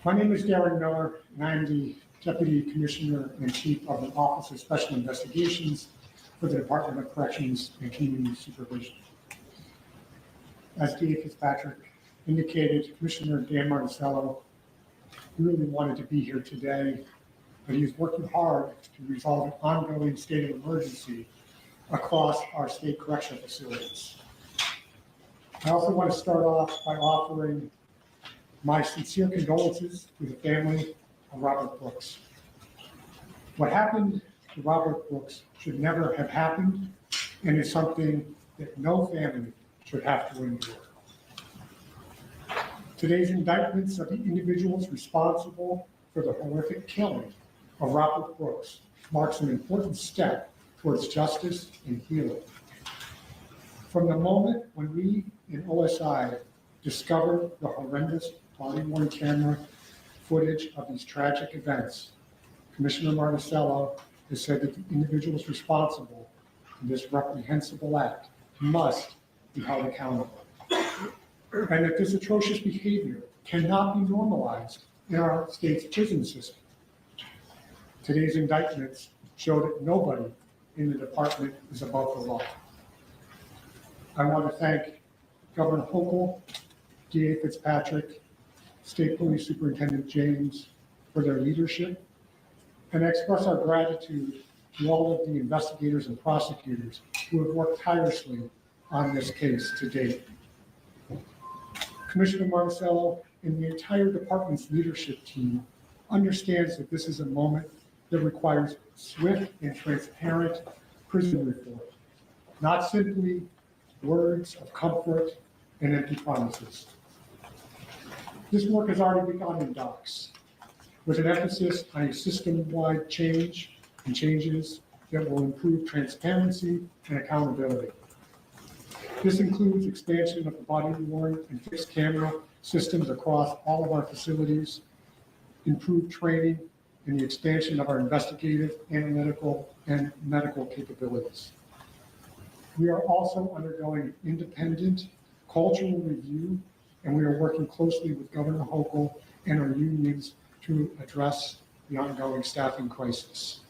My name is Darren Miller, and I am the Deputy Commissioner and Chief of the Office of Special Investigations for the Department of Corrections and Community Supervision. As D.A. Fitzpatrick indicated, Commissioner Dan Marcello really wanted to be here today, but he's working hard to resolve an ongoing state of emergency across our state correctional facilities. I also want to start off by offering my sincere condolences to the family of Robert Brooks. What happened to Robert Brooks should never have happened, and is something that no family should have to endure. Today's indictments of the individuals responsible for the horrific killing of Robert Brooks marks an important step towards justice and healing. From the moment when we in OSI discovered the horrendous body-worn camera footage of these tragic events, Commissioner Marcello has said that the individuals responsible for this reprehensible act must be held accountable, and that this atrocious behavior cannot be normalized in our state's prison system. Today's indictments show that nobody in the department is above the law. I want to thank Governor Hochul, D.A. Fitzpatrick, State Police Superintendent James for their leadership, and express our gratitude to all of the investigators and prosecutors who have worked tirelessly on this case to date. Commissioner Marcello and the entire department's leadership team understands that this is a moment that requires swift and transparent prison reform, not simply words of comfort and empty promises. This work has already begun in Docks, with an emphasis on a system-wide change and changes that will improve transparency and accountability. This includes expansion of the body-worn and fixed camera systems across all of our facilities, improved training, in the expansion of our investigative, analytical, and medical capabilities. We are also undergoing independent cultural review, and we are working closely with Governor Hochul and our unions to address the ongoing staffing crisis.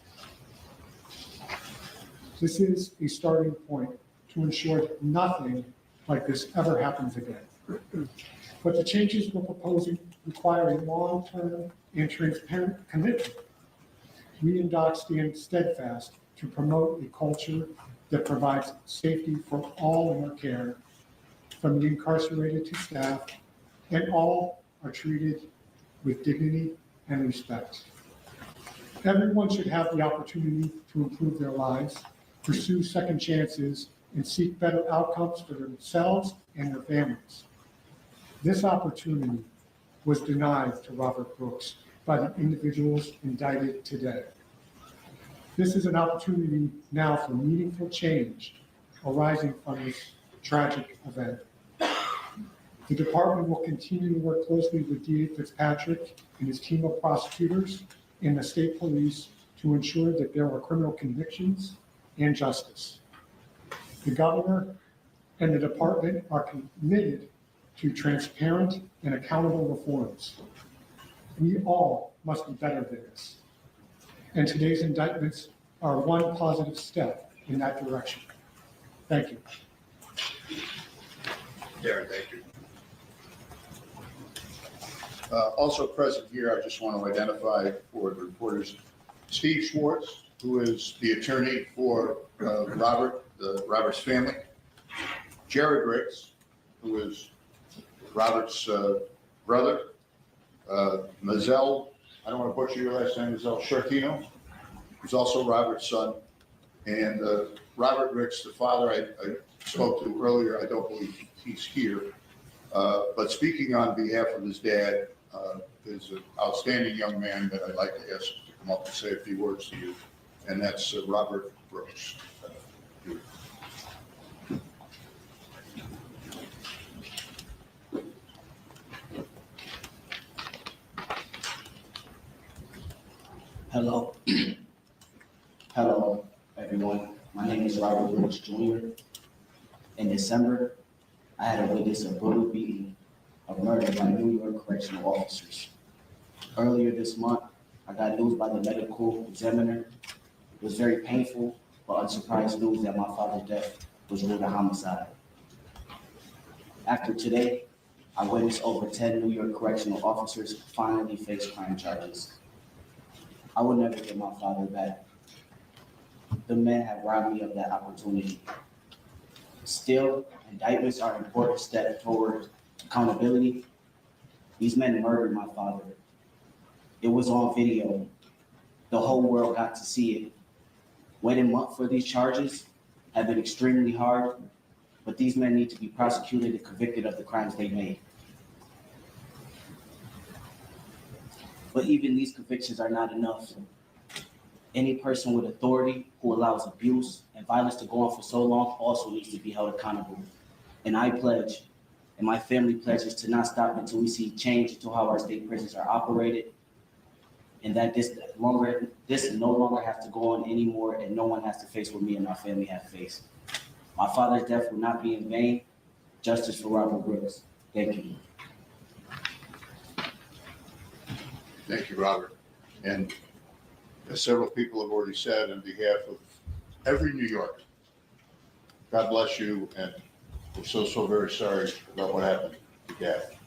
This is a starting point to ensure that nothing like this ever happens again. But the changes we're proposing require a long-term and transparent commitment. We in DOC stand steadfast to promote a culture that provides safety for all in our care, from the incarcerated to staff, and all are treated with dignity and respect. Everyone should have the opportunity to improve their lives, pursue second chances, and seek better outcomes for themselves and their families. This opportunity was denied to Robert Brooks by the individuals indicted today. This is an opportunity now for meaningful change arising from this tragic event. The department will continue to work closely with DA Fitzpatrick and his team of prosecutors and the state police to ensure that there are criminal convictions and justice. The governor and the department are committed to transparent and accountable reforms. We all must be better than this. And today's indictments are one positive step in that direction. Thank you. Darren, thank you. Also present here, I just want to identify for the reporters, Steve Schwartz, who is the attorney for Robert's family, Jared Ricks, who is Robert's brother, Mazel, I don't want to butcher your last name, Mazel Shartino, who's also Robert's son, and Robert Ricks, the father I spoke to earlier, I don't believe he's here, but speaking on behalf of his dad, is an outstanding young man that I'd like to ask to come up and say a few words to you, and that's Robert Brooks. Hello. Hello, everyone. My name is Robert Brooks Jr. In December, I had to witness a brutal beating of murder by New York correctional officers. Earlier this month, I got news by the medical examiner. It was very painful, but unsurprised news that my father's death was ruled a homicide. After today, I witnessed over 10 New York correctional officers finally face crime charges. I will never get my father back. The men have robbed me of that opportunity. Still, indictments are an important step toward accountability. These men murdered my father. It was on video. The whole world got to see it. Waiting months for these charges have been extremely hard, but these men need to be prosecuted and convicted of the crimes they made. But even these convictions are not enough. Any person with authority who allows abuse and violence to go on for so long also needs to be held accountable. And I pledge, and my family pledges, to not stop until we see change to how our state prisons are operated, and that this no longer has to go on anymore, and no one has to face what me and my family have faced. My father's death will not be in vain. Justice for Robert Brooks. Thank you. Thank you, Robert. And as several people have already said, on behalf of every New Yorker, God bless you, and we're so very sorry about what happened to Dad.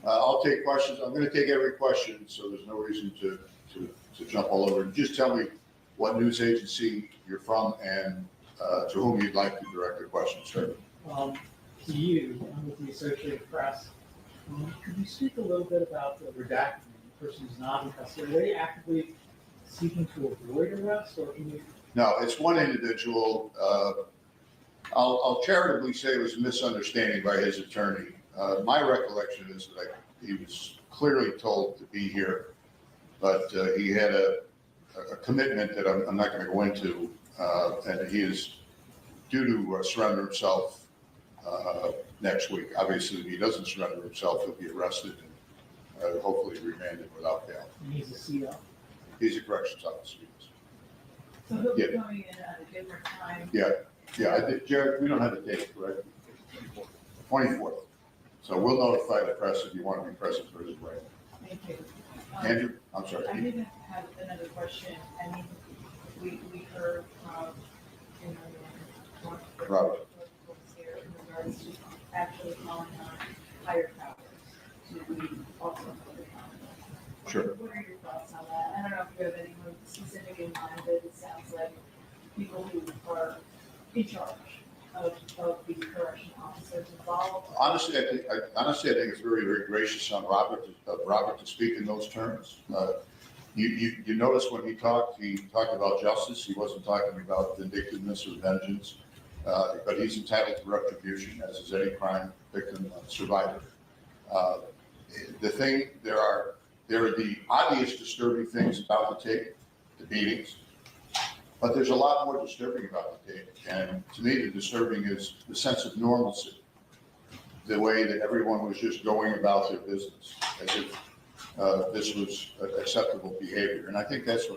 I'll take questions. I'm going to take every question, so there's no reason to jump all over. Just tell me what news agency you're from and to whom you'd like to direct your questions. Sir. To you, I'm with the Associated Press. Could you speak a little bit about the redacting? The person who's not in custody. Are they actively seeking to avoid arrest, or can you? No, it's one individual. I'll charitably say it was a misunderstanding by his attorney. My recollection is that he was clearly told to be here, but he had a commitment that I'm not going to go into, and he is due to surrender himself next week. Obviously, if he doesn't surrender himself, he'll be arrested and hopefully remanded without bail. He's a CO. He's a corrections officer. So he'll Yeah. be coming in at a different time. Yeah, I think, Jared, we don't have a date, correct? 24th. So we'll notify the press if you want to be present for his wedding. Thank you. Andrew, I'm sorry. I did have another question. I mean, we heard from, you know, one of the Robert. folks here in regards to actually calling on higher powers to be also for the county. Sure. What are your thoughts on that? I don't know if you have anyone specific in mind, but it sounds like people who are in charge of the correction officers involved. Honestly, I think it's very, very gracious on Robert to speak in those terms. You notice when he talked about justice. He wasn't talking about vindictiveness or vengeance, but he's entitled to retribution, as is any crime victim survivor. There are the obvious disturbing things about the tape, the beatings, but there's a lot more disturbing about the tape. And to me, the disturbing is the sense of normalcy, the way that everyone was just going about their business as if this was acceptable behavior. And I think that's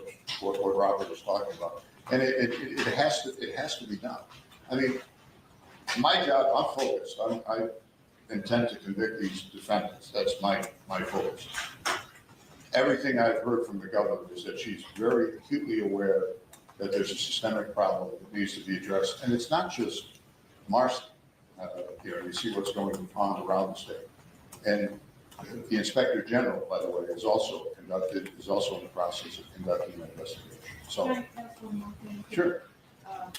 what Robert was talking about. And it has to be done. I mean, my job, I'm focused. I intend to convict these defendants. That's my focus. Everything I've heard from the governor is that she's very acutely aware that there's a systemic problem that needs to be addressed. And it's not just Marcy. You see what's going on around the state. And the Inspector General, by the way, is also in the process of conducting an investigation. So, Can I ask one more thing? sure.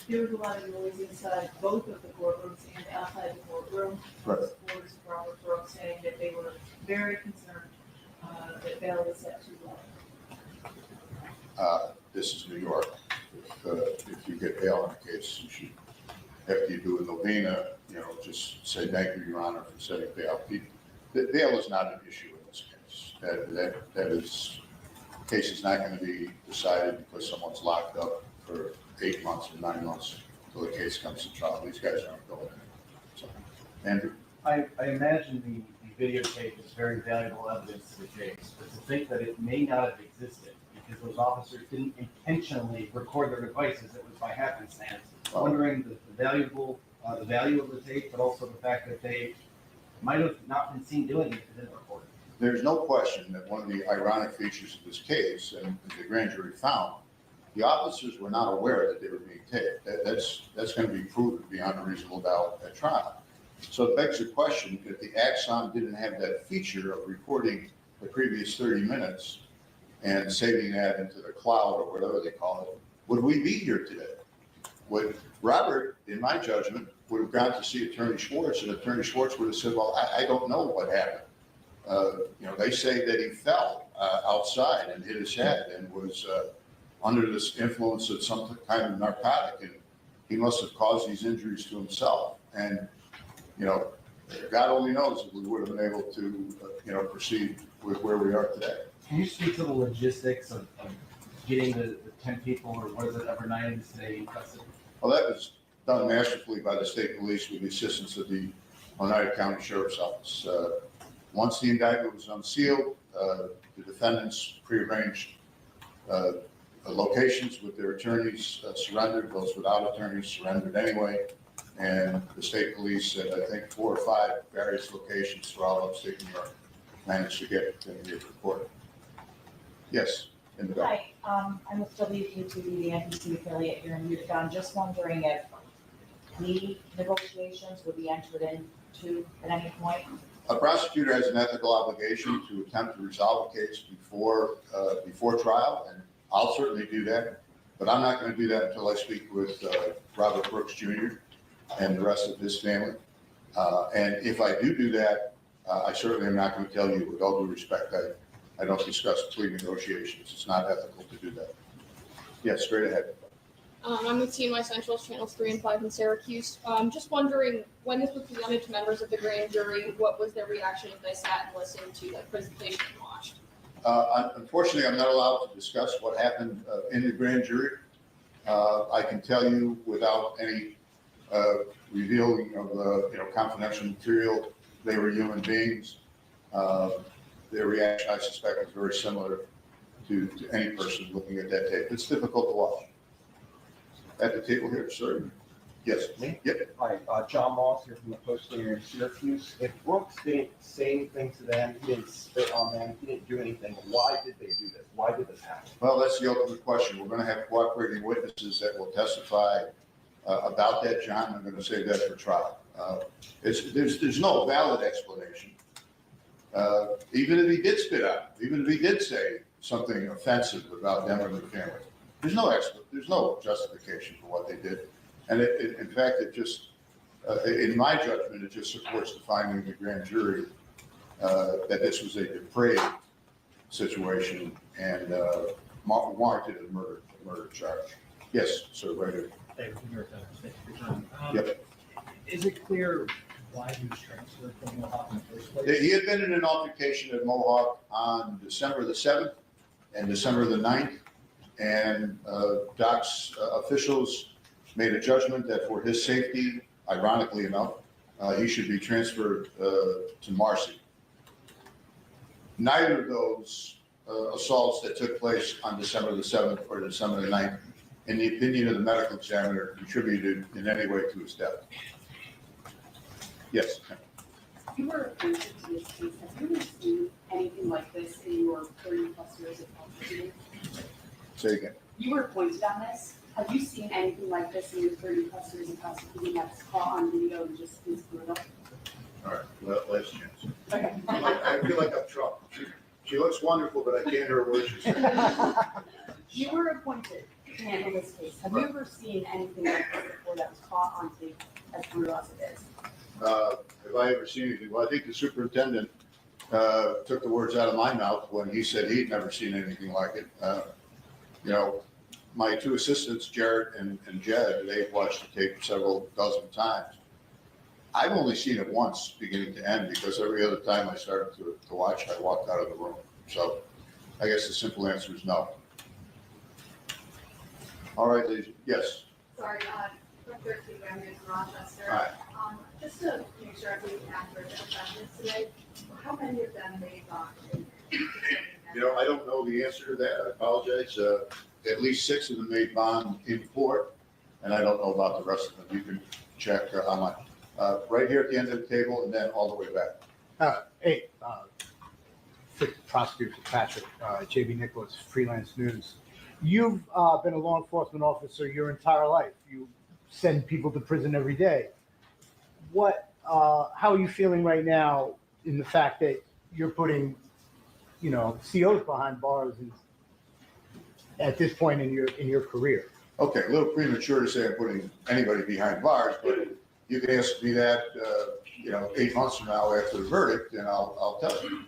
There was a lot of noise inside both of the courtrooms and outside the courtroom. Right. Supporters of Robert Brooks saying that they were very concerned that bail was set too low. This is New York. If you get bail in a case, you should, after you do a novena, just say thank you, Your Honor, for setting bail. Bail is not an issue in this case. The case is not going to be decided because someone's locked up for 8 months or 9 months until the case comes to trial. These guys aren't going anywhere. So, Andrew? I imagine the videotape is very valuable evidence to the case, but to think that it may not have existed because those officers didn't intentionally record their devices, it was by happenstance. Wondering the value of the tape, but also the fact that they might have not been seen doing it if they didn't record it. There's no question that one of the ironic features of this case, and the grand jury found, the officers were not aware that they were being taped. That's going to be proven beyond a reasonable doubt at trial. So it begs the question, if the Axon didn't have that feature of recording the previous 30 minutes and saving that into the cloud or whatever they call it, would we be here today? Would Robert, in my judgment, would have gone to see Attorney Schwartz, and Attorney Schwartz would have said, well, I don't know what happened. They say that he fell outside and hit his head and was under this influence of some kind of narcotic, and he must have caused these injuries to himself. And, God only knows if we would have been able to, proceed with where we are today. Can you speak to the logistics of getting the 10 people, or what is it, over 9 today in custody? Well, that was done masterfully by the state police with the assistance of the Oneida County Sheriff's Office. Once the indictment was unsealed, the defendants prearranged locations with their attorneys, surrendered. Those without attorneys surrendered anyway. And the state police at, I think, 4 or 5 various locations throughout upstate New York managed to get the report. Yes, in the back. Hi, I'm with WQTV, the NBC affiliate here in Utica. Just wondering if plea negotiations would be entered into at any point? A prosecutor has an ethical obligation to attempt to resolve a case before trial, and I'll certainly do that. But I'm not going to do that until I speak with Robert Brooks Jr. and the rest of his family. And if I do that, I certainly am not going to tell you, with all due respect, I don't discuss plea negotiations. It's not ethical to do that. Yes, straight ahead. I'm with CNY Central's Channels 3 and 5 in Syracuse. Just wondering, when this was presented to members of the grand jury, what was their reaction if they sat and listened to the presentation and watched? Unfortunately, I'm not allowed to discuss what happened in the grand jury. I can tell you without any revealing of confidential material, they were human beings. Their reaction, I suspect, was very similar to any person looking at that tape. It's difficult to watch. At the table here, sir. Yes. Me? Yep. Hi, John Moss here from the Post here in Syracuse. If Brooks didn't say anything to them, he didn't spit on them, he didn't do anything, why did they do this? Why did this happen? Well, that's the ultimate question. We're going to have cooperating witnesses that will testify about that, John. I'm going to save that for trial. There's no valid explanation. Even if he did spit out, even if he did say something offensive about them or their family, there's no justification for what they did. And in fact, it just, in my judgment, it just supports the finding of the grand jury that this was a depraved situation and warranted a murder charge. Yes, sir, right here. Thank you for your time. Thank you for your time. Yep. Is it clear why he was transferred from Mohawk in the first place? He had been in an altercation at Mohawk on December the 7th and December the 9th. And Doc's officials made a judgment that for his safety, ironically enough, he should be transferred to Marcy. Neither of those assaults that took place on December the 7th or December the 9th, in the opinion of the medical examiner, contributed in any way to his death. Yes. You were appointed to this case. Have you ever seen anything like this in your 30+ years of prosecuting? Say again. You were appointed on this. Have you seen anything like this in your 30+ years of prosecuting that's caught on video and just is brutal? All right, well, last chance. Okay. I feel like I'm Trump. She looks wonderful, but I can't hear a word she's saying. You were appointed to handle this case. Have you ever seen anything like this before that was caught on tape as brutal as it is? Have I ever seen anything? Well, I think the superintendent took the words out of my mouth when he said he'd never seen anything like it. You know, my two assistants, Jared and Jed, they've watched the tape several dozen times. I've only seen it once, beginning to end, because every other time I started to watch, I walked out of the room. So I guess the simple answer is no. All right, ladies. Yes. Sorry, from 13 Grandview in Rochester. All right. Just to make sure I'm being accurate and effective today, how many of them made bond? You know, I don't know the answer to that. I apologize. At least 6 of them made bond in court, and I don't know about the rest of them. You can check online. Right here at the end of the table, and then all the way back. Hey, Prosecutor Patrick, JB Nicholas, Freelance News. You've been a law enforcement officer your entire life. You send people to prison every day. How are you feeling right now in the fact that you're putting, COs behind bars at this point in your career? Okay, a little premature to say I'm putting anybody behind bars, but you can ask me that, 8 months from now after the verdict, and I'll tell you.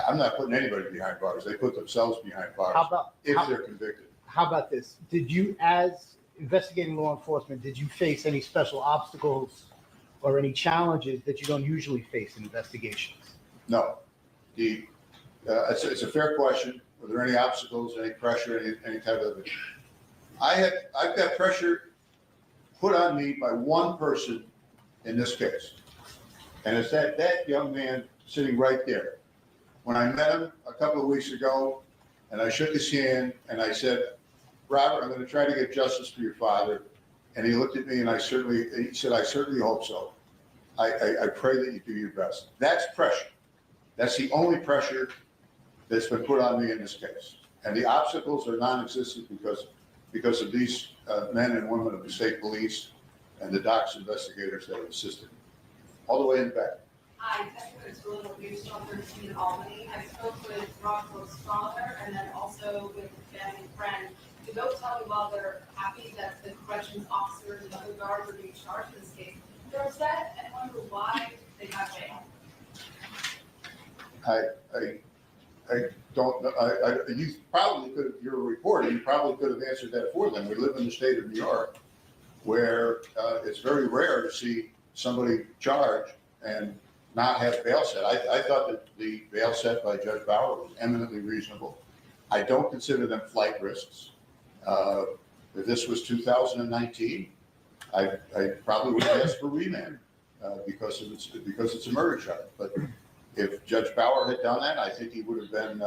I'm not putting anybody behind bars. They put themselves behind bars if they're convicted. How about this? Did you, as investigating law enforcement, did you face any special obstacles or any challenges that you don't usually face in investigations? No. It's a fair question. Were there any obstacles, any pressure, any type of? I've got pressure put on me by one person in this case, and it's that young man sitting right there. When I met him a couple of weeks ago, and I shook his hand, and I said, "Robert, I'm going to try to get justice for your father." And he looked at me, and he said, "I certainly hope so. I pray that you do your best." That's pressure. That's the only pressure that's been put on me in this case. And the obstacles are non-existent because of these men and women of the state police and the DOC's investigators that have assisted me. All the way in the back. Hi, it's a little news on 13 in Albany. I spoke with Rob Brooks' father and then also with a family friend. They both tell me while they're happy that the corrections officers and other guards are being charged in this case, they're upset and wonder why they got jailed. I don't know. You probably could, you're a reporter, you probably could have answered that for them. We live in the state of New York where it's very rare to see somebody charged and not have bail set. I thought that the bail set by Judge Bauer was eminently reasonable. I don't consider them flight risks. If this was 2019, I probably would ask for remand because it's a murder charge. But If Judge Bauer had done that, I think he would have been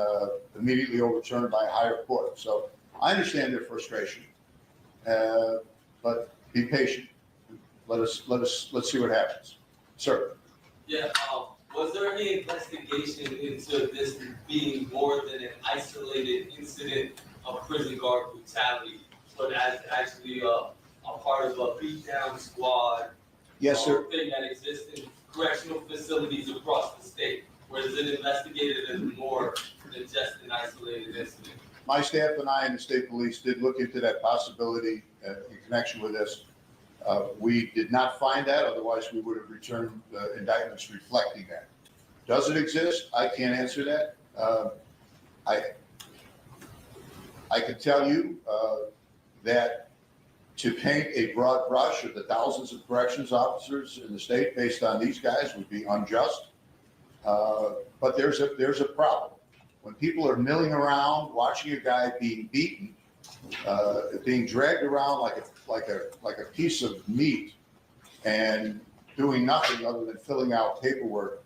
immediately overturned by a higher court. So I understand their frustration, but be patient. Let's see what happens. Sir. Yeah, was there any investigation into this being more than an isolated incident of prison guard brutality, but as actually a part of a beatdown squad? Yes, sir. Thing that exists in correctional facilities across the state, where is it investigated as more than just an isolated incident? My staff and I and the state police did look into that possibility in connection with this. We did not find that, otherwise we would have returned indictments reflecting that. Does it exist? I can't answer that. I can tell you that to paint a broad brush of the thousands of corrections officers in the state based on these guys would be unjust. But there's a problem. When people are milling around, watching a guy being beaten, being dragged around like a piece of meat and doing nothing other than filling out paperwork,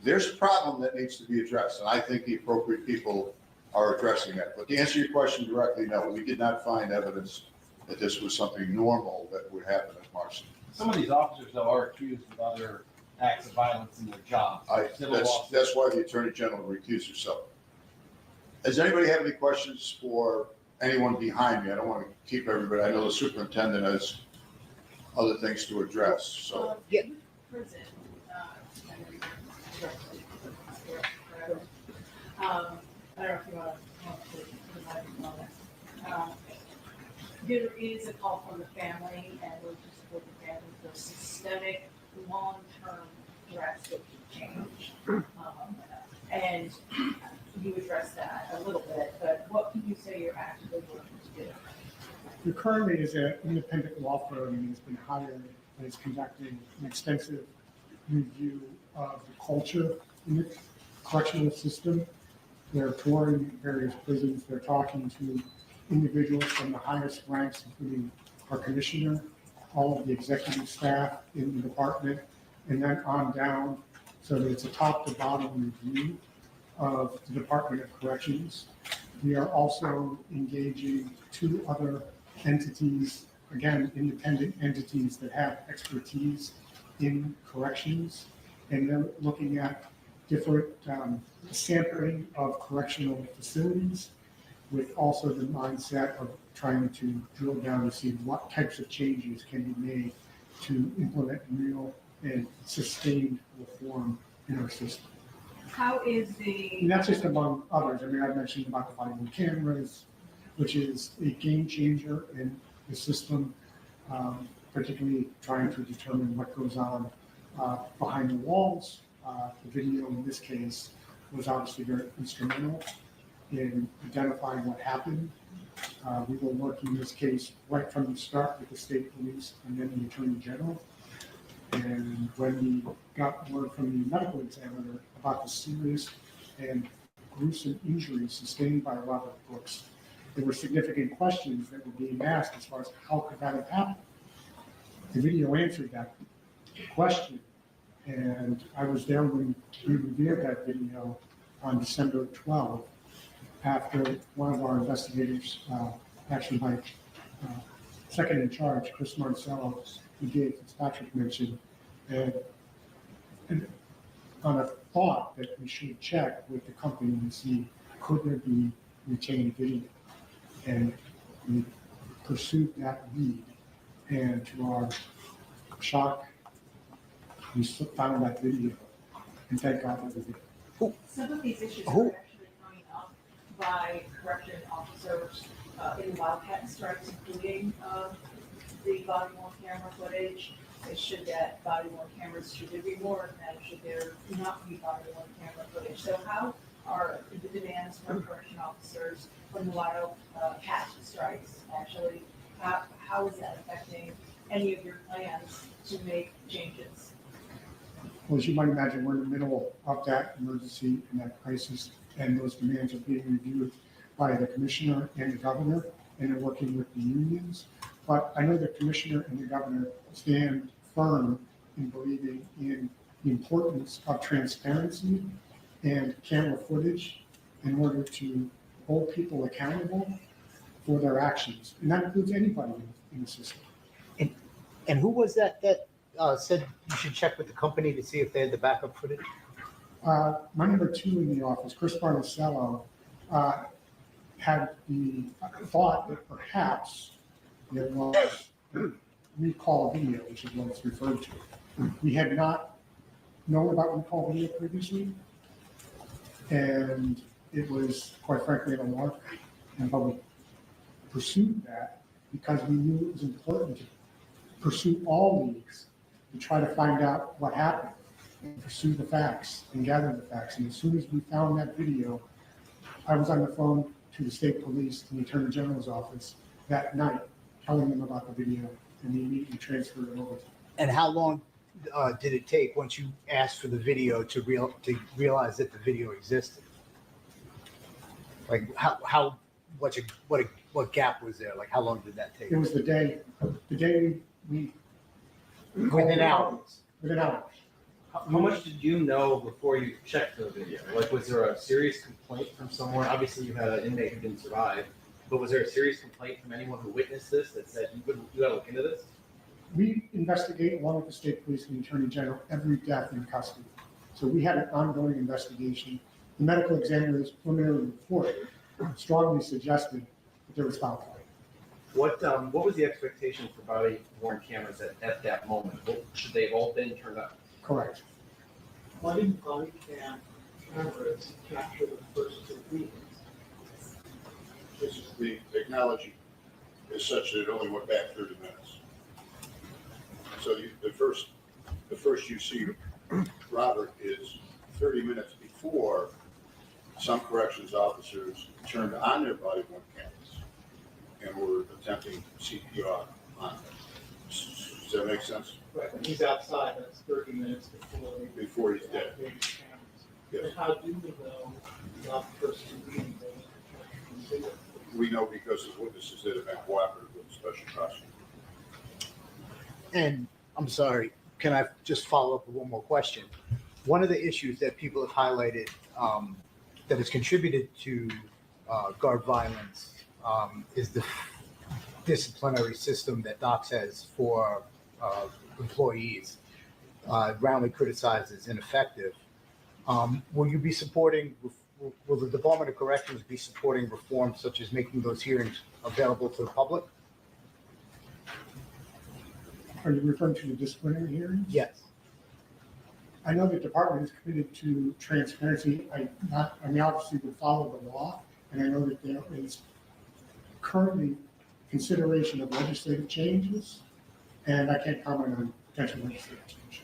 there's a problem that needs to be addressed. And I think the appropriate people are addressing that. But to answer your question directly, no, we did not find evidence that this was something normal that would happen at Marcy. Some of these officers, though, are accused of other acts of violence in their job. That's why the Attorney General recused herself. Does anybody have any questions for anyone behind me? I don't want to keep everybody. I know the superintendent has other things to address, so. Prison. I don't know if you want to. There is a call from the family, and we're just support the family for systemic, long-term drastic change. And you addressed that a little bit, but what can you say you're actively working to do? There currently is an independent law firm that has been hired and is conducting an extensive review of the culture in the correctional system. They're touring various prisons. They're talking to individuals from the highest ranks, including our commissioner, all of the executive staff in the department, and then on down, so that it's a top to bottom review of the Department of Corrections. We are also engaging two other entities, again, independent entities that have expertise in corrections, and they're looking at different sampling of correctional facilities, with also the mindset of trying to drill down to see what types of changes can be made to implement real and sustained reform in our system. How is the? And that's just among others. I mean, I mentioned about the body-worn cameras, which is a game changer in the system, particularly trying to determine what goes on behind the walls. The video in this case was obviously very instrumental in identifying what happened. We were working this case right from the start with the state police and then the Attorney General. And when we got word from the medical examiner about the serious and gruesome injuries sustained by Robert Brooks, there were significant questions that were being asked as far as how could that have happened. The video answered that question. And I was there when we reviewed that video on December 12th, after one of our investigators, actually my second in charge, Chris Marcello, who gave Fitzpatrick mentioned, and on a thought that we should check with the company and see could there be retained video. And we pursued that lead, and to our shock, we found that video, and thank God that we did. Some of these issues are actually coming up by correction officers in the wildcat strikes, including the body-worn camera footage. Should that body-worn cameras, should there be more of that? Should there not be body-worn camera footage? So how are the demands from correction officers from the wildcat strikes actually, how is that affecting any of your plans to make changes? Well, as you might imagine, we're in the middle of that emergency and that crisis, and those demands are being reviewed by the commissioner and the governor, and they're working with the unions. But I know the commissioner and the governor stand firm in believing in the importance of transparency and camera footage in order to hold people accountable for their actions. And that includes anybody in the system. And who was that said you should check with the company to see if they had the backup footage? My number 2 in the office, Chris Barnicello, had the thought that perhaps there was recall video, which is what it's referred to. We had not known about recall video previously, and it was, quite frankly, an alarm, and but we pursued that because we knew it was important to pursue all leads to try to find out what happened and pursue the facts and gather the facts. And as soon as we found that video, I was on the phone to the state police and the attorney general's office that night, telling them about the video, and we immediately transferred it over to them. And how long did it take once you asked for the video to realize that the video existed? Like what gap was there? Like how long did that take? It was the day we. Within hours. Within hours. How much did you know before you checked the video? Like, was there a serious complaint from someone? Obviously, you had an inmate who didn't survive, but was there a serious complaint from anyone who witnessed this that said you got to look into this? We investigate, along with the state police and the attorney general, every death in custody. So we had an ongoing investigation. The medical examiner's preliminary report strongly suggested that there was foul play. What was the expectation for body worn cameras at that moment? Should they have all been turned up? Correct. Why didn't body cam cameras capture the first 2 readings? This is the technology is such that it only went back 30 minutes. So the first you see Robert is 30 minutes before some corrections officers turned on their body-worn cameras and were attempting CPR on him. Does that make sense? Right, when he's outside, that's 30 minutes Before he's dead. Yes. But how do we know not the first 2 readings? We know because of witnesses that have been cooperative with the special prosecutor. And I'm sorry, can I just follow up with one more question? One of the issues that people have highlighted that has contributed to guard violence is the disciplinary system that DOCS has for employees, roundly criticized as ineffective. Will you be supporting, will the Department of Corrections be supporting reforms such as making those hearings available to the public? Are you referring to the disciplinary hearings? Yes. I know the department is committed to transparency. I obviously would follow the law, and I know that there is currently consideration of legislative changes, and I can't comment on potential legislative change.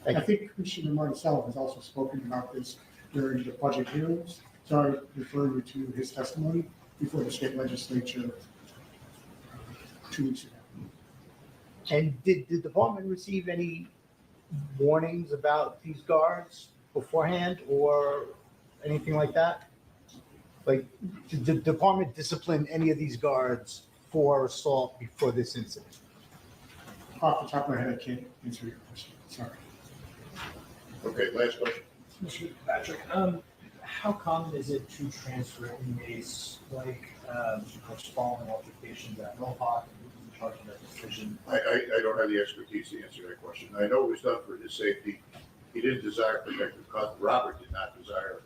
I think Commissioner Marticello has also spoken about this during the budget hearings, so I refer you to his testimony before the state legislature 2 weeks ago. And did the department receive any warnings about these guards beforehand or anything like that? Like, did the department discipline any of these guards for assault before this incident? Off the top of my head, I can't answer your question. Sorry. Okay, last question. Mr. Patrick, how common is it to transfer inmates like Mr. Cook's following altercations at Mohawk and who's in charge of that decision? I don't have the expertise to answer that question. I know it was done for his safety. He didn't desire protective custody. Robert did not desire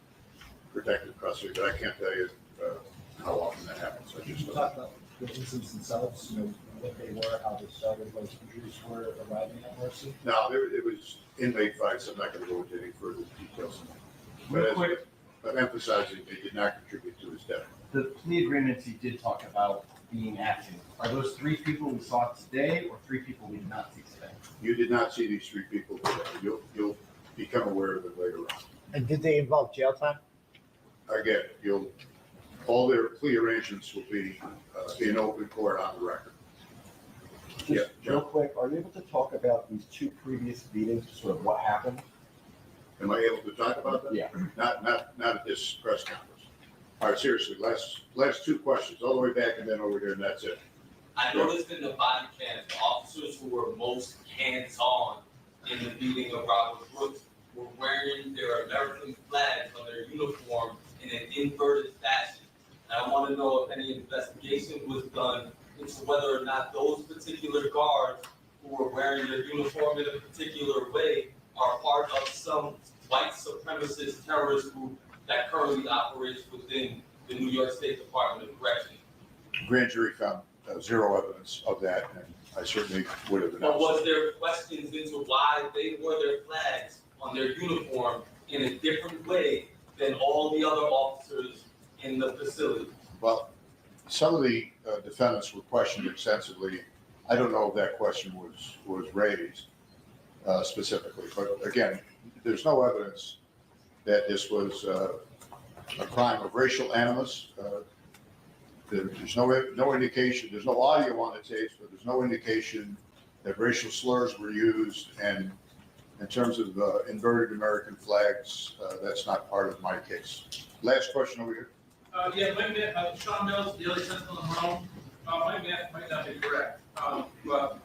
protective custody, but I can't tell you how often that happens. Could you talk about the incidents themselves, what they were, how they started, what injuries were arriving at Mercy? No, it was inmate fights. I'm not going to go into any further details. But I'm emphasizing they did not contribute to his death. The plea agreements you did talk about being active. Are those 3 people we saw today or 3 people we did not see today? You did not see these 3 people today. You'll become aware of them later on. And did they involve jail time? Again, all their plea arrangements will be in open court on the record. Just real quick, are you able to talk about these 2 previous meetings, sort of what happened? Am I able to talk about that? Yeah. Not at this press conference. All right, seriously, last 2 questions, all the way back and then over here, and that's it. I noticed in the body cam, the officers who were most hands-on in the beating of Robert Brooks were wearing their American flags on their uniform in an inverted fashion. And I want to know if any investigation was done into whether or not those particular guards who were wearing their uniform in a particular way are part of some white supremacist terrorist group that currently operates within the New York State Department of Corrections. Grand jury found zero evidence of that, and I certainly would have But announced was it. there questions into why they wore their flags on their uniform in a different way than all the other officers in the facility? Well, some of the defendants were questioned extensively. I don't know if that question was raised specifically, but again, there's no evidence that this was a crime of racial animus. There's no indication, there's no audio on the tapes, but there's no indication that racial slurs were used. And in terms of inverted American flags, that's not part of my case. Last question over here. Yeah, my math, Sean Mills, the Daily Sentinel in Rome. My math might not be correct, but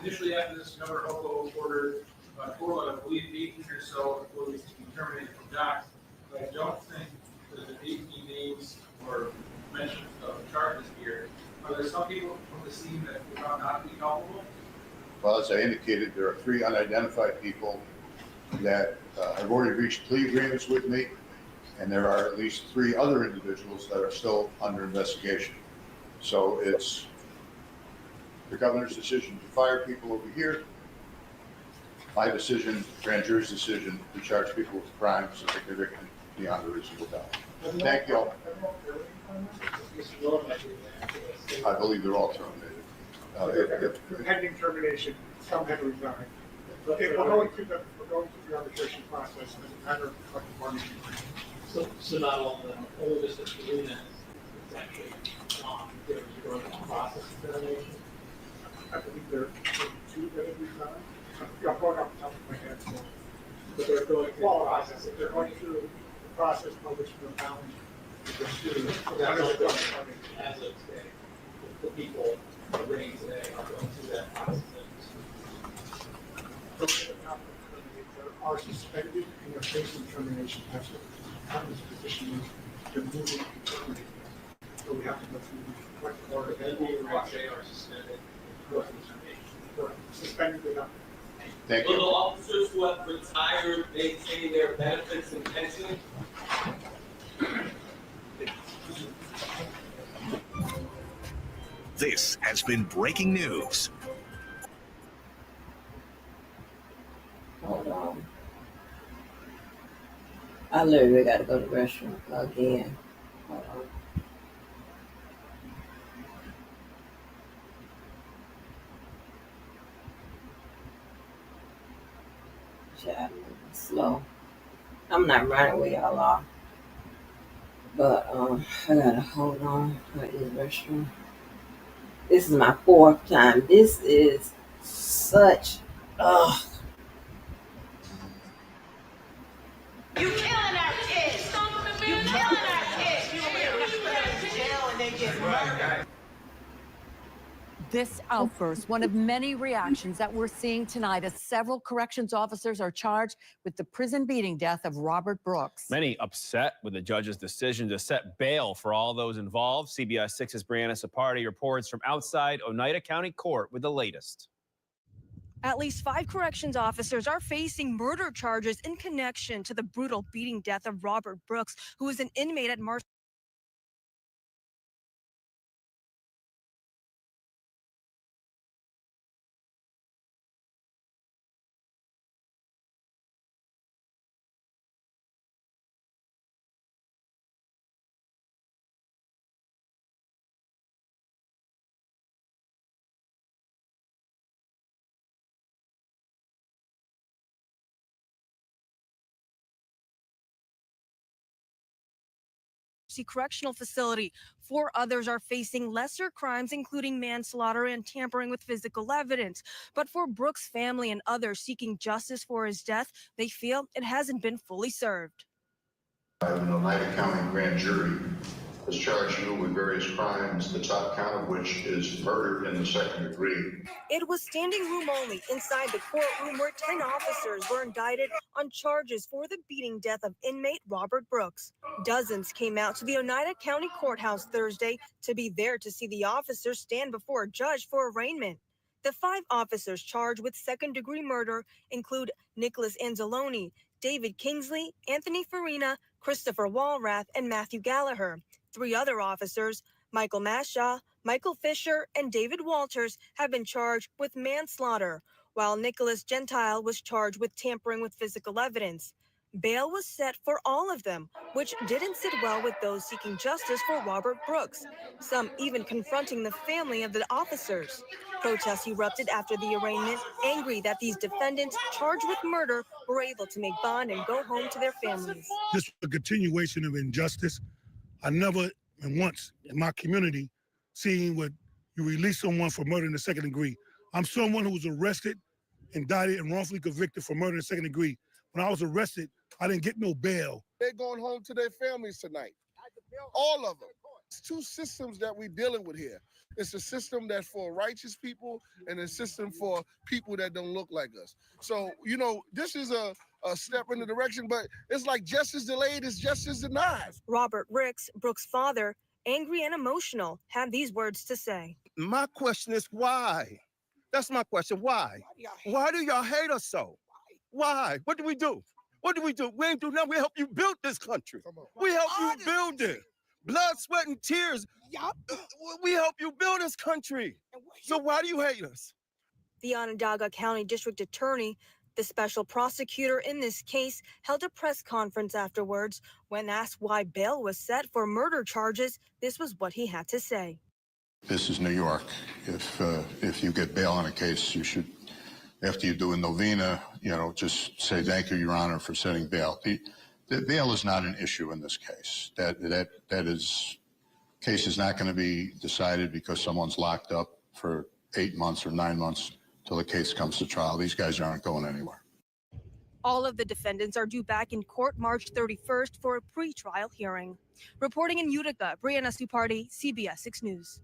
initially after this, Governor Hochul ordered a total of, I believe, 18 or so employees to be terminated from docks. But I don't think that the 18 names or mentions of charges here. Are there some people from the scene that were found not to be culpable? Well, as I indicated, there are 3 unidentified people that have already reached plea agreements with me, and there are at least 3 other individuals that are still under investigation. So it's the governor's decision to fire people over here, my decision, grand jury's decision to charge people with crimes that are convicted beyond a reasonable doubt. Thank you all. I believe they're all terminated. Pending termination, some have resigned. But we're going through the arbitration process as a matter of collective bargaining agreement. So not all of them, only just a few that it's actually, they're going through the process of termination. I believe there are 2 that have resigned. I'm going off the top of my head, so. But they're going through the process. They're going through the process by which they're bound to pursue. That's what they're doing as of today. The people bringing today are going through that process. Are suspended and they're facing termination. That's what the Congress position is. They're moving to terminate. So we have to go through the collective order. Then we are suspended. Go through termination. Correct. Suspended without. Thank Will you. the officers who have retired maintain their benefits and pension? This has been breaking news. Hold on. I literally gotta go to the restroom again. Hold on. Child, moving slow. I'm not running where y'all are. But I gotta hold on at this restroom. This is my 4th time. This is such You killing our kids. You killing our kids. You in jail and they get murdered. This outburst, one of many reactions that we're seeing tonight as several corrections officers are charged with the prison beating death of Robert Brooks. Many upset with the judge's decision to set bail for all those involved. CBS 6's Brianna Sapardi reports from outside Oneida County Court with the latest. At least 5 corrections officers are facing murder charges in connection to the brutal beating death of Robert Brooks, who was an inmate at Marcy. Correctional Facility. 4 others are facing lesser crimes, including manslaughter and tampering with physical evidence. But for Brooks' family and others seeking justice for his death, they feel it hasn't been fully served. An Oneida County grand jury has charged you with various crimes, the top count of which is murder in the second degree. It was standing room only inside the courtroom where 10 officers were indicted on charges for the beating death of inmate Robert Brooks. Dozens came out to the Oneida County Courthouse Thursday to be there to see the officers stand before a judge for arraignment. The 5 officers charged with second-degree murder include Nicholas Anzalone, David Kingsley, Anthony Farina, Christopher Walrath, and Matthew Gallagher. 3 other officers, Michael Mashaw, Michael Fisher, and David Walters, have been charged with manslaughter, while Nicholas Gentile was charged with tampering with physical evidence. Bail was set for all of them, which didn't sit well with those seeking justice for Robert Brooks, some even confronting the family of the officers. Protests erupted after the arraignment, angry that these defendants charged with murder were able to make bond and go home to their families. This is a continuation of injustice. I never, and once in my community, seen what you release someone for murder in the second degree. I'm someone who was arrested, indicted, and wrongfully convicted for murder in the second degree. When I was arrested, I didn't get no bail. They're going home to their families tonight. All of them. It's 2 systems that we're dealing with here. It's a system that's for righteous people and a system for people that don't look like us. So, you know, this is a step in the direction, but it's like justice delayed is justice denied. Robert Ricks, Brooks' father, angry and emotional, had these words to say. My question is why? That's my question. Why? Why do y'all hate us so? Why? What do we do? What do we do? We ain't do nothing. We help you build this country. We help you build it. Blood, sweat, and tears. We help you build this country. So why do you hate us? The Onondaga County District Attorney, the special prosecutor in this case, held a press conference afterwards. When asked why bail was set for murder charges, this was what he had to say. This is New York. If you get bail on a case, you should, after you do a novena, just say thank you, Your Honor, for setting bail. The bail is not an issue in this case. Case is not going to be decided because someone's locked up for 8 months or 9 months till the case comes to trial. These guys aren't going anywhere. All of the defendants are due back in court March 31st for a pre-trial hearing. Reporting in Utica, Brianna Supardi, CBS 6 News.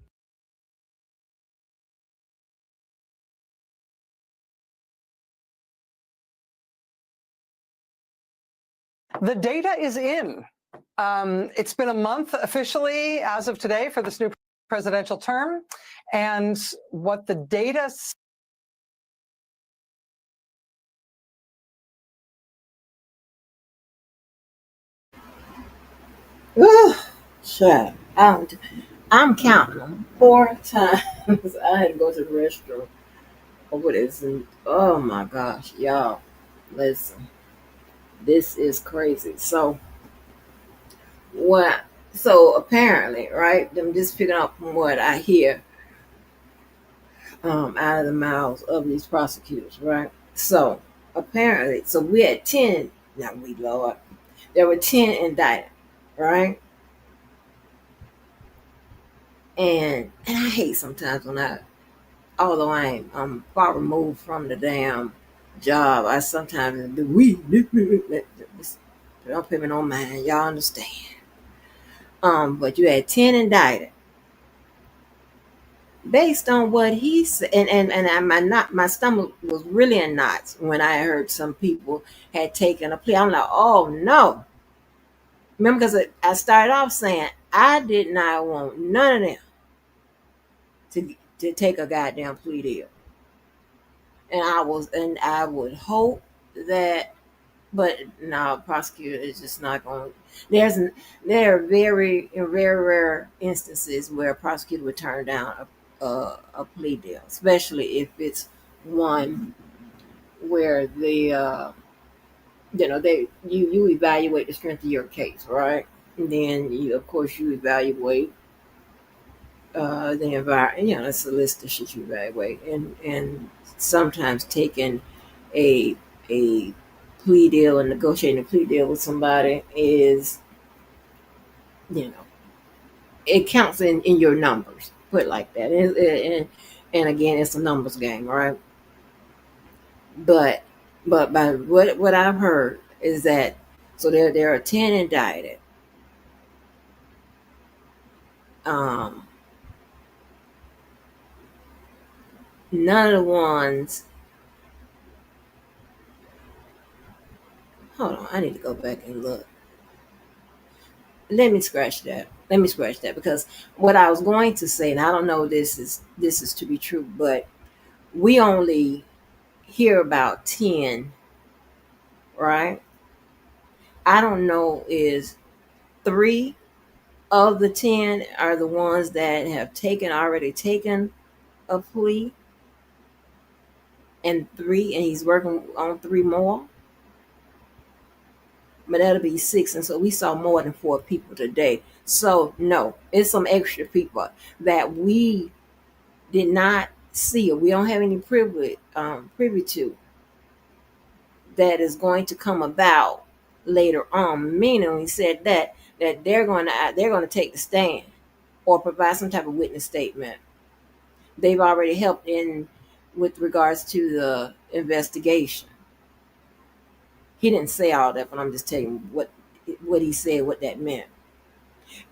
The data is in. It's been a month officially as of today for this new presidential term. And what the data Ooh, shut. I'm counting them 4 times. I had to go to the restroom over this, and oh my gosh, y'all, listen, this is crazy. So apparently, right? I'm just picking up from what I hear out of the mouths of these prosecutors, right? So apparently, we had 10. Now Lord, there were 10 indicted, right? And I hate sometimes when although I'm far removed from the damn job, I sometimes don't pay me no mind. Y'all understand? But you had 10 indicted based on what he said, and my stomach was really in knots when I heard some people had taken a plea. I'm like, oh no. Remember, because I started off saying I did not want none of them to take a goddamn plea deal. And I would hope that, but no, prosecutor is just not going. There are very rare instances where a prosecutor would turn down a plea deal, especially if it's one where you evaluate the strength of your case, right? And then you evaluate the environment. It's a list of shit you evaluate, and sometimes taking a plea deal and negotiating a plea deal with somebody is, it counts in your numbers. Put it like that, and again, it's a numbers game, right? But by what I've heard is that there are 10 indicted. um, none of the ones. Hold on, I need to go back and look. Let me scratch that. Let me scratch that because what I was going to say, and I don't know if this is to be true, but we only hear about 10, right? I don't know is 3 of the 10 are the ones that have already taken a plea, and he's working on 3 more. But that'll be 6, and so we saw more than 4 people today. So no, it's some extra people that we did not see or we don't have any privy to that is going to come about later on. Meaning, we said that they're going to take the stand or provide some type of witness statement. They've already helped in with regards to the investigation. He didn't say all that, but I'm just telling you what he said, what that meant.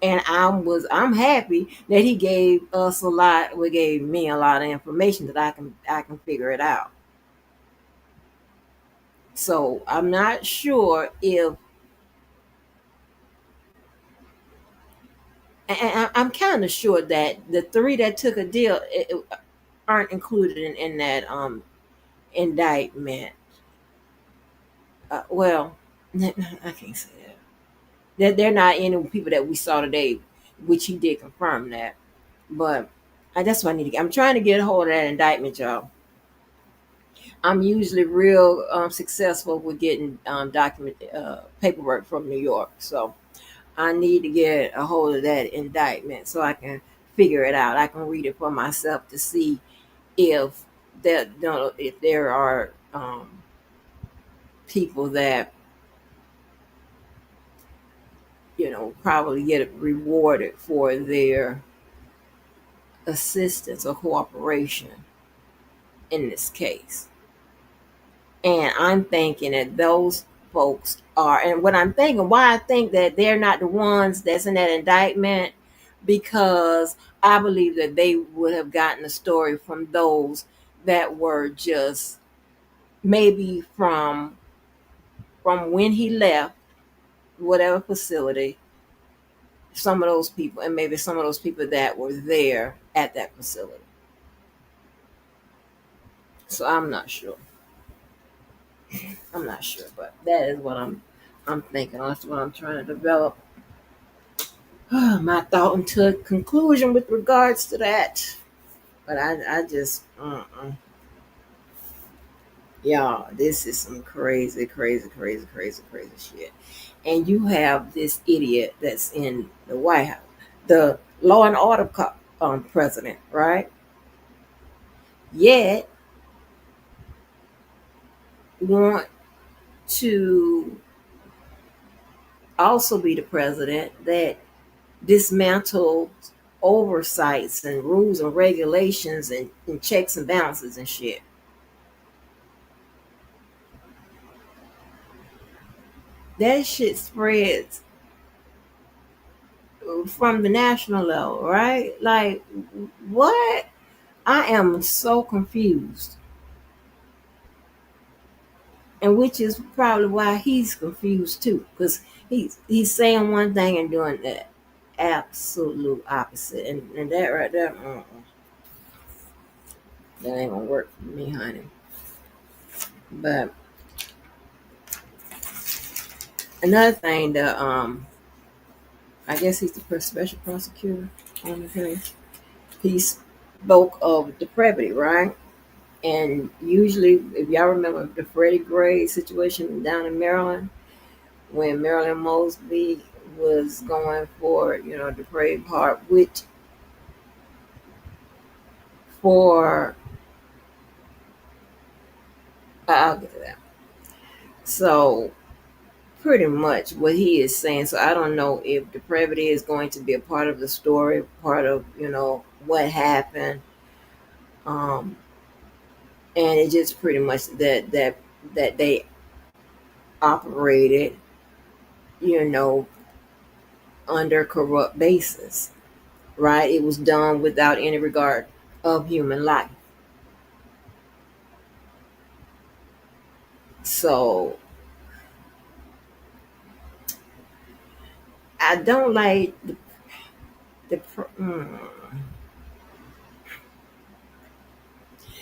And I'm happy that he gave us a lot. Well, gave me a lot of information that I can figure it out. So I'm not sure if, and I'm kind of sure that the 3 that took a deal aren't included in that indictment. Well, I can't say that. They're not any people that we saw today, which he did confirm that. But that's what I need to get. I'm trying to get a hold of that indictment, y'all. I'm usually real successful with getting paperwork from New York. So I need to get a hold of that indictment so I can figure it out. I can read it for myself to see if if there are people that probably get rewarded for their assistance or cooperation in this case. And I'm thinking that those folks are, and what I'm thinking, why I think that they're not the ones that's in that indictment, because I believe that they would have gotten a story from those that were just maybe from when he left whatever facility, some of those people, and maybe some of those people that were there at that facility. So I'm not sure. I'm not sure, but that is what I'm thinking. That's what I'm trying to develop my thought into a conclusion with regards to that. But I just, y'all, this is some crazy, crazy, crazy, crazy, crazy shit. And you have this idiot that's in the White House, the law and order president, right? Yet want to also be the president that dismantled oversights and rules and regulations and checks and balances and shit. That shit spreads from the national level, right? Like, what? I am so confused. And which is probably why he's confused too, because he's saying one thing and doing the absolute opposite. And that right there, that ain't gonna work for me, honey. But another thing that I guess he's the special prosecutor on the case. He spoke of depravity, right? And usually, if y'all remember the Freddie Gray situation down in Maryland, when Marilyn Mosby was going for, the depraved part, which for, I'll get to that. So pretty much what he is saying. So I don't know if depravity is going to be a part of the story, part of, what happened. And it's just pretty much that they operated, under corrupt basis, right? It was done without any regard of human life. So I don't like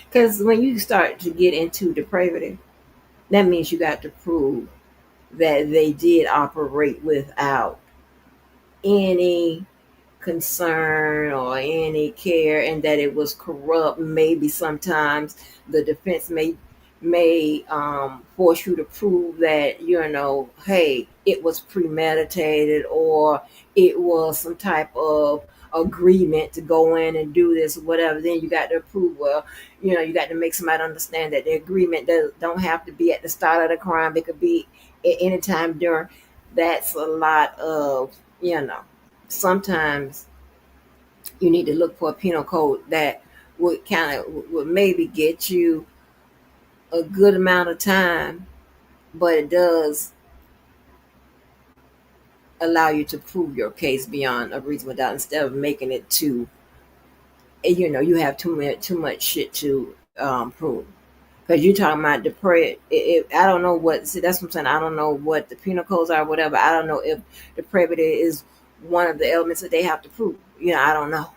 because when you start to get into depravity, that means you got to prove that they did operate without any concern or any care, and that it was corrupt. Maybe sometimes the defense may force you to prove that, hey, it was premeditated, or it was some type of agreement to go in and do this or whatever. Then you got to prove, well, you got to make somebody understand that the agreement don't have to be at the start of the crime. It could be at any time during. That's a lot of, sometimes you need to look for a penal code that would maybe get you a good amount of time, but it does allow you to prove your case beyond a reasonable doubt, instead of making it to, you have too much shit to prove. Because you're talking about depraved. I don't know what. See, that's what I'm saying. I don't know what the penal codes are, whatever. I don't know if depravity is one of the elements that they have to prove. I don't know.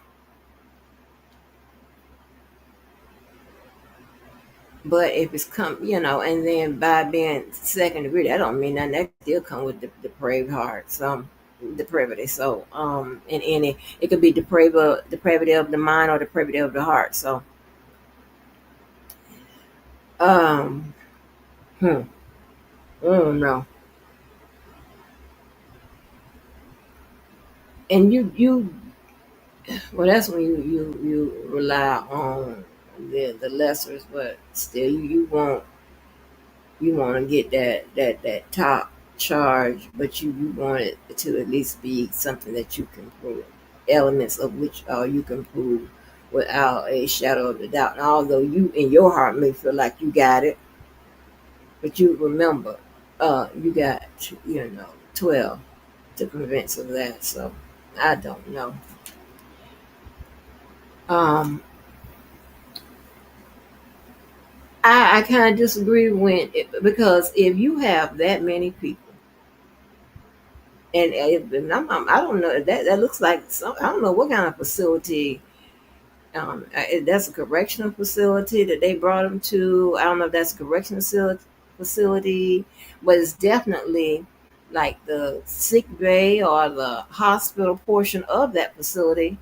But if it's and then by being second degree, that don't mean nothing. That still come with the depraved heart, so depravity. So in any, it could be depravity of the mind or depravity of the heart. So I don't know. And well, that's when you rely on the lessers, but still you want to get that top charge, but you want it to at least be something that you can prove, elements of which you can prove without a shadow of a doubt. And although you in your heart may feel like you got it, but you remember, you got 12 to convince of that. So I don't know. Um, I kind of disagree because if you have that many people. And I don't know, that looks like I don't know what kind of facility. That's a correctional facility that they brought him to. I don't know if that's a correctional facility, but it's definitely like the sick bay or the hospital portion of that facility,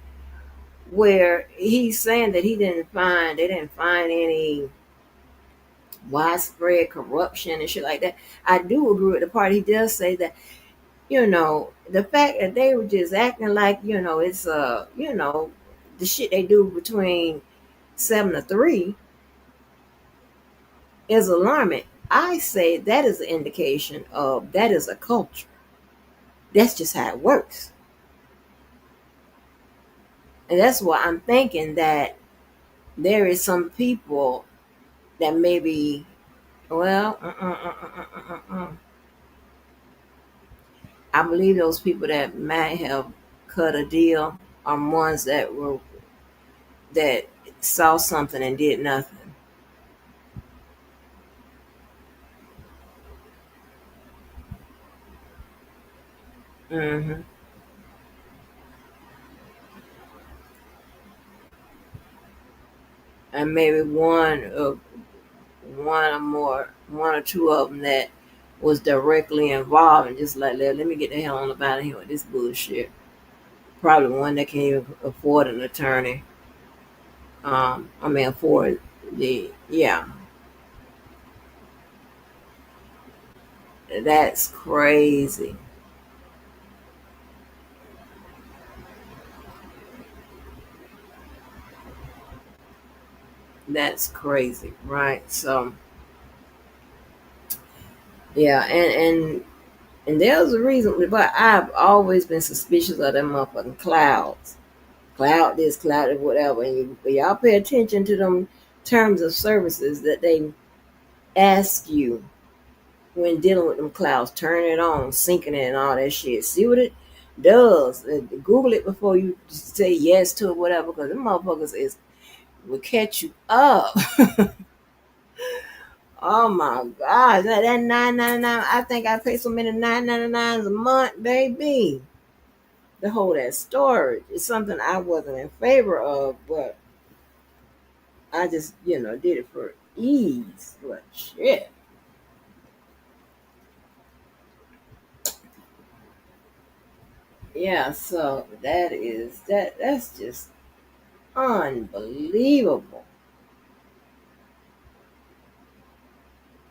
where he's saying that they didn't find any widespread corruption and shit like that. I do agree with the part he does say that, the fact that they were just acting like, it's the shit they do between 7 to 3 is alarming. I say that is an indication of that is a culture. That's just how it works. And that's why I'm thinking that there is some people that maybe, well, I believe those people that might have cut a deal are ones that saw something and did nothing. hmm And maybe one or two of them that was directly involved and just like, let me get the hell on about here with this bullshit. Probably one that can't even afford an attorney. Afford yeah. That's crazy. That's crazy, right? So yeah, and there's a reason, but I've always been suspicious of them motherfucking clouds. Cloud this, cloud that, whatever. And y'all pay attention to them terms of services that they ask you when dealing with them clouds. Turn it on, syncing it, and all that shit. See what does. Google it before you say yes to it, whatever, because them motherfuckers will catch you up. Oh my God, that $9.99. I think I pay so many $9.99 a month, baby. To hold that storage is something I wasn't in favor of, but I just, did it for ease. But shit. Yeah, so that's just unbelievable.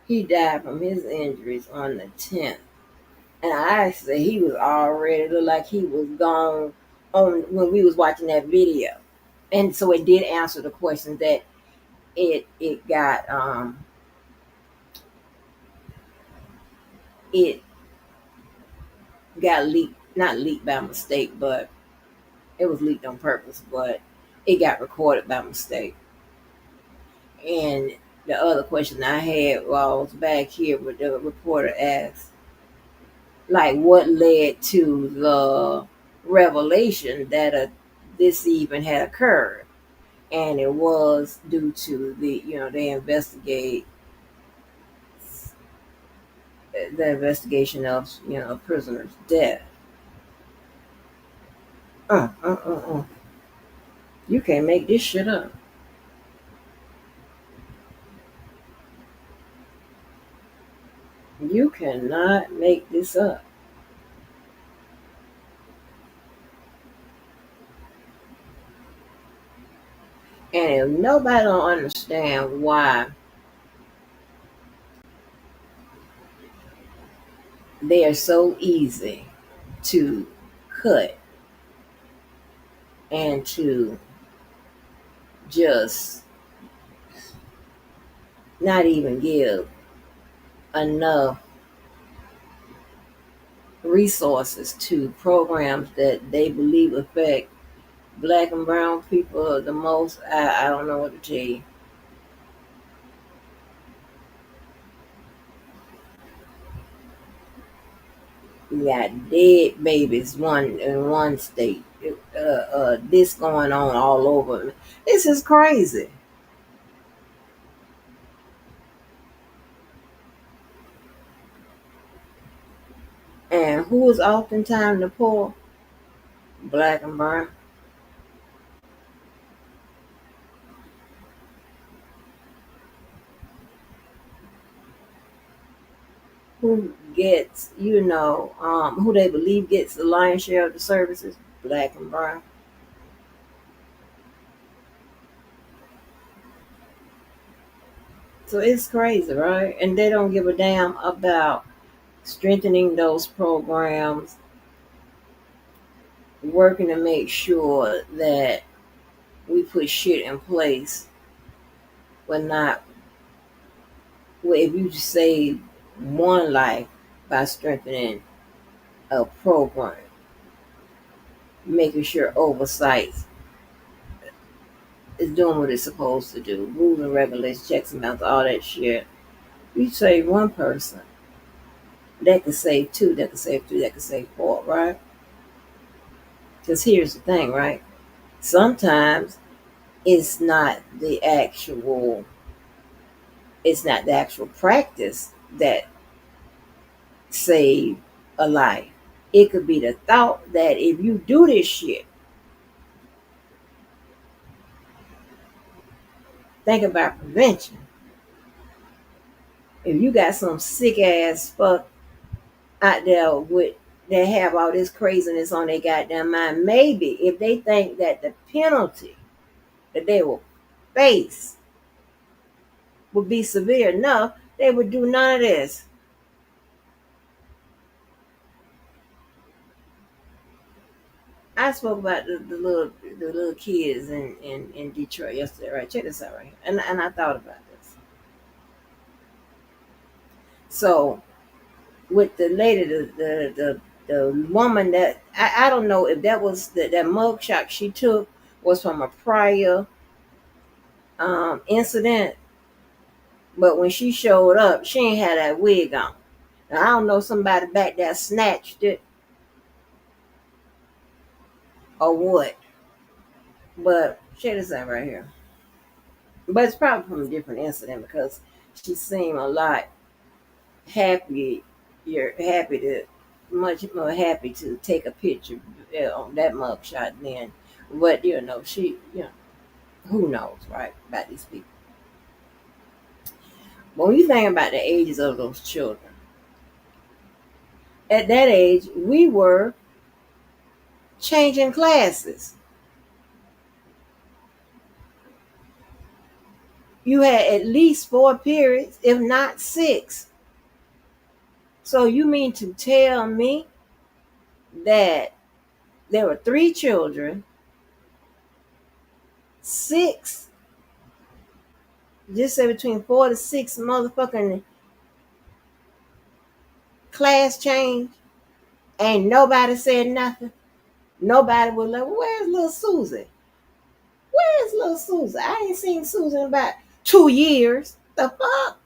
He died from his injuries on the 10th. And I say he was already looked like he was gone on when we was watching that video. And so it did answer the question that it got leaked, not leaked by mistake, but it was leaked on purpose, but it got recorded by mistake. And the other question I had while I was back here, with the reporter asked, like, what led to the revelation that this even had occurred, and it was due to they the investigation of a prisoner's death. Uh, uh, uh, uh. You can't make this shit up. You cannot make this up. And if nobody don't understand why they are so easy to cut and to just not even give enough resources to programs that they believe affect black and brown people the most, I don't know what to tell you. We got dead babies in one state. This going on all over. This is crazy. And who is oftentimes the poor? Black and brown. Who gets, who they believe gets the lion's share of the services? Black and brown. So it's crazy, right? And they don't give a damn about strengthening those programs, working to make sure that we put shit in place. But not, well, if you save one life by strengthening a program, making sure oversight is doing what it's supposed to do, rules and regulations, checks and balances, all that shit. You save one person, that could save two, that could save three, that could save four, right? Because here's the thing, right? Sometimes it's not the actual practice that save a life. It could be the thought that if you do this shit, think about prevention. If you got some sick ass fuck out there that have all this craziness on their goddamn mind, maybe if they think that the penalty that they will face would be severe enough, they would do none of this. I spoke about the little kids in Detroit yesterday, right? Check this out, right? And I thought about this. So with the lady, the woman that I don't know if that was that mug shot she took was from a prior incident, but when she showed up, she ain't had that wig on. Now, I don't know, somebody back there snatched it or what. But check this out right here. But it's probably from a different incident because she seemed a lot happy. You're happy to, much more happy to take a picture on that mugshot then. But she, who knows, right, about these people. But when you think about the ages of those children, at that age, we were changing classes. You had at least 4 periods, if not 6. So you mean to tell me that there were 3 children, 6, just say between 4 to 6 motherfucking class change, and nobody said nothing? Nobody was like, where's little Susie? Where's little Susie? I ain't seen Susie in about 2 years. The fuck?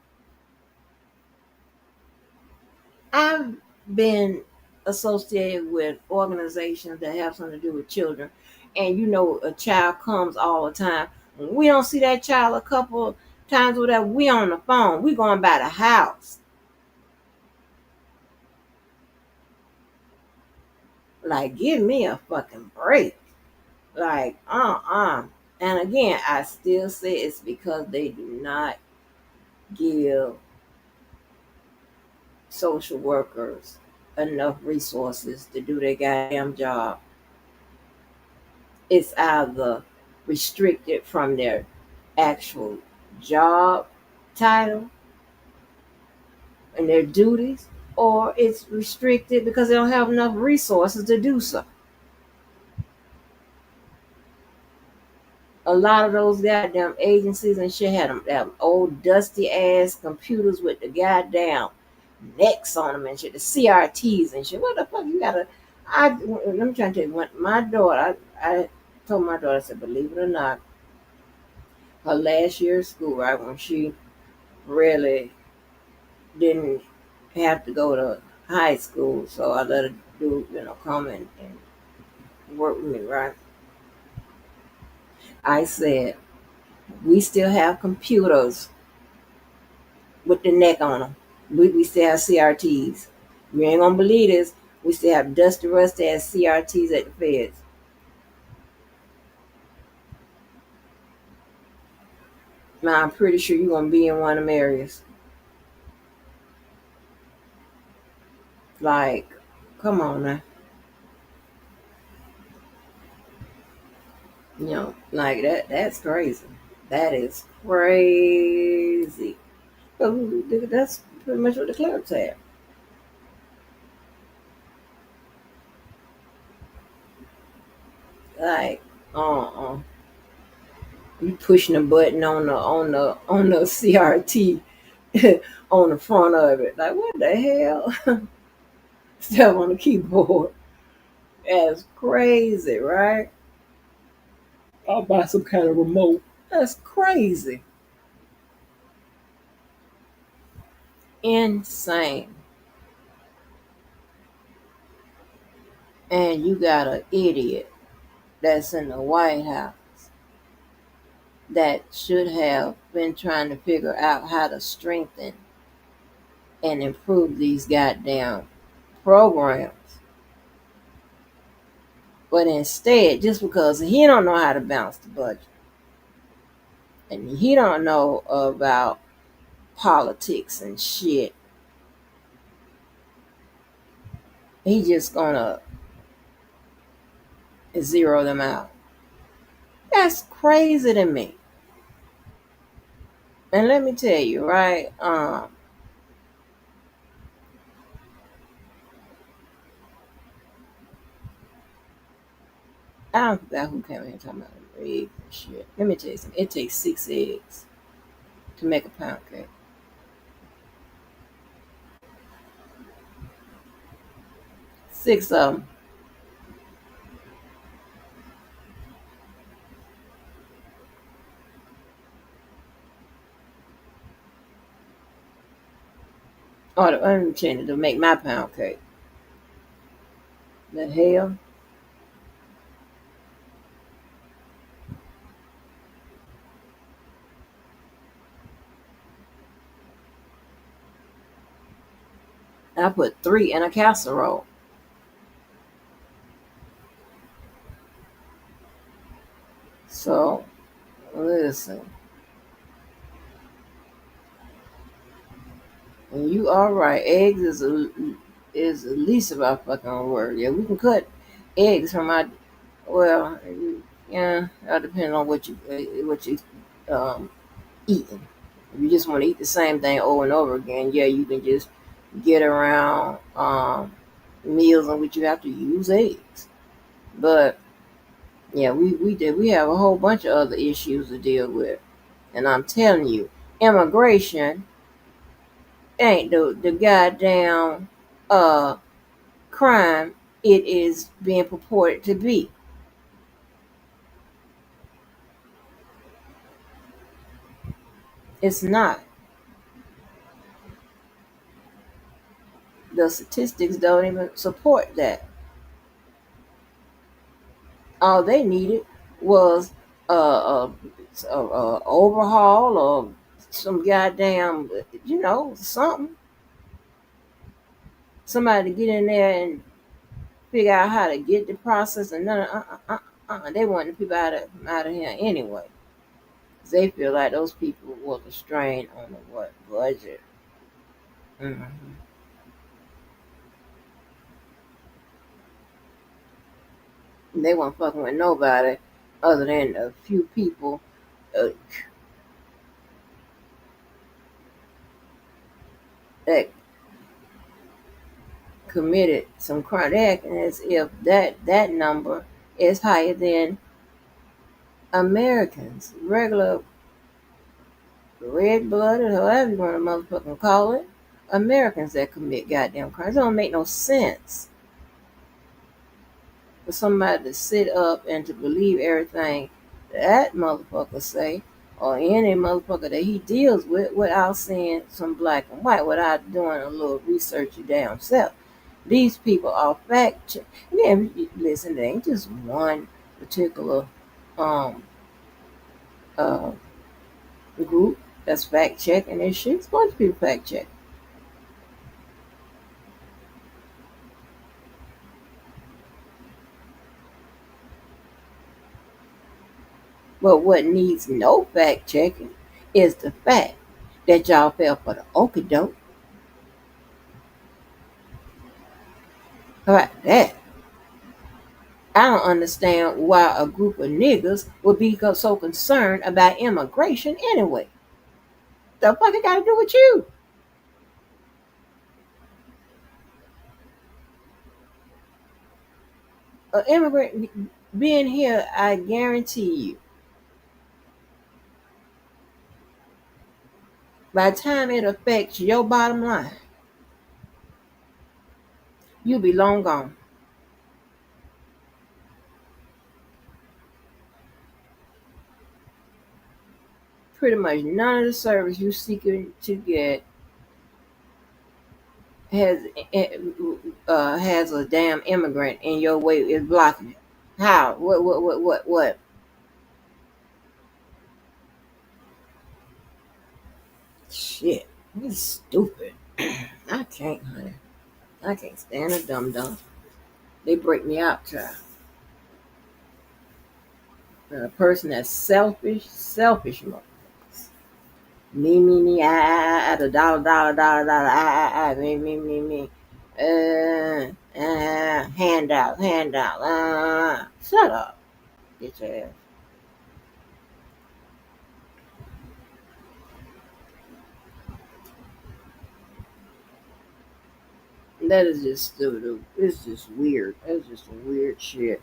I've been associated with organizations that have something to do with children, and a child comes all the time. When we don't see that child a couple times, whatever, we on the phone. We going by the house. Like, give me a fucking break. Like, And again, I still say it's because they do not give social workers enough resources to do their goddamn job. It's either restricted from their actual job title and their duties, or it's restricted because they don't have enough resources to do so. A lot of those goddamn agencies and shit had them old dusty ass computers with the goddamn necks on them and shit, the CRTs and shit. What the fuck you gotta? Let me try to tell you, when my daughter, I told my daughter, I said, believe it or not, her last year of school, right, when she really didn't have to go to high school, so I let her do, come and work with me, right? I said, we still have computers with the neck on them. We still have CRTs. You ain't gonna believe this. We still have dusty, rusty ass CRTs at the feds. Now, I'm pretty sure you're gonna be in one of them areas. Like, come on now. Like that's crazy. That is crazy. But that's pretty much what the clerks have. Like, you pushing a button on the CRT on the front of it. Like, what the hell? Stuff on the keyboard. That's crazy, right? I'll buy some kind of remote. That's crazy. Insane. And you got an idiot that's in the White House that should have been trying to figure out how to strengthen and improve these goddamn programs. But instead, just because he don't know how to balance the budget and he don't know about politics and shit, he just gonna zero them out. That's crazy to me. And let me tell you, right? I don't forgot who came in here talking about eggs and shit. Let me tell you something. It takes 6 eggs to make a pound cake. 6 of them. Oh, I'm changing to make my pound cake. The hell? I put 3 in a casserole. So listen, and you are right. Eggs is the least of our fucking worry. Yeah, we can cut eggs from our well, yeah, that depends on what you eating. If you just want to eat the same thing over and over again, yeah, you can just get around meals in which you have to use eggs. But yeah, we have a whole bunch of other issues to deal with, and I'm telling you, immigration ain't the goddamn uh crime it is being purported to be. It's not. The statistics don't even support that. All they needed was a overhaul or some goddamn, something. Somebody to get in there and figure out how to get the process, and they want the people out of here anyway. They feel like those people was a strain on the what budget. hmm They weren't fucking with nobody other than a few people uh, that committed some crime. They acting as if that number is higher than Americans, regular red blooded, however you want to motherfucking call it, Americans that commit goddamn crimes. It don't make no sense for somebody to sit up and to believe everything that motherfucker say, or any motherfucker that he deals with, without seeing some black and white, without doing a little research your damn self. These people are fact check. Yeah, listen, there ain't just one particular um uh group that's fact checking this shit. It's supposed to be fact check. But what needs no fact checking is the fact that y'all fell for the okie doke. How about that? I don't understand why a group of niggas would be so concerned about immigration anyway. The fuck it got to do with you? An immigrant being here, I guarantee you, by the time it affects your bottom line, you'll be long gone. Pretty much none of the service you're seeking to get has has a damn immigrant in your way, is blocking it. How? What? Shit. This is stupid. I can't, honey. I can't stand a dum dum. They break me out, child. A person that's selfish motherfuckers. Me, I, the dollar, me. Handout. Shut up, get your ass. That is just stupid. It's just weird. That's just weird shit.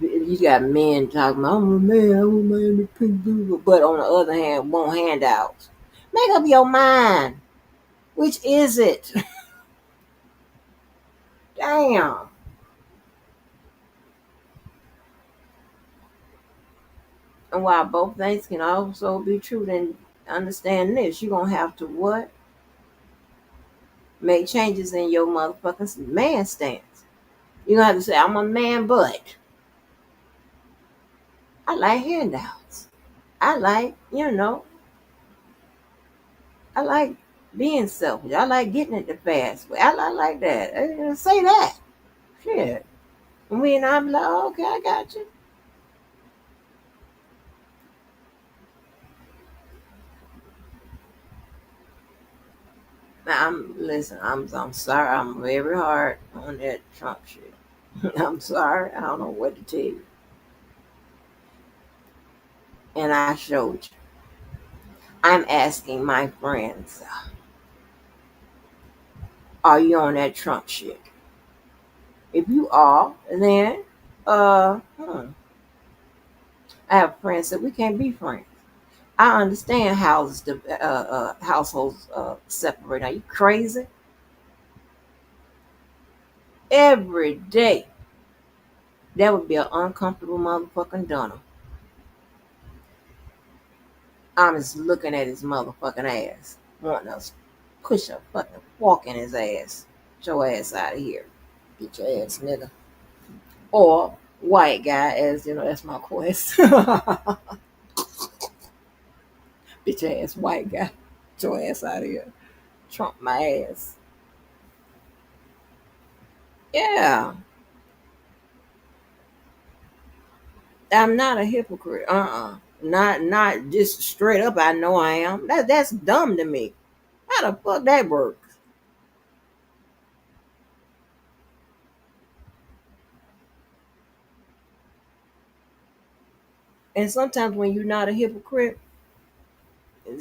You got men talking about, I'm a man in the pink blue, but on the other hand, want handouts. Make up your mind. Which is it? Damn. And while both things can also be true, then understand this. You're going to have to what? Make changes in your motherfucking man stance. You're going to have to say, I'm a man, but I like handouts. I like, I like being selfish. I like getting it the fast way. I like that. Say that. Shit. And we and I'm like, oh, okay, I got you. Now, I'm sorry. I'm very hard on that Trump shit. I'm sorry. I don't know what to tell you. And I showed you. I'm asking my friends, are you on that Trump shit? If you are, then I have friends that we can't be friends. I understand households separate. Are you crazy? Every day, that would be an uncomfortable motherfucking donor. I'm just looking at his motherfucking ass, wanting to push a fucking fork in his ass. Get your ass out of here. Get your ass, nigga. Or white guy, as you know, that's my quest. Get your ass, white guy. Get your ass out of here. Trump my ass. Yeah. I'm not a hypocrite. Not just straight up. I know I am. That's dumb to me. How the fuck that works? And sometimes when you're not a hypocrite,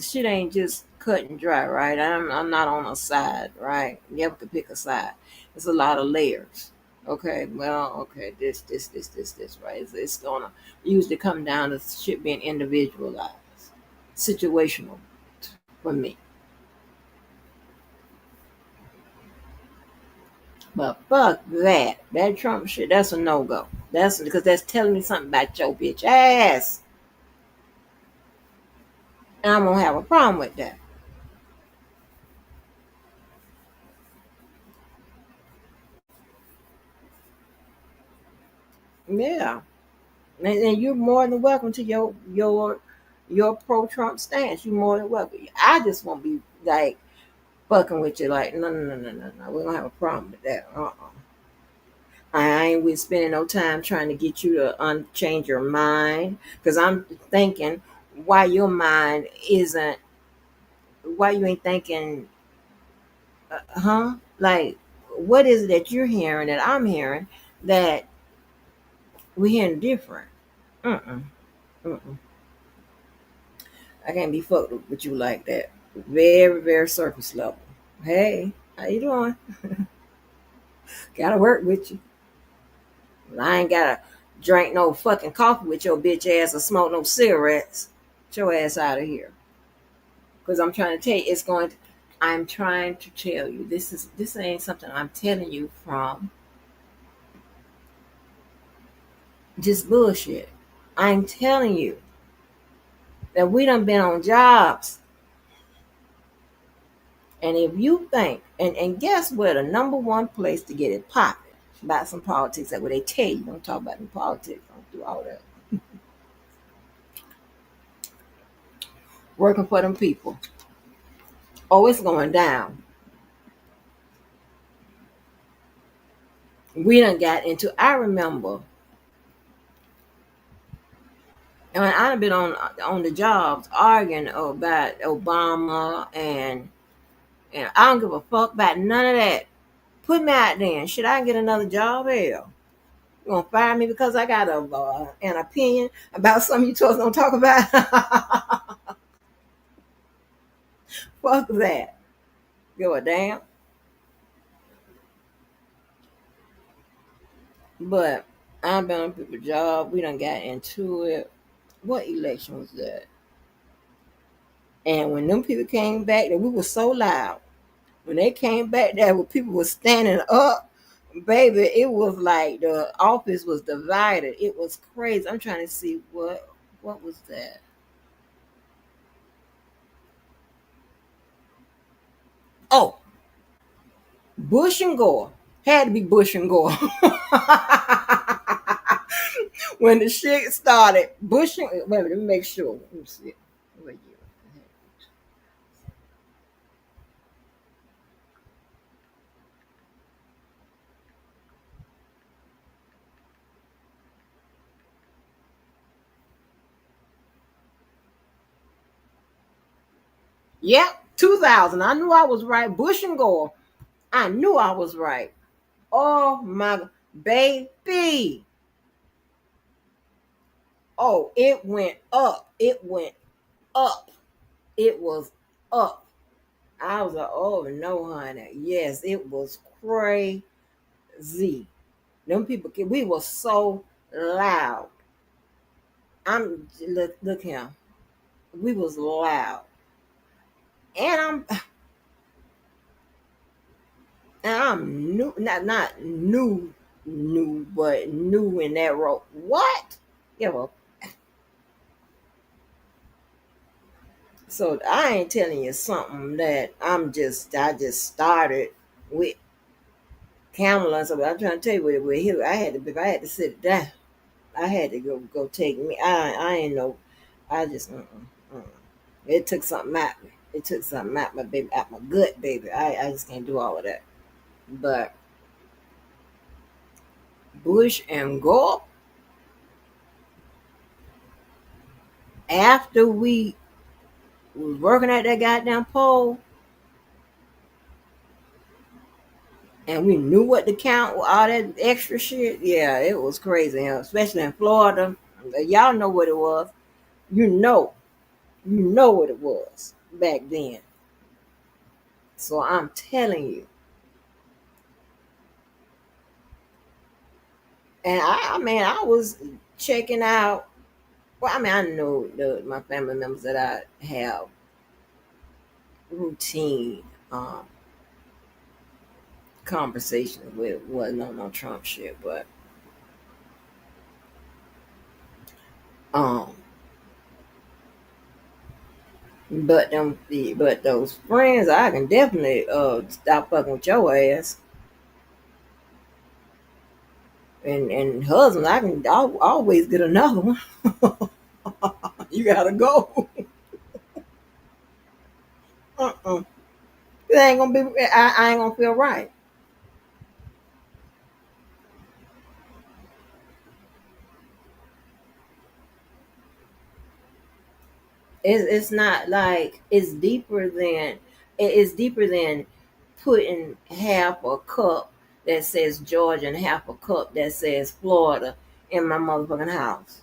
shit ain't just cut and dry, right? I'm not on a side, right? You have to pick a side. It's a lot of layers. Okay, well, okay, this, right? It's gonna usually come down to shit being individualized, situational for me. But fuck that. That Trump shit, that's a no-go. That's because that's telling me something about your bitch ass. And I'm gonna have a problem with that. Yeah. And you're more than welcome to your pro-Trump stance. You're more than welcome. I just won't be like fucking with you like, no. We don't have a problem with that. I ain't with spending no time trying to get you to change your mind. Because I'm thinking why your mind isn't, why you ain't thinking, like, what is it that you're hearing that I'm hearing that we're hearing different? Mm-mm. Mm-mm. I can't be fucked with you like that. Very, very surface level. Hey, how you doing? Gotta work with you. I ain't gotta drink no fucking coffee with your bitch ass or smoke no cigarettes. Get your ass out of here. Because I'm trying to tell you, I'm trying to tell you, this ain't something I'm telling you from just bullshit. I'm telling you that we done been on jobs. And if you think, and guess where the number one place to get it popping about some politics, that where they tell you don't talk about the politics, don't do all that. Working for them people. Oh, it's going down. We done got into, I remember, and I've been on the jobs arguing about Obama and I don't give a fuck about none of that. Put me out there. Should I get another job? Hell. You gonna fire me because I got an opinion about something you told us don't talk about? Fuck that. Give a damn. But I've been on people's job. We done got into it. What election was that? And when them people came back, that we were so loud. When they came back there, when people were standing up, baby, it was like the office was divided. It was crazy. I'm trying to see what was that. Oh, Bush and Gore. Had to be Bush and Gore. When the shit started, Bush and, wait a minute, let me make sure. Let me see. Wait, Yep, 2000. I knew I was right. Bush and Gore. I knew I was right. Oh my baby. Oh, it went up. It went up. It was up. I was like, oh no, honey. Yes, it was crazy. Them people, we were so loud. Look here. We was loud. And I'm new, not new, but new in that role. What? Yeah, well, so I ain't telling you something that I just started with Kamala. So I'm trying to tell you with Hillary. If I had to sit it down, I had to go take me. I ain't know. I just it took something out me. It took something out my baby, out my gut, baby. I just can't do all of that. But Bush and Gore, after we was working at that goddamn pole, and we knew what to count, all that extra shit. Yeah, it was crazy, especially in Florida. Y'all know what it was. You know what it was back then. So I'm telling you. And I mean, I was checking out. Well, I mean, I know my family members that I have routine conversations with. Wasn't on no Trump shit, um, but those friends, I can definitely stop fucking with your ass. And husband, I'll always get another one. You gotta go. It ain't gonna be. I ain't gonna feel right. It's not like it's deeper than putting half a cup that says Georgia and half a cup that says Florida in my motherfucking house.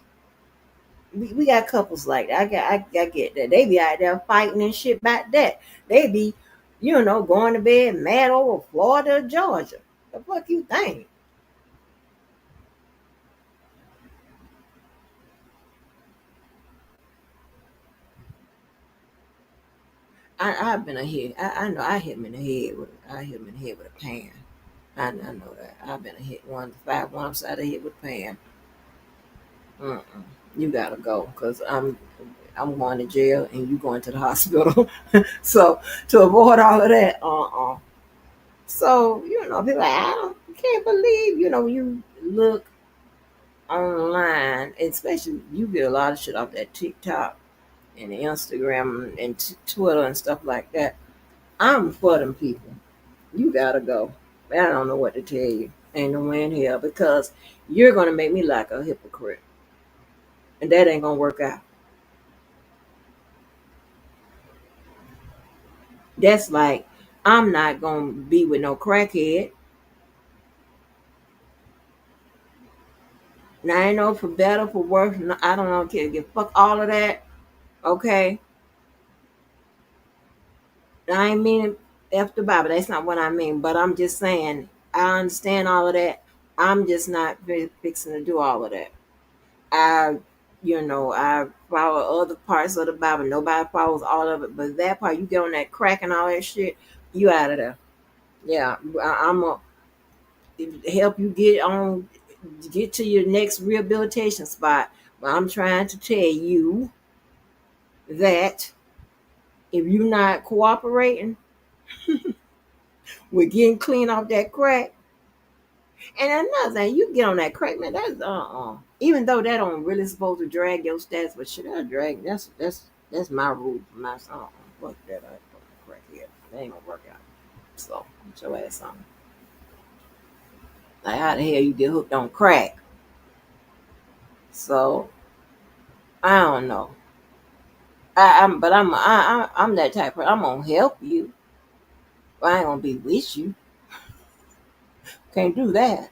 We got couples like that. I get that. They be out there fighting and shit about that. They be, going to bed mad over Florida or Georgia. The fuck you think? I've been a hit. I know I hit him in the head with a pan. I know that. I've been a hit one upside the head with a pan. Mm-mm. You gotta go because I'm going to jail and you going to the hospital. So to avoid all of that, So people like can't believe you look online, especially you get a lot of shit off that TikTok and the Instagram and Twitter and stuff like that. I'm for them people. You gotta go. I don't know what to tell you. Ain't no way in hell because you're gonna make me like a hypocrite, and that ain't gonna work out. That's like I'm not gonna be with no crackhead. Now I know for better for worse. I don't know. Give fuck all of that. Okay, I ain't meaning F the Bible. That's not what I mean. But I'm just saying, I understand all of that. I'm just not fixing to do all of that. I, I follow other parts of the Bible. Nobody follows all of it. But that part, you get on that crack and all that shit, you out of there. Yeah, I'm going to help you get to your next rehabilitation spot. But I'm trying to tell you that if you're not cooperating with getting clean off that crack, and another thing, you get on that crack, man. That's Even though that don't really supposed to drag your stats, but shit, that drag. That's my rule for my song. Fuck that, I fucking crack here. That ain't gonna work out. So get your ass on. Like how the hell you get hooked on crack? So I don't know. I'm that type of person. I'm gonna help you. I ain't gonna be with you. Can't do that.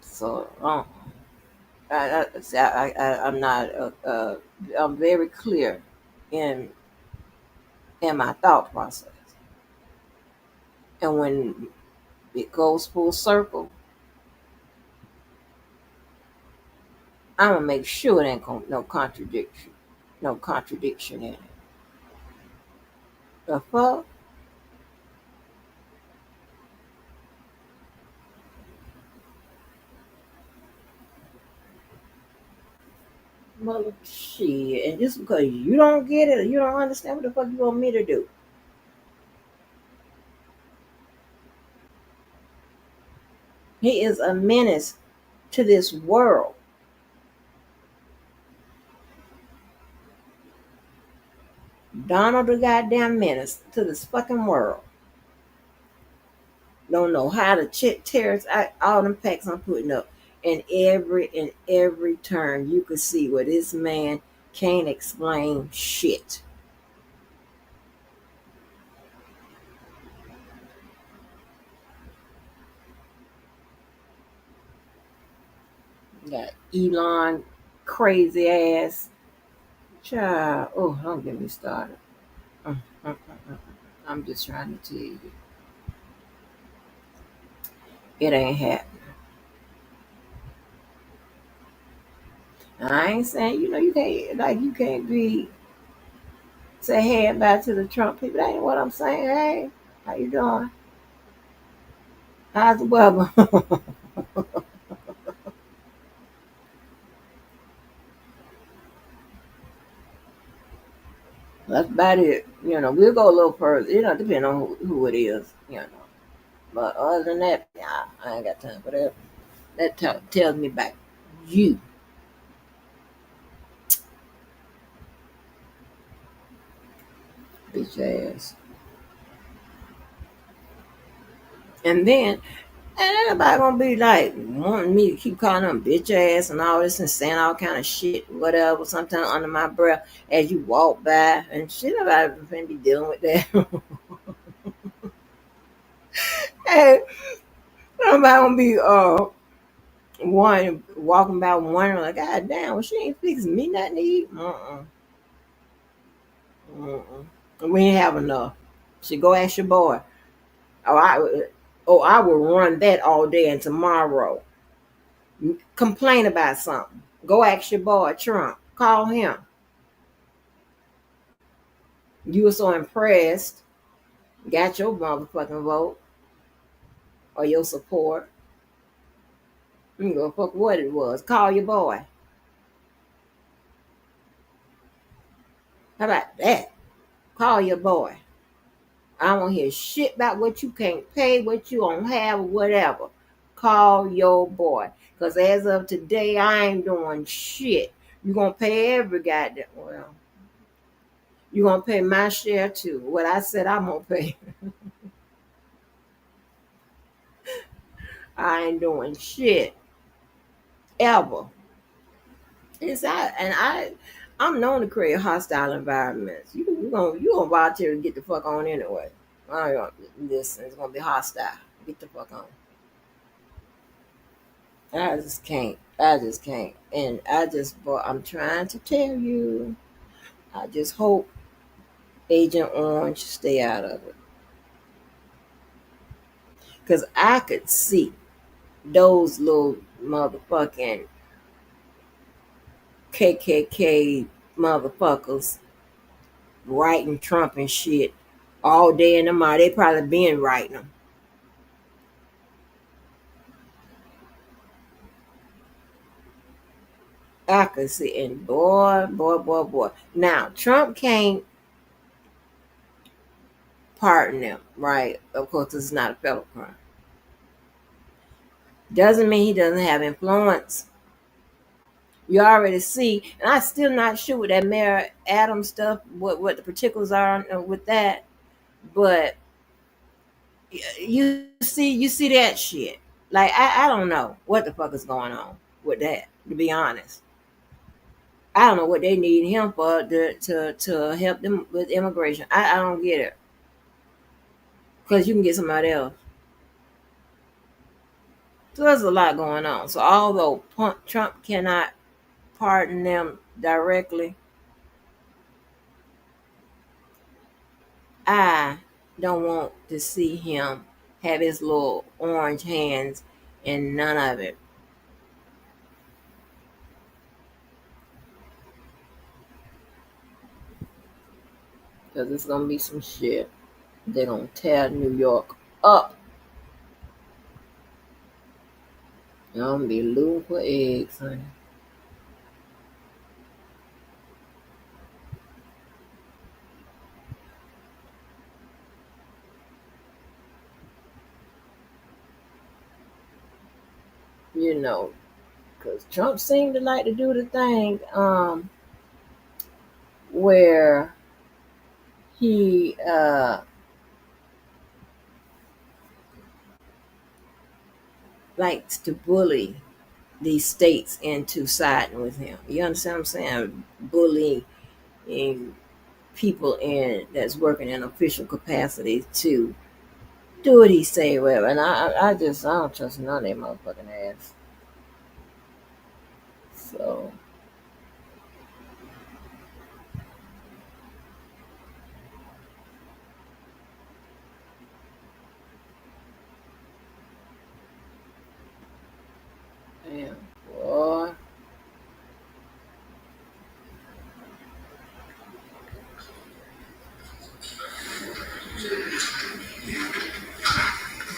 So I'm not. I'm very clear in my thought process, and when it goes full circle, I'm gonna make sure it ain't no contradiction, in it. The fuck, mother shit, and just because you don't get it, or you don't understand what the fuck you want me to do. He is a menace to this world. Donald the goddamn menace to this fucking world. Don't know how to tear all them packs I'm putting up. And every turn you could see where this man can't explain shit. Got Elon crazy ass. Child. Oh, don't get me started. I'm just trying to tell you. It ain't happening. I ain't saying, you can't be say hey bye to the Trump people. That ain't what I'm saying. Hey, how you doing? How's the weather? That's about it. We'll go a little further. Depending on who it is. But other than that, nah, I ain't got time for that. That tells me about you. Bitch ass. And then, ain't nobody gonna be like wanting me to keep calling them bitch ass and all this and saying all kind of shit, whatever, sometimes under my breath as you walk by and shit. Nobody finna be dealing with that. Hey, nobody gonna be one walking by wondering like, God damn, well, she ain't fixing me nothing to eat. We ain't have enough. So go ask your boy. I will run that all day and tomorrow. Complain about something. Go ask your boy Trump. Call him. You were so impressed, got your motherfucking vote or your support. You can go fuck what it was. Call your boy. How about that? Call your boy. I don't want to hear shit about what you can't pay, what you don't have, or whatever. Call your boy. Because as of today, I ain't doing shit. You're going to pay every goddamn, well, you're going to pay my share too. What I said I'm going to pay. I ain't doing shit. Ever. I'm known to create hostile environments. You gonna volunteer to get the fuck on anyway. I don't listen. It's gonna be hostile. Get the fuck on. I just can't. And I'm trying to tell you. I just hope Agent Orange stay out of it. Cause I could see those little motherfucking KKK motherfuckers writing Trump and shit all day and tomorrow. They probably been writing them. I could see, and boy. Now, Trump can't pardon them, right? Of course, this is not a federal crime. Doesn't mean he doesn't have influence. You already see, and I'm still not sure with that Mayor Adams stuff, what the particulars are with that, but you see that shit. Like, I don't know what the fuck is going on with that, to be honest. I don't know what they need him for to help them with immigration. I don't get it. Because you can get somebody else. So there's a lot going on. So although Trump cannot pardon them directly, I don't want to see him have his little orange hands in none of it. Because it's going to be some shit. They're going to tear New York up. I'm going to be looting for eggs, honey. You know, because Trump seemed to like to do the thing where he likes to bully these states into siding with him. You understand what I'm saying? Bullying people in that's working in official capacity to do what he say, whatever. And I don't trust none of that motherfucking ass. So damn, boy.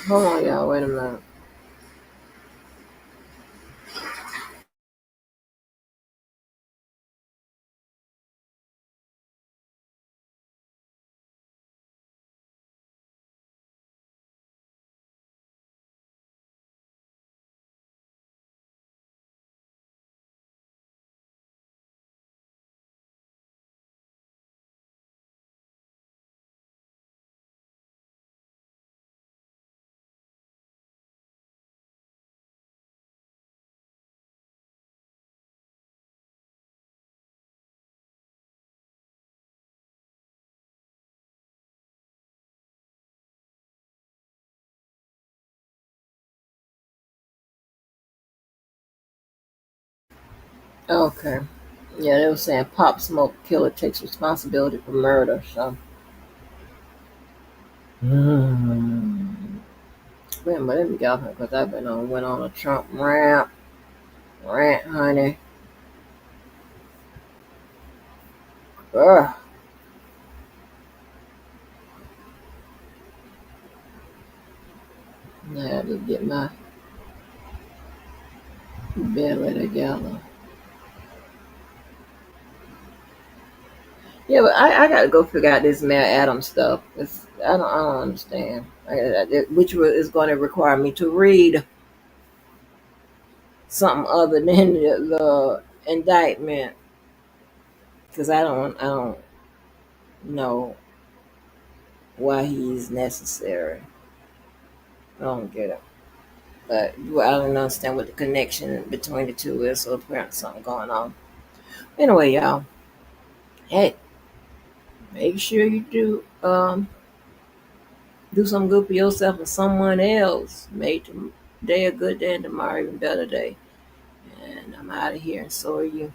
Hold on, y'all. Wait a minute. Okay. Yeah, they were saying Pop Smoke killer takes responsibility for murder. So, wait a minute, let me get off here because I've went on a Trump rant, honey. Ugh. I had to get my belly together. Yeah, but I got to go figure out this Mayor Adams stuff. I don't understand. Which is going to require me to read something other than the indictment because I don't know why he's necessary. I don't get it. But I don't understand what the connection between the two is. So apparently something going on. Anyway, y'all. Hey, make sure you do something good for yourself and someone else. Make today a good day and tomorrow even better day. And I'm out of here, and so are you.